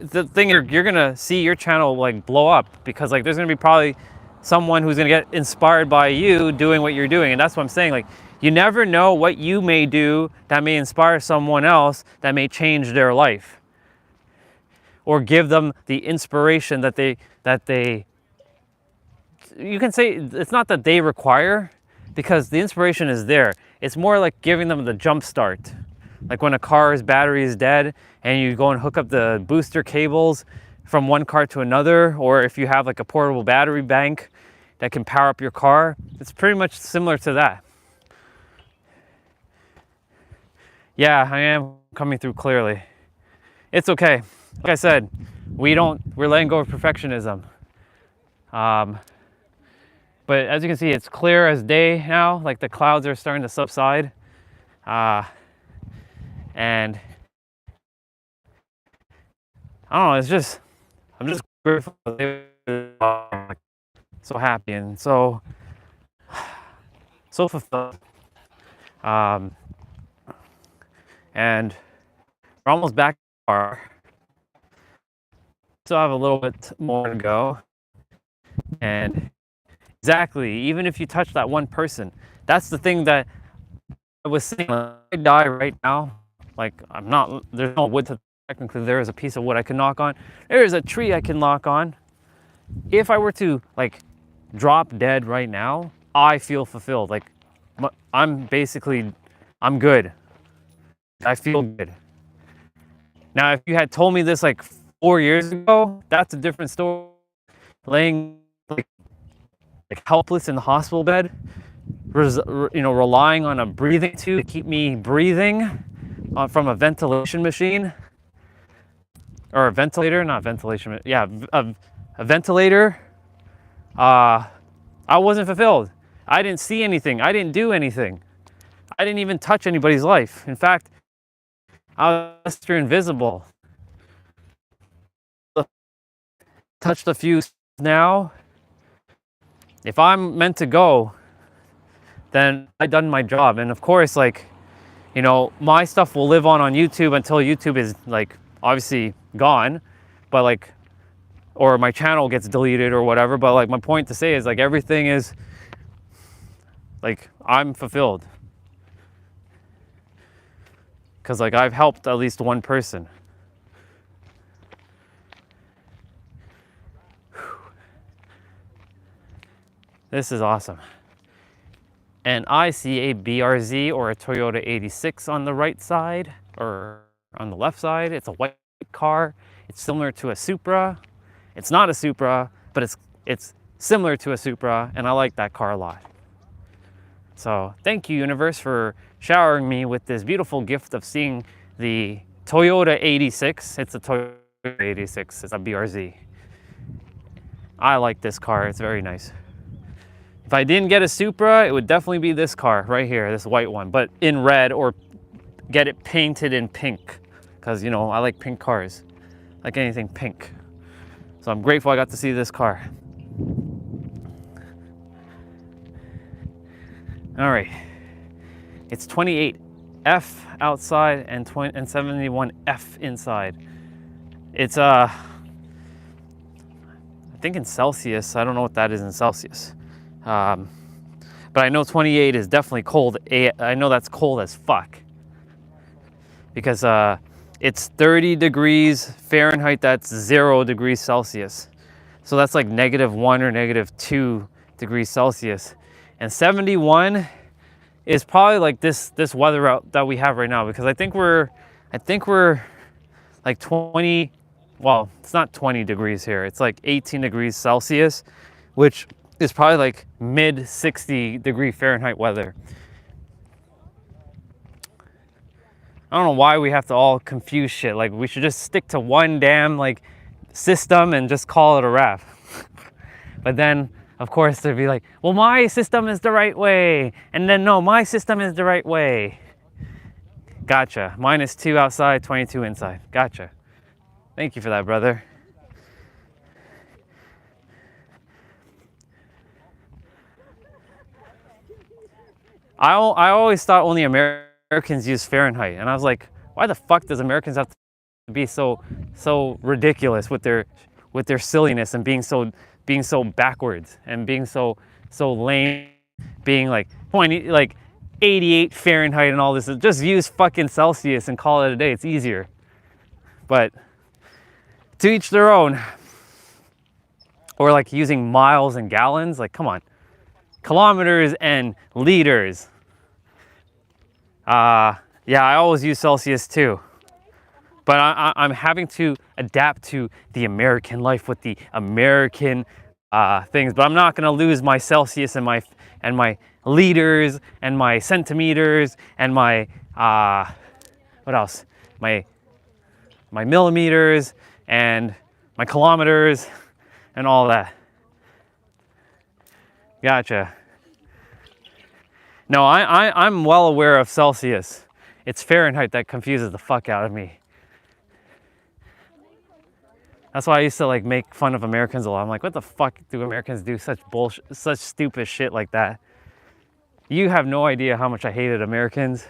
The thing, you're gonna see your channel like blow up, because like there's gonna be probably someone who's gonna get inspired by you doing what you're doing. And that's what I'm saying, like you never know what you may do that may inspire someone else, that may change their life, or give them the inspiration that they you can say it's not that they require, because the inspiration is there. It's more like giving them the jump start. Like when a car's battery is dead and you go and hook up the booster cables from one car to another, or if you have like a portable battery bank that can power up your car, it's pretty much similar to that. Yeah, I am coming through clearly. It's okay. Like I said, we're letting go of perfectionism. But as you can see, it's clear as day now, like the clouds are starting to subside. And I don't know, I'm just grateful, so happy and so fulfilled. And we're almost back to our, still have a little bit more to go. And exactly, even if you touch that one person, that's the thing that I was saying. If I die right now, like there's no wood technically there is a piece of wood I can knock on. There is a tree I can knock on. If I were to like drop dead right now, I feel fulfilled. Like I'm good. I feel good. Now, if you had told me this like 4 years ago, that's a different story. Laying like helpless in the hospital bed, relying on a breathing tube to keep me breathing from a ventilation machine, or a ventilator, not ventilation. Yeah, a ventilator. I wasn't fulfilled. I didn't see anything. I didn't do anything. I didn't even touch anybody's life. In fact, I was Mr. Invisible. touched a few now. If I'm meant to go, then I've done my job. And of course, like, you know, my stuff will live on YouTube until YouTube is like obviously gone, but like, or my channel gets deleted or whatever. But like, my point to say is like, everything is like, I'm fulfilled. Cause like, I've helped at least one person. This is awesome. And I see a BRZ or a Toyota 86 on the right side or on the left side. It's a white car. It's similar to a Supra. It's not a Supra, but it's similar to a Supra, and I like that car a lot. So thank you, universe, for showering me with this beautiful gift of seeing the Toyota 86. It's a Toyota 86. It's a BRZ. I like this car. It's very nice. If I didn't get a Supra, it would definitely be this car right here, this white one, but in red, or get it painted in pink, because, you know, I like pink cars, like anything pink. So I'm grateful I got to see this car. All right, it's 28F outside and 71F inside. It's I think in Celsius. I don't know what that is in Celsius. But I know 28 is definitely cold. I know that's cold as fuck. Because it's 30 degrees Fahrenheit, that's 0 degrees Celsius. So that's like -1 or -2 degrees Celsius. And 71 is probably like this weather out that we have right now, because I think we're like 20, well, it's not 20 degrees here. It's like 18 degrees Celsius, which is probably like mid 60 degree Fahrenheit weather. I don't know why we have to all confuse shit. Like, we should just stick to one damn like system and just call it a wrap. But then, of course, they'd be like, well, my system is the right way. And then, no, my system is the right way. Gotcha. -2 outside, 22 inside. Gotcha. Thank you for that, brother. I always thought only Americans use Fahrenheit, and I was like, why the fuck does Americans have to be so ridiculous with their silliness and being so backwards and being so lame, being like 88 Fahrenheit and all this. Just use fucking Celsius and call it a day. It's easier. But to each their own. Or like using miles and gallons, like, come on. Kilometers and liters. Yeah, I always use Celsius too. But I'm having to adapt to the American life with the American things. But I'm not gonna lose my Celsius and my liters and my centimeters and my what else? My millimeters and my kilometers and all that. Gotcha. No, I'm well aware of Celsius. It's Fahrenheit that confuses the fuck out of me. That's why I used to like make fun of Americans a lot. I'm like, what the fuck do Americans do such bullshit, such stupid shit like that? You have no idea how much I hated Americans.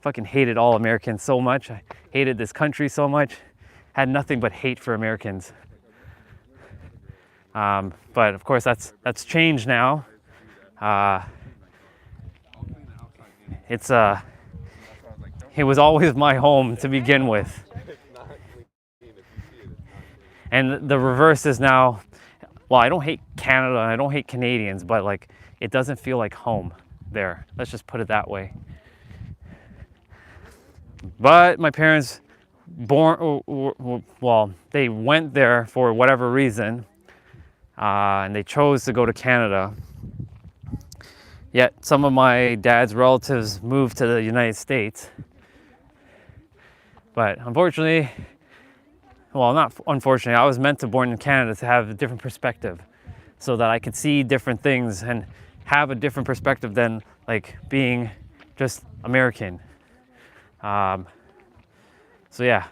Fucking hated all Americans so much. I hated this country so much. Had nothing but hate for Americans. But of course that's changed now. It was always my home to begin with. And the reverse is now, well, I don't hate Canada and I don't hate Canadians, but like, it doesn't feel like home there. Let's just put it that way. But my parents they went there for whatever reason, and they chose to go to Canada. Yet some of my dad's relatives moved to the United States. But unfortunately, well, not unfortunately, I was meant to born in Canada to have a different perspective so that I could see different things and have a different perspective than like being just American. So yeah.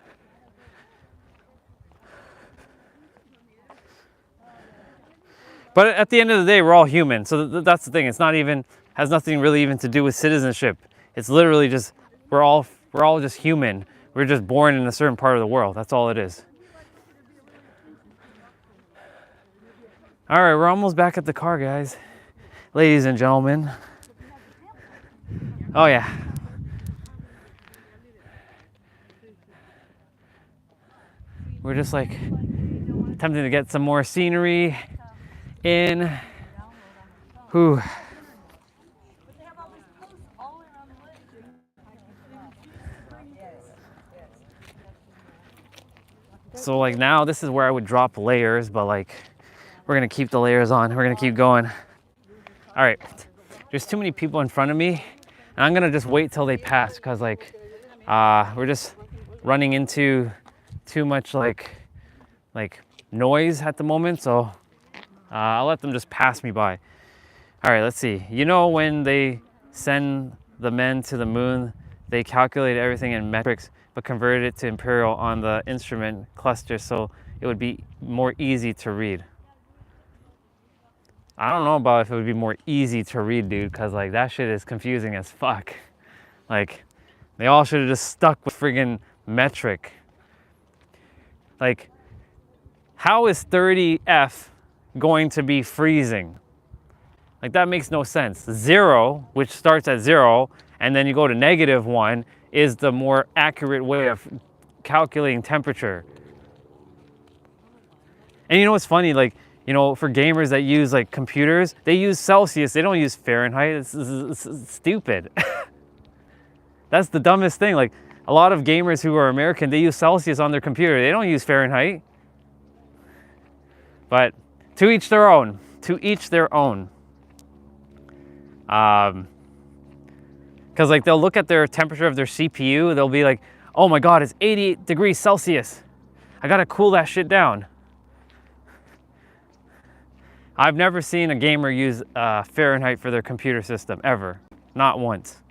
But at the end of the day, we're all human. So that's the thing. It's not even, has nothing really even to do with citizenship. It's literally just, we're all just human. We're just born in a certain part of the world. That's all it is. All right, we're almost back at the car, guys. Ladies and gentlemen. Oh yeah. We're just like attempting to get some more scenery in. Whew. So like now this is where I would drop layers, but like we're gonna keep the layers on. We're gonna keep going. All right, there's too many people in front of me and I'm gonna just wait till they pass because like we're just running into too much like noise at the moment. So I'll let them just pass me by. All right, let's see. You know, when they send the men to the moon, they calculate everything in metrics, but converted it to imperial on the instrument cluster so it would be more easy to read. I don't know about if it would be more easy to read, dude, because like that shit is confusing as fuck. Like, they all should have just stuck with friggin' metric. Like, how is 30F going to be freezing? Like, that makes no sense. 0, which starts at 0, and then you go to -1, is the more accurate way of calculating temperature. And you know what's funny? Like, you know, for gamers that use like computers, they use Celsius. They don't use Fahrenheit. It's stupid. That's the dumbest thing. Like, a lot of gamers who are American, they use Celsius on their computer. They don't use Fahrenheit. But to each their own. To each their own. Because like they'll look at their temperature of their CPU, they'll be like, oh my God, it's 88 degrees Celsius. I gotta cool that shit down. I've never seen a gamer use Fahrenheit for their computer system, ever. Not once.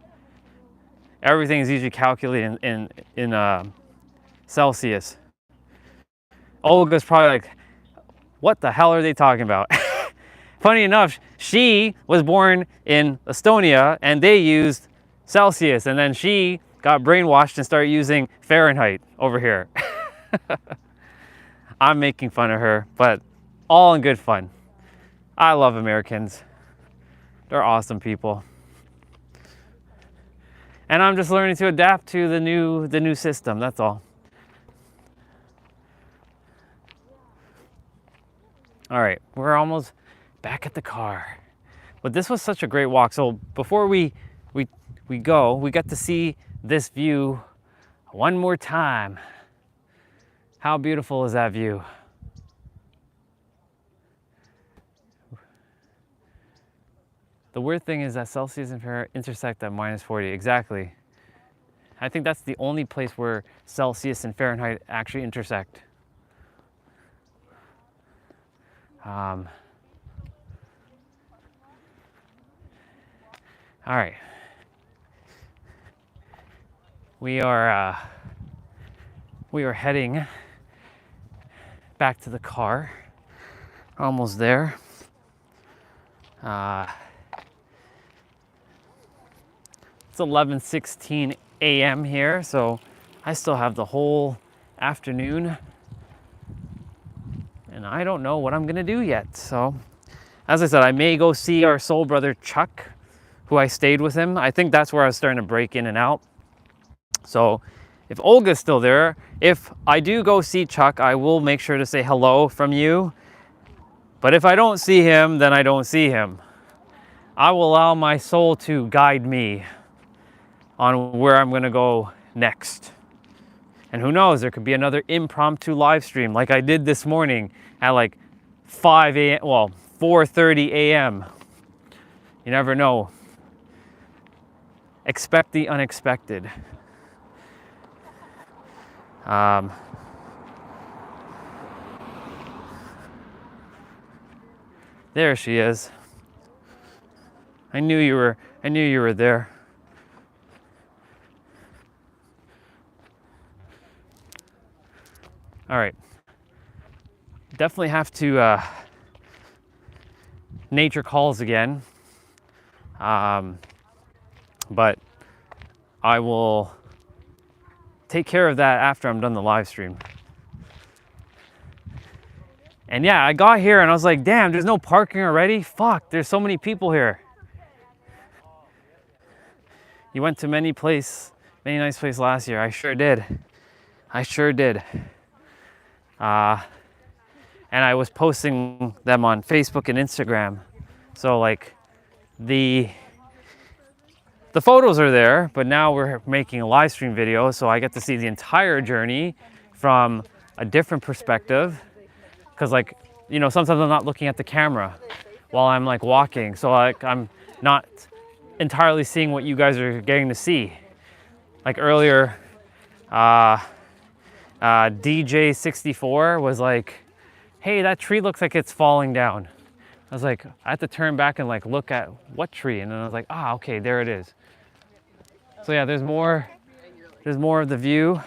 Everything is usually calculated in Celsius. Olga's probably like, what the hell are they talking about? Funny enough, she was born in Estonia and they used Celsius, and then she got brainwashed and started using Fahrenheit over here. I'm making fun of her, but all in good fun. I love Americans. They're awesome people. And I'm just learning to adapt to the new system, that's all. All right, we're almost back at the car. But this was such a great walk. So before we go, we got to see this view one more time. How beautiful is that view? The weird thing is that Celsius and Fahrenheit intersect at -40, exactly. I think that's the only place where Celsius and Fahrenheit actually intersect. All right. We are heading back to the car. Almost there. It's 11:16 a.m. here, so I still have the whole afternoon. And I don't know what I'm gonna do yet. So, as I said, I may go see our soul brother Chuck, who I stayed with him. I think that's where I was starting to break in and out. So, if Olga's still there, if I do go see Chuck, I will make sure to say hello from you. But if I don't see him, then I don't see him. I will allow my soul to guide me on where I'm gonna go next. And who knows, there could be another impromptu live stream like I did this morning at like 5 a.m., well, 4:30 a.m. You never know. Expect the unexpected. There she is. I knew you were there. All right. Definitely have to nature calls again. But I will take care of that after I'm done the live stream. And yeah, I got here and I was like, damn, there's no parking already? Fuck, there's so many people here. You went to many nice places last year. I sure did. I sure did. And I was posting them on Facebook and Instagram. So like the photos are there, but now we're making a live stream video, so I get to see the entire journey from a different perspective. Because like, you know, sometimes I'm not looking at the camera while I'm like walking, so like I'm not entirely seeing what you guys are getting to see. Like earlier, DJ64 was like, hey, that tree looks like it's falling down. I was like, I had to turn back and like look at what tree, and then I was like, ah, okay, there it is. So yeah, there's more of the view.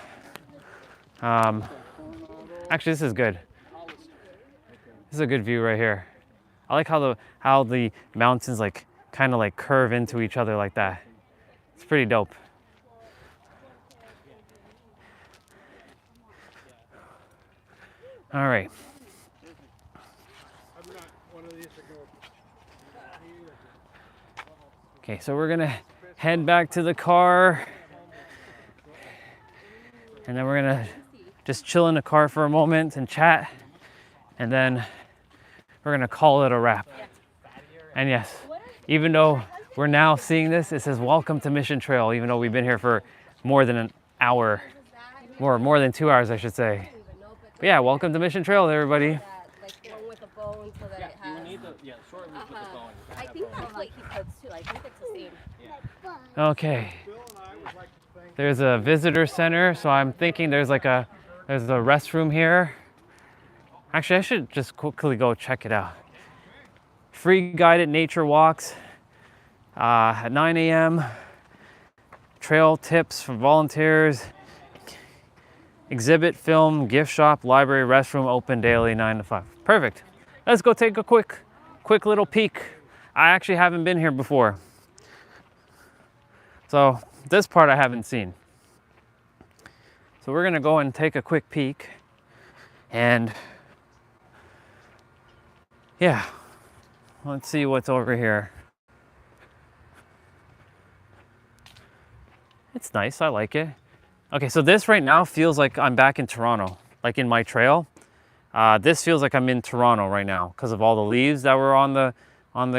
Actually, this is good. This is a good view right here. I like how the mountains like kind of like curve into each other like that. It's pretty dope. All right. Okay, so we're gonna head back to the car, and then we're gonna just chill in the car for a moment and chat, and then we're gonna call it a wrap. And yes, even though we're now seeing this, it says welcome to Mission Trail, even though we've been here for more than an hour, more than 2 hours, I should say. But yeah, welcome to Mission Trail, everybody. I think that's like he puts too. I think it's the same. Okay. There's a visitor center, so I'm thinking there's a restroom here. Actually, I should just quickly go check it out. Free guided nature walks at 9 a.m. Trail tips for volunteers. Exhibit, film, gift shop, library, restroom open daily 9 to 5. Perfect. Let's go take a quick little peek. I actually haven't been here before, so this part I haven't seen. So we're gonna go and take a quick peek, and yeah, let's see what's over here. It's nice, I like it. Okay, so this right now feels like I'm back in Toronto, like in my trail. This feels like I'm in Toronto right now because of all the leaves that were on the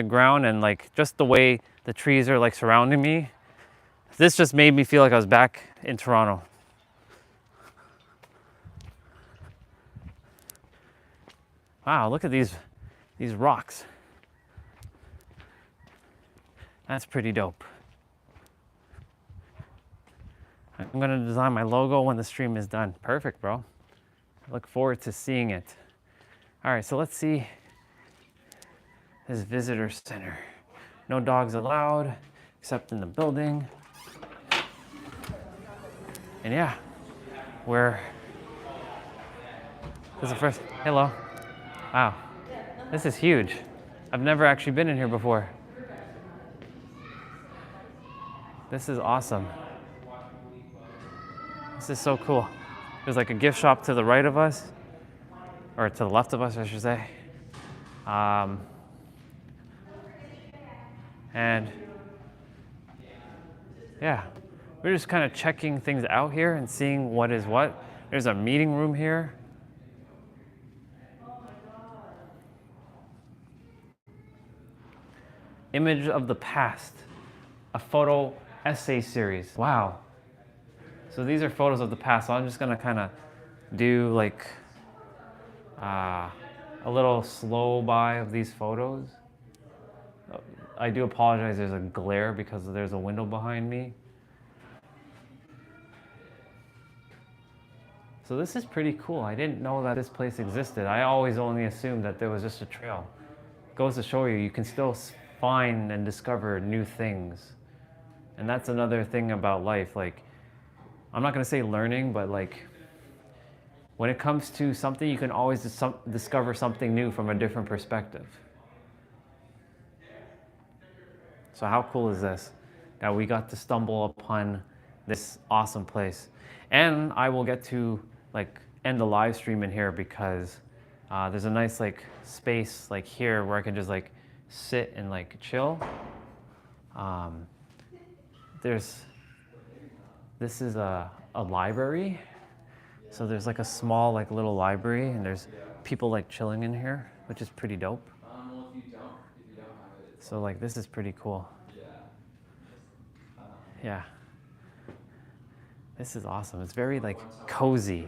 ground, and like just the way the trees are like surrounding me. This just made me feel like I was back in Toronto. Wow, look at these rocks. That's pretty dope. I'm gonna design my logo when the stream is done. Perfect, bro. I look forward to seeing it. All right, so let's see this visitor center. No dogs allowed, except in the building. And yeah, this is the first, hello. Wow, this is huge. I've never actually been in here before. This is awesome. This is so cool. There's like a gift shop to the right of us, or to the left of us, I should say. And yeah, we're just kind of checking things out here and seeing what is what. There's a meeting room here. Image of the past, a photo essay series. Wow. So these are photos of the past. So I'm just gonna kind of do like a little slow by of these photos. I do apologize, there's a glare because there's a window behind me. So this is pretty cool. I didn't know that this place existed. I always only assumed that there was just a trail. It goes to show you can still find and discover new things. And that's another thing about life. Like, I'm not gonna say learning, but like, when it comes to something, you can always discover something new from a different perspective. So how cool is this? That we got to stumble upon this awesome place. And I will get to like end the live stream in here because there's a nice like space like here where I can just like sit and like chill. This is a library. So there's like a small like little library and there's people like chilling in here, which is pretty dope. So like this is pretty cool. Yeah. This is awesome. It's very like cozy.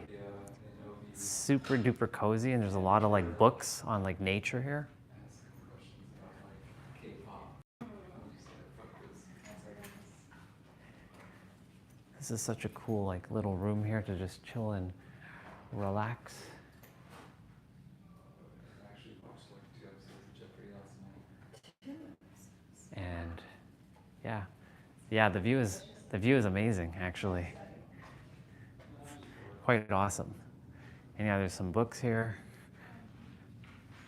Super duper cozy, and there's a lot of like books on like nature here. This is such a cool like little room here to just chill and relax. And yeah, the view is amazing actually. Quite awesome. And yeah, there's some books here.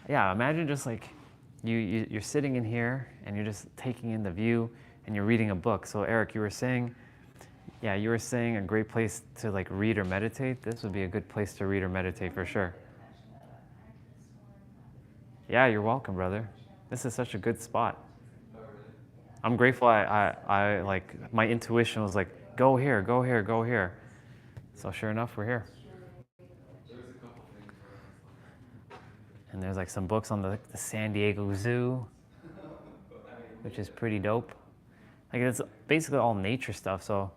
Yeah, imagine just like you're sitting in here and you're just taking in the view and you're reading a book. So Eric, you were saying a great place to like read or meditate. This would be a good place to read or meditate for sure. Yeah, you're welcome, brother. This is such a good spot. I'm grateful I like my intuition was like, go here, go here, go here. So sure enough, we're here. And there's like some books on the San Diego Zoo, which is pretty dope. Like it's basically all nature stuff. So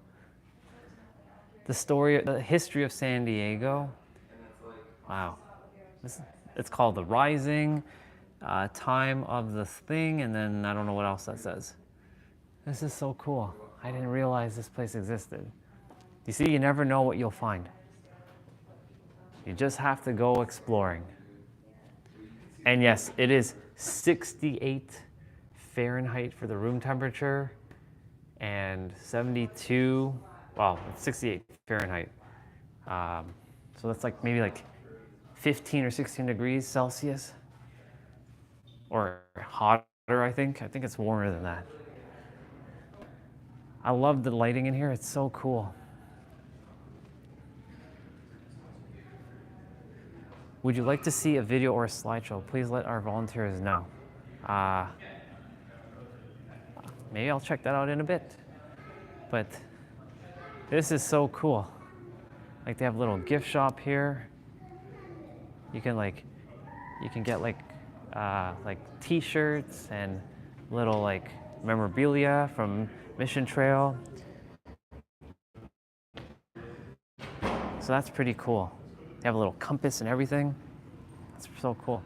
the history of San Diego. Wow. It's called The Rising, Time of the Thing, and then I don't know what else that says. This is so cool. I didn't realize this place existed. You see, you never know what you'll find. You just have to go exploring. And yes, it is 68 Fahrenheit for the room temperature and 72, well, it's 68 Fahrenheit. So that's like maybe like 15 or 16 degrees Celsius or hotter, I think. I think it's warmer than that. I love the lighting in here. It's so cool. Would you like to see a video or a slideshow? Please let our volunteers know. Maybe I'll check that out in a bit. But this is so cool. Like they have a little gift shop here. You can get like t-shirts and little like memorabilia from Mission Trail. So that's pretty cool. They have a little compass and everything. That's so cool.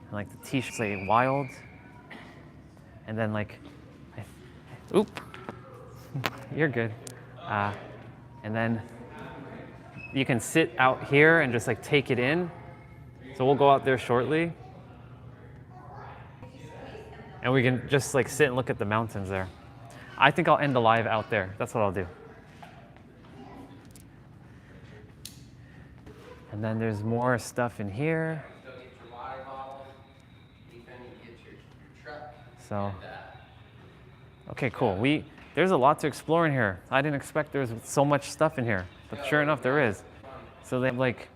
And like the t-shirts say wild. And then like, oop, you're good. And then you can sit out here and just like take it in. So we'll go out there shortly. And we can just like sit and look at the mountains there. I think I'll end the live out there. That's what I'll do. And then there's more stuff in here. So, okay, cool. There's a lot to explore in here. I didn't expect there was so much stuff in here, but sure enough, there is. So they have like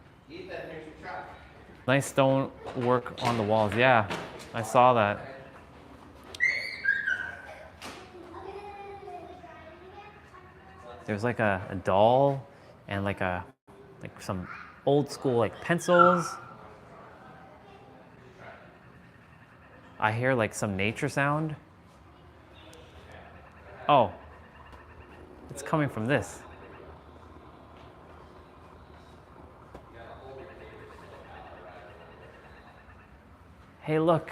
nice stone work on the walls. Yeah, I saw that. There's like a doll and like some old school like pencils. I hear like some nature sound. Oh, it's coming from this. Hey, look.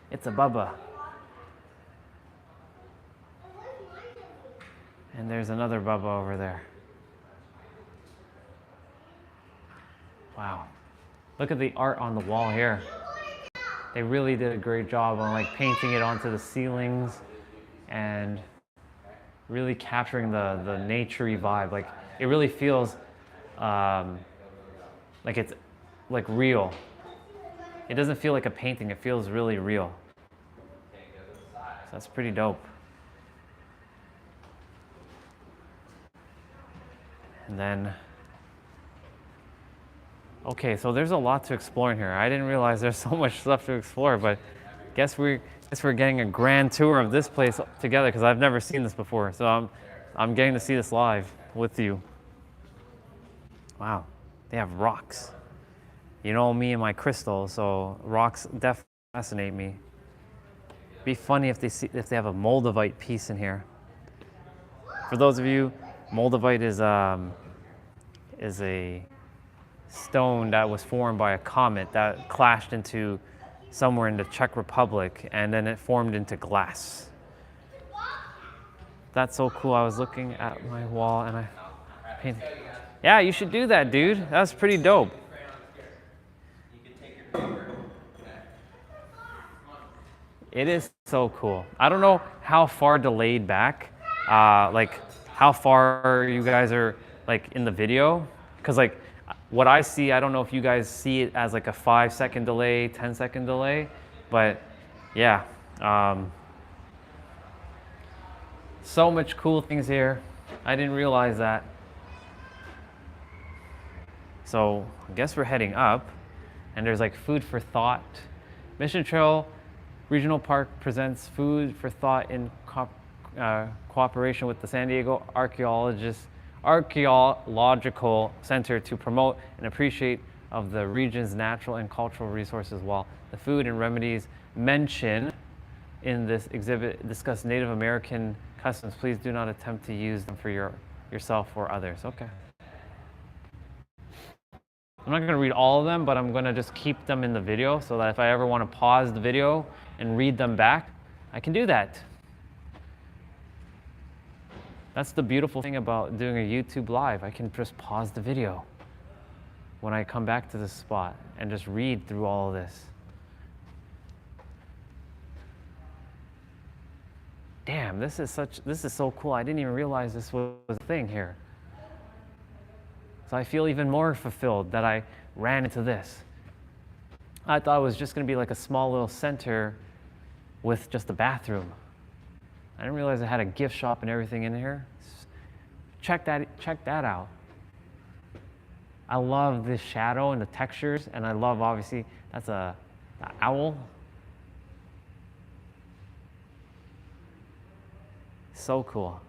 It's a Bubba. And there's another Bubba over there. Wow. Look at the art on the wall here. They really did a great job on like painting it onto the ceilings and really capturing the nature-y vibe. Like it really feels like it's like real. It doesn't feel like a painting, it feels really real. So that's pretty dope. And then, okay, so there's a lot to explore in here. I didn't realize there's so much stuff to explore, but guess we're getting a grand tour of this place together because I've never seen this before. So I'm getting to see this live with you. Wow, they have rocks. You know me and my crystals, so rocks definitely fascinate me. Be funny if they have a moldavite piece in here. For those of you, moldavite is a stone that was formed by a comet that clashed into somewhere in the Czech Republic, and then it formed into glass. That's so cool. I was looking at my wall and I painted. Yeah, you should do that, dude. That's pretty dope. It is so cool. I don't know how far delayed back, like how far you guys are like in the video, because like what I see, I don't know if you guys see it as like a 5-second delay, 10-second delay, but yeah. So much cool things here. I didn't realize that. So I guess we're heading up, and there's like food for thought. Mission Trail Regional Park presents food for thought in cooperation with the San Diego Archaeological Center to promote and appreciate of the region's natural and cultural resources, while the food and remedies mentioned in this exhibit discuss Native American customs. Please do not attempt to use them for yourself or others. Okay. I'm not going to read all of them, but I'm going to just keep them in the video so that if I ever want to pause the video and read them back, I can do that. That's the beautiful thing about doing a YouTube live. I can just pause the video when I come back to this spot and just read through all of this. Damn, this is so cool. I didn't even realize this was a thing here. So I feel even more fulfilled that I ran into this. I thought it was just going to be like a small little center with just a bathroom. I didn't realize it had a gift shop and everything in here. Check that out. I love this shadow and the textures, and I love, obviously, that's an owl. So cool.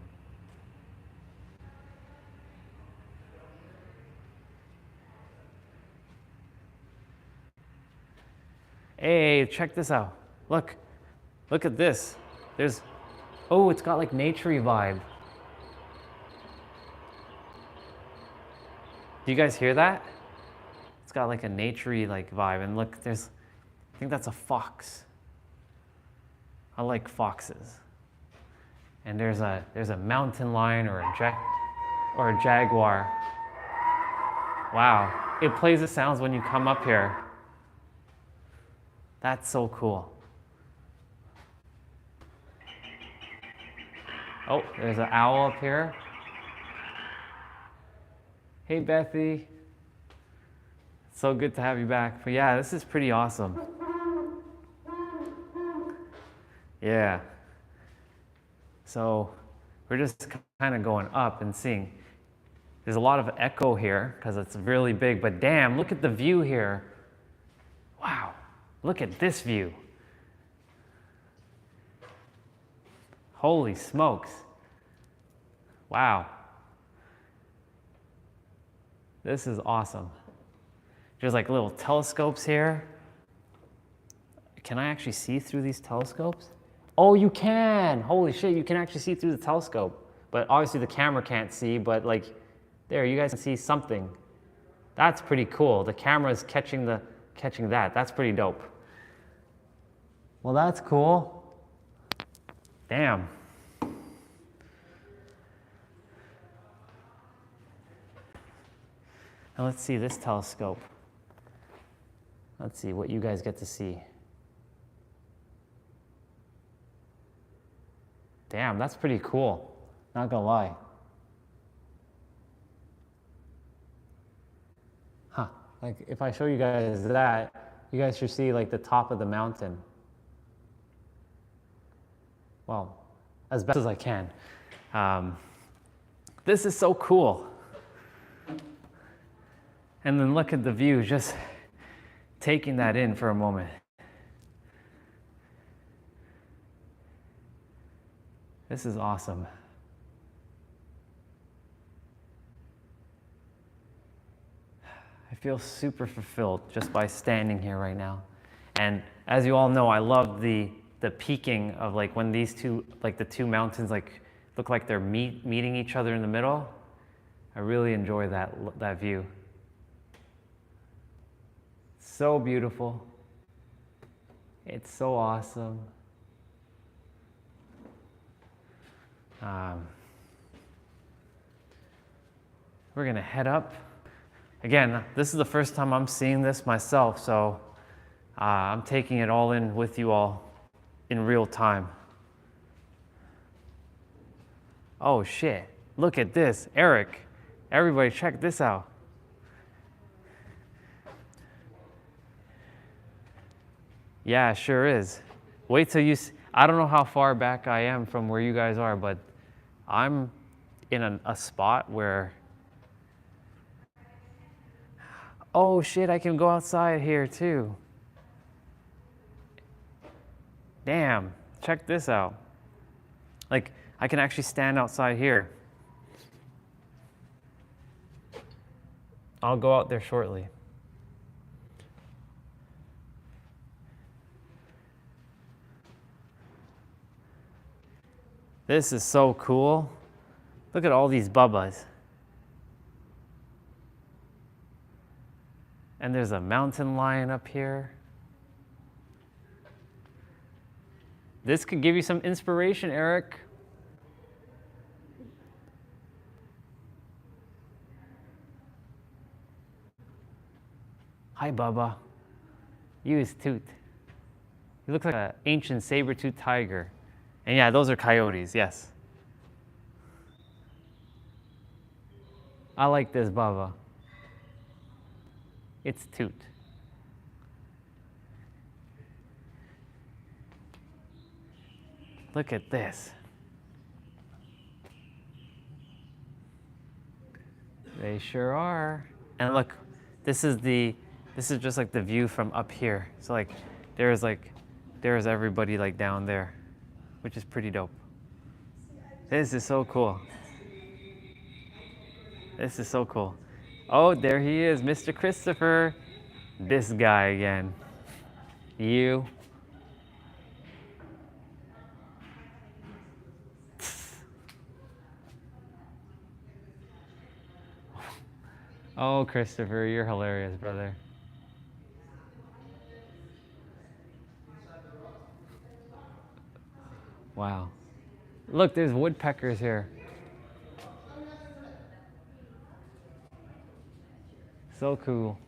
Hey, check this out. Look at this. It's got like naturey vibe. Do you guys hear that? It's got like a naturey like vibe, and look, I think that's a fox. I like foxes. And there's a mountain lion or a jaguar. Wow, it plays the sounds when you come up here. That's so cool. Oh, there's an owl up here. Hey, Bethy. It's so good to have you back. But yeah, this is pretty awesome. Yeah. So we're just kind of going up and seeing. There's a lot of echo here because it's really big, but damn, look at the view here. Wow, look at this view. Holy smokes. Wow. This is awesome. There's like little telescopes here. Can I actually see through these telescopes? Oh, you can! Holy shit, you can actually see through the telescope. But obviously the camera can't see, but like, there, you guys can see something. That's pretty cool. The camera is catching that. That's pretty dope. Well, that's cool. Damn. Now let's see this telescope. Let's see what you guys get to see. Damn, that's pretty cool. Not gonna lie. Huh, like if I show you guys that, you guys should see like the top of the mountain. well, as best as I can. This is so cool. And then look at the view, just taking that in for a moment. This is awesome. I feel super fulfilled just by standing here right now. And as you all know, I love the peaking of like when these two, like the two mountains like look like they're meeting each other in the middle. I really enjoy that view. So beautiful. It's so awesome. We're gonna head up. Again, this is the first time I'm seeing this myself, so I'm taking it all in with you all in real time. Oh shit, look at this. Eric, everybody check this out. Yeah, it sure is. Wait till you see. I don't know how far back I am from where you guys are, but I'm in a spot where, oh shit, I can go outside here too. Damn, check this out. Like, I can actually stand outside here. I'll go out there shortly. This is so cool. Look at all these bubbas. And there's a mountain lion up here. This could give you some inspiration, Eric. Hi, Bubba. You is Toot. He looks like an ancient saber-toothed tiger. And yeah, those are coyotes, yes. I like this Bubba. It's Toot. Look at this. They sure are. And look, this is just like the view from up here. So like there's everybody like down there, which is pretty dope. This is so cool. This is so cool. Oh, there he is, Mr. Christopher. This guy again. You. Oh, Christopher, you're hilarious, brother. Wow. Look, there's woodpeckers here. So cool.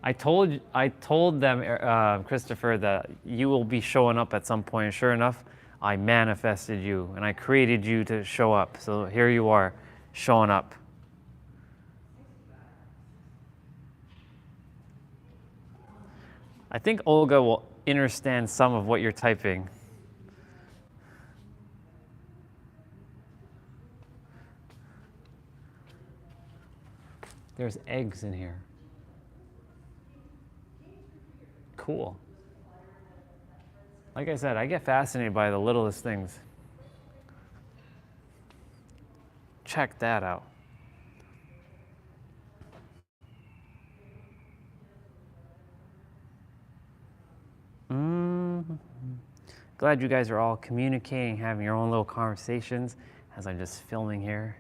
I told them, Christopher, that you will be showing up at some point. Sure enough, I manifested you and I created you to show up. So here you are, showing up. I think Olga will understand some of what you're typing. There's eggs in here. Cool. Like I said, I get fascinated by the littlest things. Check that out. Glad you guys are all communicating, having your own little conversations as I'm just filming here.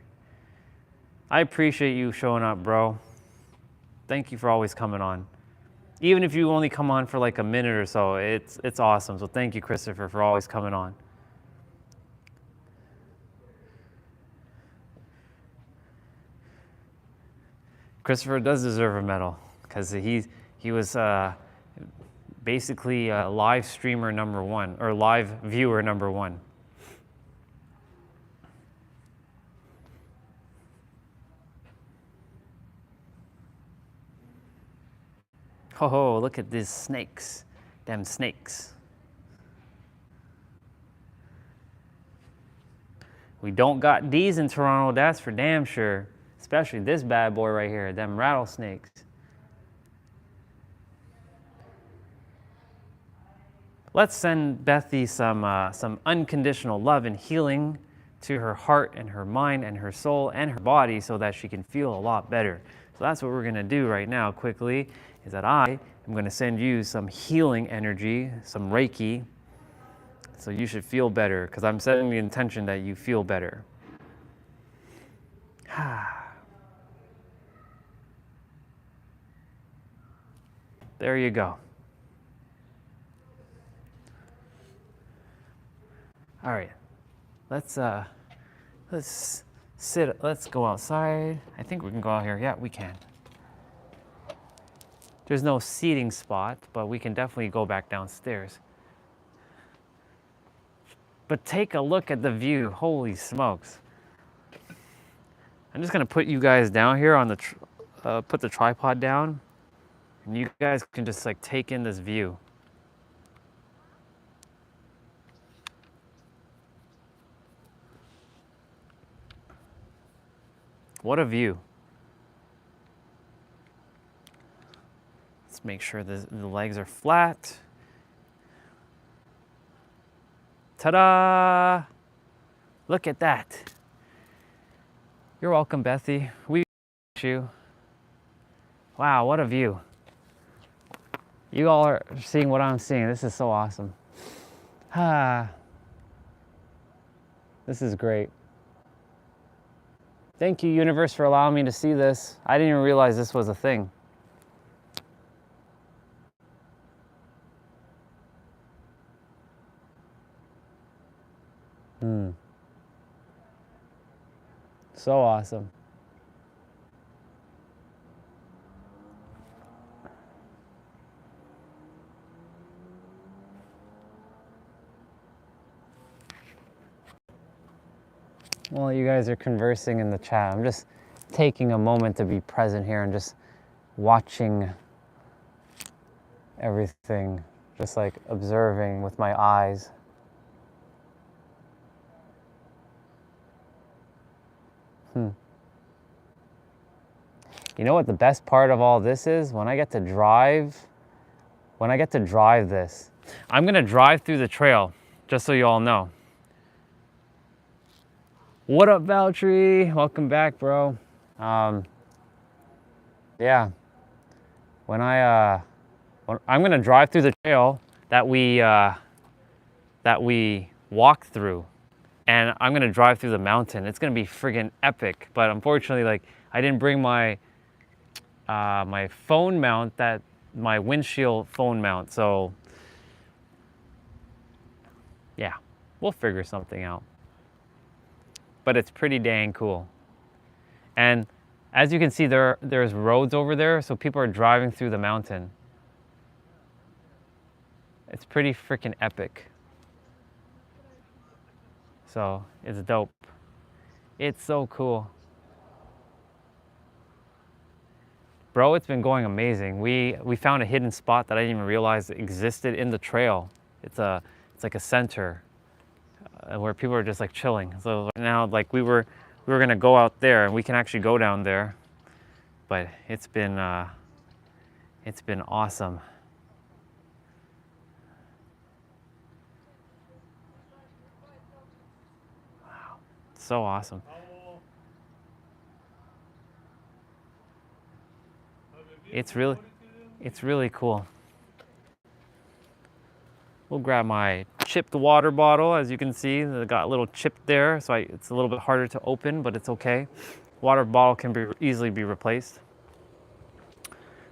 I appreciate you showing up, bro. Thank you for always coming on. Even if you only come on for like a minute or so, it's awesome. So thank you, Christopher, for always coming on. Christopher does deserve a medal because he was basically live streamer number one, or live viewer number one. Oh, look at these snakes, them snakes. We don't got D's in Toronto, that's for damn sure. Especially this bad boy right here, them rattlesnakes. Let's send Bethy some unconditional love and healing to her heart and her mind and her soul and her body so that she can feel a lot better. So that's what we're gonna do right now quickly, is that I am gonna send you some healing energy, some Reiki, so you should feel better, because I'm setting the intention that you feel better. There you go. All right, let's sit, let's go outside. I think we can go out here. Yeah, we can. There's no seating spot, but we can definitely go back downstairs. But take a look at the view. Holy smokes. I'm just gonna put you guys down here on the, put the tripod down, and you guys can just like take in this view. What a view. Let's make sure the legs are flat. Ta-da! Look at that. You're welcome, Bethy. We appreciate you. Wow, what a view. You all are seeing what I'm seeing. This is so awesome. This is great. Thank you, universe, for allowing me to see this. I didn't even realize this was a thing. So awesome. While you guys are conversing in the chat, I'm just taking a moment to be present here and just watching everything, just like observing with my eyes. You know what the best part of all this is? When I get to drive this. I'm gonna drive through the trail, just so you all know. What up, Valtteri? Welcome back, bro. Yeah. When I'm gonna drive through the trail that we walked through, and I'm gonna drive through the mountain. It's gonna be friggin' epic. But unfortunately, like, I didn't bring my my phone mount, my windshield phone mount. So yeah, we'll figure something out. But it's pretty dang cool. And as you can see, there's roads over there, so people are driving through the mountain. It's pretty freaking epic. So it's dope. It's so cool. Bro, it's been going amazing. We found a hidden spot that I didn't even realize existed in the trail. It's like a center where people are just like chilling. So now, like, we were gonna go out there, and we can actually go down there. But it's been awesome. Wow, so awesome. It's really cool. We'll grab my chipped water bottle. As you can see, it got a little chip there, so it's a little bit harder to open, but it's okay. Water bottle can easily be replaced.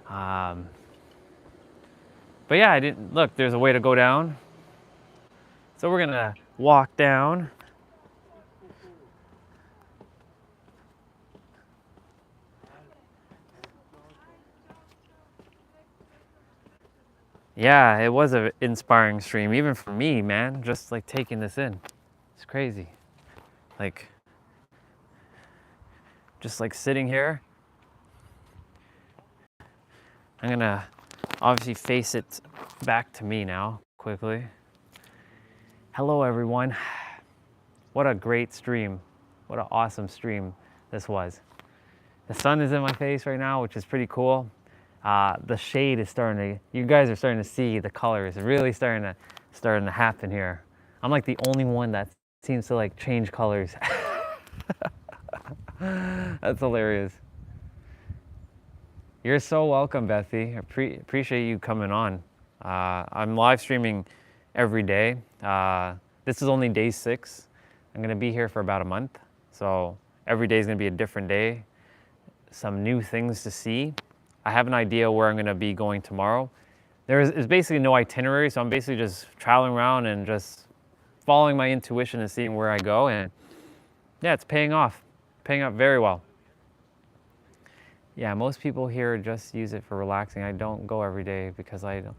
But yeah, look, there's a way to go down. So we're gonna walk down. Yeah, it was an inspiring stream, even for me, man, just like taking this in. It's crazy. Like, just like sitting here. I'm gonna obviously face it back to me now, quickly. Hello, everyone. What a great stream. What an awesome stream this was. The sun is in my face right now, which is pretty cool. The shade is starting to, you guys are starting to see the colors really starting to happen here. I'm like the only one that seems to like change colors. That's hilarious. You're so welcome, Bethy. Appreciate you coming on. I'm live streaming every day. This is only day 6. I'm gonna be here for about a month. So every day is gonna be a different day. Some new things to see. I have an idea where I'm gonna be going tomorrow. There's basically no itinerary, so I'm basically just traveling around and just following my intuition and seeing where I go. And yeah, it's paying off very well. Yeah, most people here just use it for relaxing. I don't go every day because I don't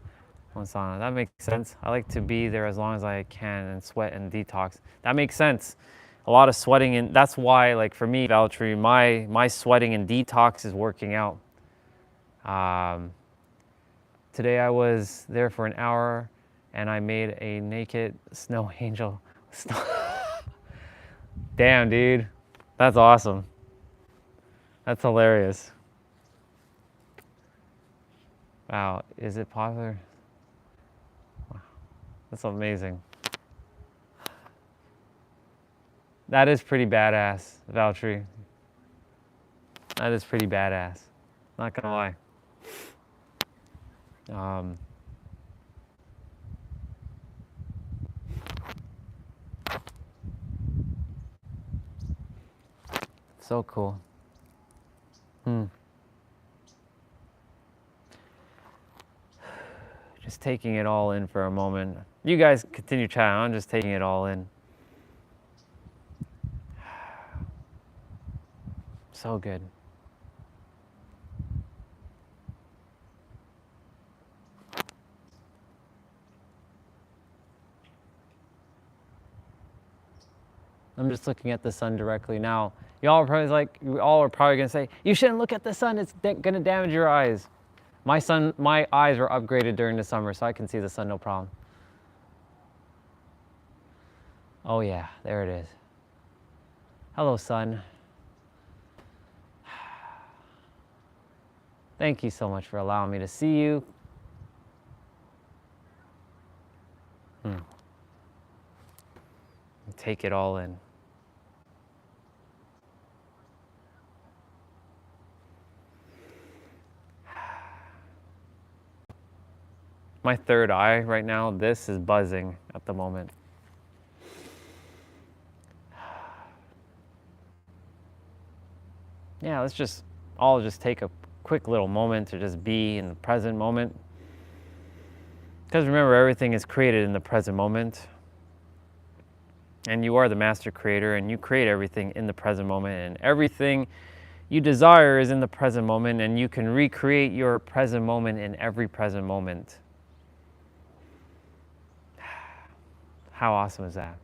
want sauna. That makes sense. I like to be there as long as I can and sweat and detox. That makes sense. A lot of sweating, and that's why, like for me, Valtteri, my sweating and detox is working out. Today I was there for an hour and I made a naked snow angel. Damn, dude. That's awesome. That's hilarious. Wow, is it popular? Wow, that's amazing. That is pretty badass, Valtteri. That is pretty badass. Not gonna lie. So cool. Just taking it all in for a moment. You guys continue chatting. I'm just taking it all in. So good. I'm just looking at the sun directly now. Y'all are probably gonna say, you shouldn't look at the sun, it's gonna damage your eyes. My eyes were upgraded during the summer, so I can see the sun no problem. Oh yeah, there it is. Hello, sun. Thank you so much for allowing me to see you. Take it all in. My third eye right now, this is buzzing at the moment. Yeah, let's just all just take a quick little moment to just be in the present moment. Because remember, everything is created in the present moment. And you are the master creator, and you create everything in the present moment, and everything you desire is in the present moment, and you can recreate your present moment in every present moment. How awesome is that?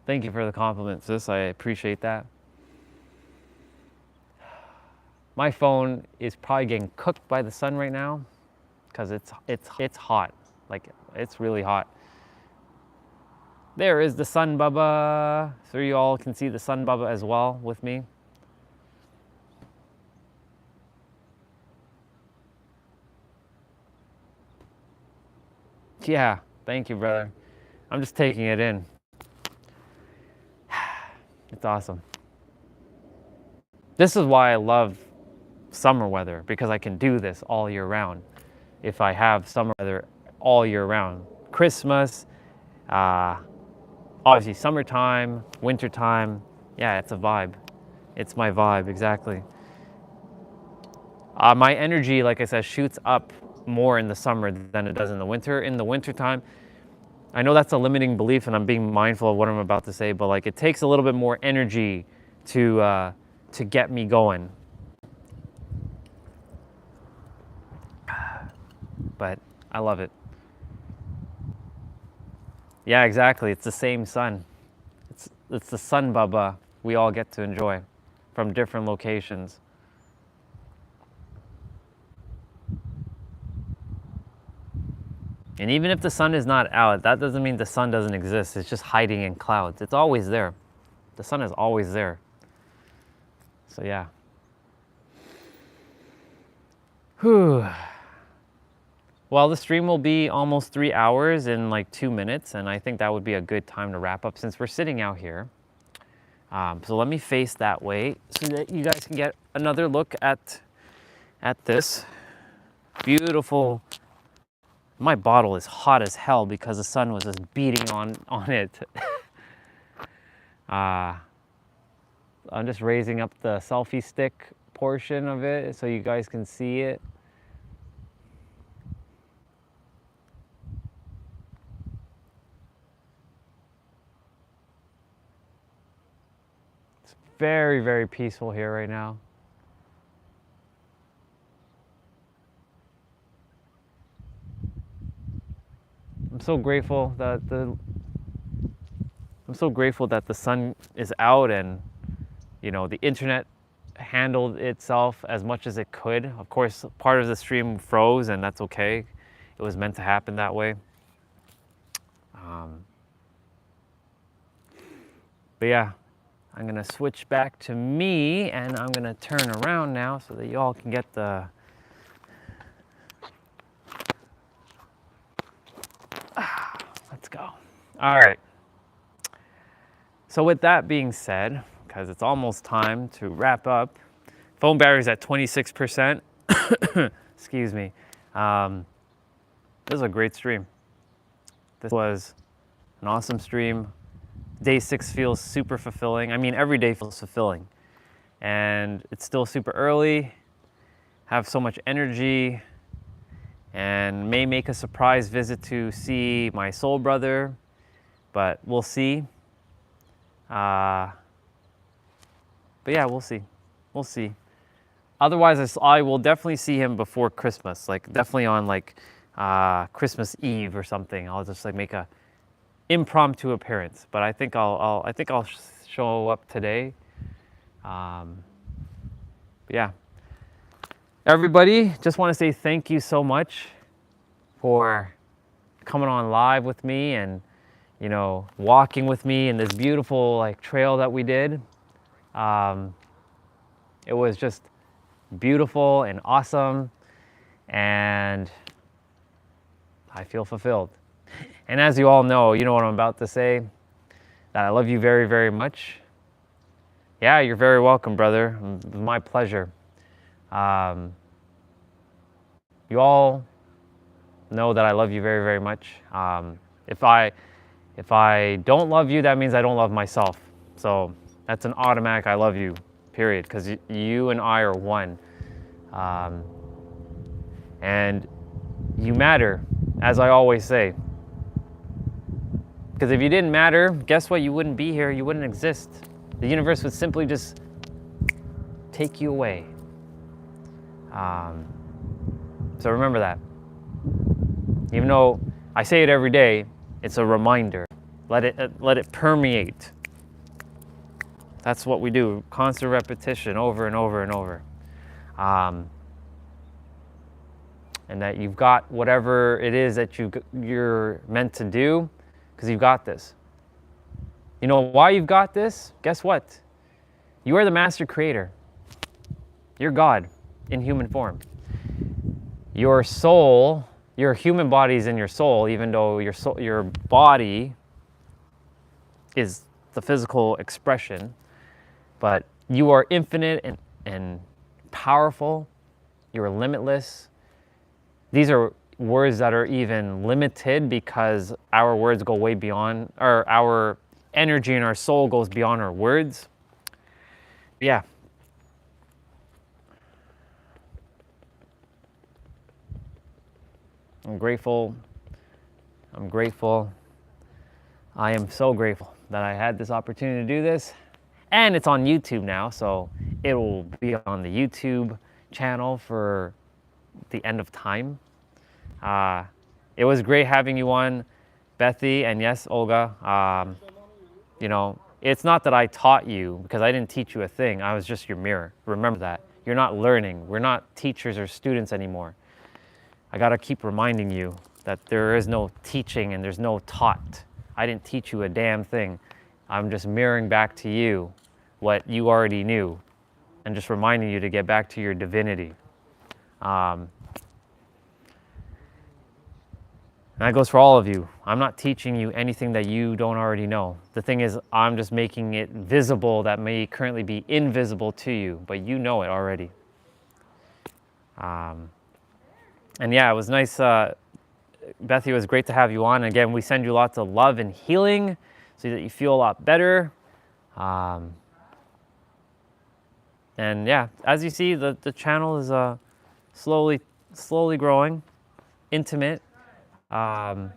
Thank you for the compliments, sis. I appreciate that. My phone is probably getting cooked by the sun right now because it's hot. Like, it's really hot. There is the sun bubba. So you all can see the sun bubba as well with me. Yeah, thank you, brother. I'm just taking it in. It's awesome. This is why I love summer weather, because I can do this all year round. If I have summer weather all year round. Christmas, obviously summertime, wintertime. Yeah, it's a vibe. It's my vibe, exactly. My energy, like I said, shoots up more in the summer than it does in the winter. In the wintertime, I know that's a limiting belief and I'm being mindful of what I'm about to say, but like it takes a little bit more energy to get me going. But I love it. Yeah, exactly. It's the same sun. It's the sun bubba we all get to enjoy from different locations. And even if the sun is not out, that doesn't mean the sun doesn't exist. It's just hiding in clouds. It's always there. The sun is always there. So yeah. Whew. Well, the stream will be almost 3 hours in like 2 minutes, and I think that would be a good time to wrap up since we're sitting out here. So let me face that way so that you guys can get another look at this beautiful. My bottle is hot as hell because the sun was just beating on it. I'm just raising up the selfie stick portion of it so you guys can see it. It's very, very peaceful here right now. I'm so grateful that the sun is out and, you know, the internet handled itself as much as it could. Of course, part of the stream froze, and that's okay. It was meant to happen that way. But yeah, I'm gonna switch back to me, and I'm gonna turn around now so that you all can get the let's go. All right. So with that being said, because it's almost time to wrap up, phone battery's at 26%. Excuse me. This was a great stream. This was an awesome stream. Day 6 feels super fulfilling. I mean, every day feels fulfilling. And it's still super early, have so much energy, and may make a surprise visit to see my soul brother, but we'll see. But yeah, we'll see. We'll see. Otherwise, I will definitely see him before Christmas, like definitely on like Christmas Eve or something. I'll just like make a impromptu appearance. But I think I'll show up today. But yeah. Everybody, just want to say thank you so much for coming on live with me and, you know, walking with me in this beautiful like trail that we did. It was just beautiful and awesome, and I feel fulfilled. And as you all know, you know what I'm about to say, that I love you very, very much. Yeah, you're very welcome, brother. It was my pleasure. You all know that I love you very, very much. If I don't love you, that means I don't love myself. So that's an automatic I love you, period, because you and I are one. And you matter, as I always say. Because if you didn't matter, guess what? You wouldn't be here. You wouldn't exist. The universe would simply just take you away. So remember that. Even though I say it every day, it's a reminder. Let it permeate. That's what we do. Constant repetition over and over and over. And that you've got whatever it is that you're meant to do, because you've got this. You know why you've got this? Guess what? You are the master creator. You're God in human form. Your soul, your human body is in your soul, even though your body is the physical expression. But you are infinite and powerful. You are limitless. These are words that are even limited because our words go way beyond, or our energy and our soul goes beyond our words. Yeah. I'm grateful. I am so grateful that I had this opportunity to do this. And it's on YouTube now, so it will be on the YouTube channel for the end of time. It was great having you on, Bethy, and yes, Olga. You know, it's not that I taught you, because I didn't teach you a thing. I was just your mirror. Remember that. You're not learning. We're not teachers or students anymore. I gotta keep reminding you that there is no teaching and there's no taught. I didn't teach you a damn thing. I'm just mirroring back to you what you already knew and just reminding you to get back to your divinity. And that goes for all of you. I'm not teaching you anything that you don't already know. The thing is, I'm just making it visible that may currently be invisible to you, but you know it already. And yeah, it was nice. Bethy, it was great to have you on. Again, we send you lots of love and healing so that you feel a lot better. And yeah, as you see, the channel is slowly growing, intimate. The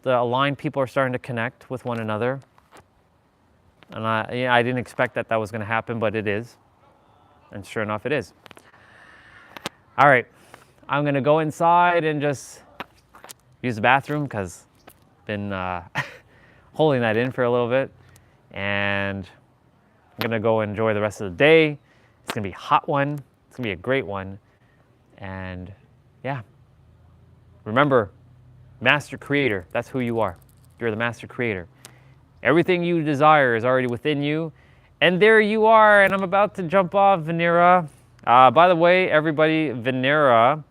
aligned people are starting to connect with one another. And I didn't expect that was going to happen, but it is. And sure enough, it is. All right, I'm going to go inside and just use the bathroom because I've been holding that in for a little bit. And I'm going to go enjoy the rest of the day. It's going to be a hot one. It's going to be a great one. And yeah, remember, master creator, that's who you are. You're the master creator. Everything you desire is already within you. And there you are, and I'm about to jump off, Venera. By the way, everybody, Venera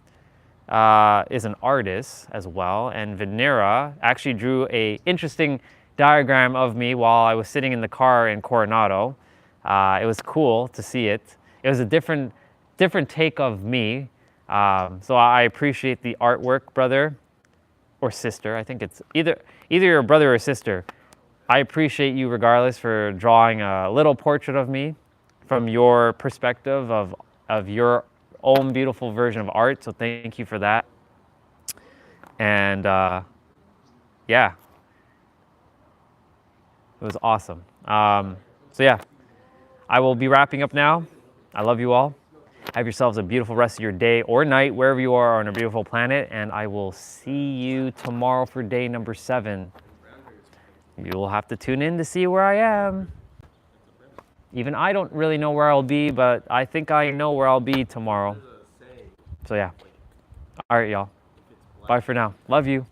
is an artist as well, and Venera actually drew a interesting diagram of me while I was sitting in the car in Coronado. It was cool to see it. It was a different take of me. So I appreciate the artwork, brother or sister. I think it's either your brother or sister. I appreciate you regardless for drawing a little portrait of me from your perspective of your own beautiful version of art. So thank you for that. And yeah, it was awesome. So yeah, I will be wrapping up now. I love you all. Have yourselves a beautiful rest of your day or night, wherever you are on a beautiful planet. And I will see you tomorrow for day number 7. You'll have to tune in to see where I am. Even I don't really know where I'll be, but I think I know where I'll be tomorrow. So yeah. All right, y'all. Bye for now. Love you.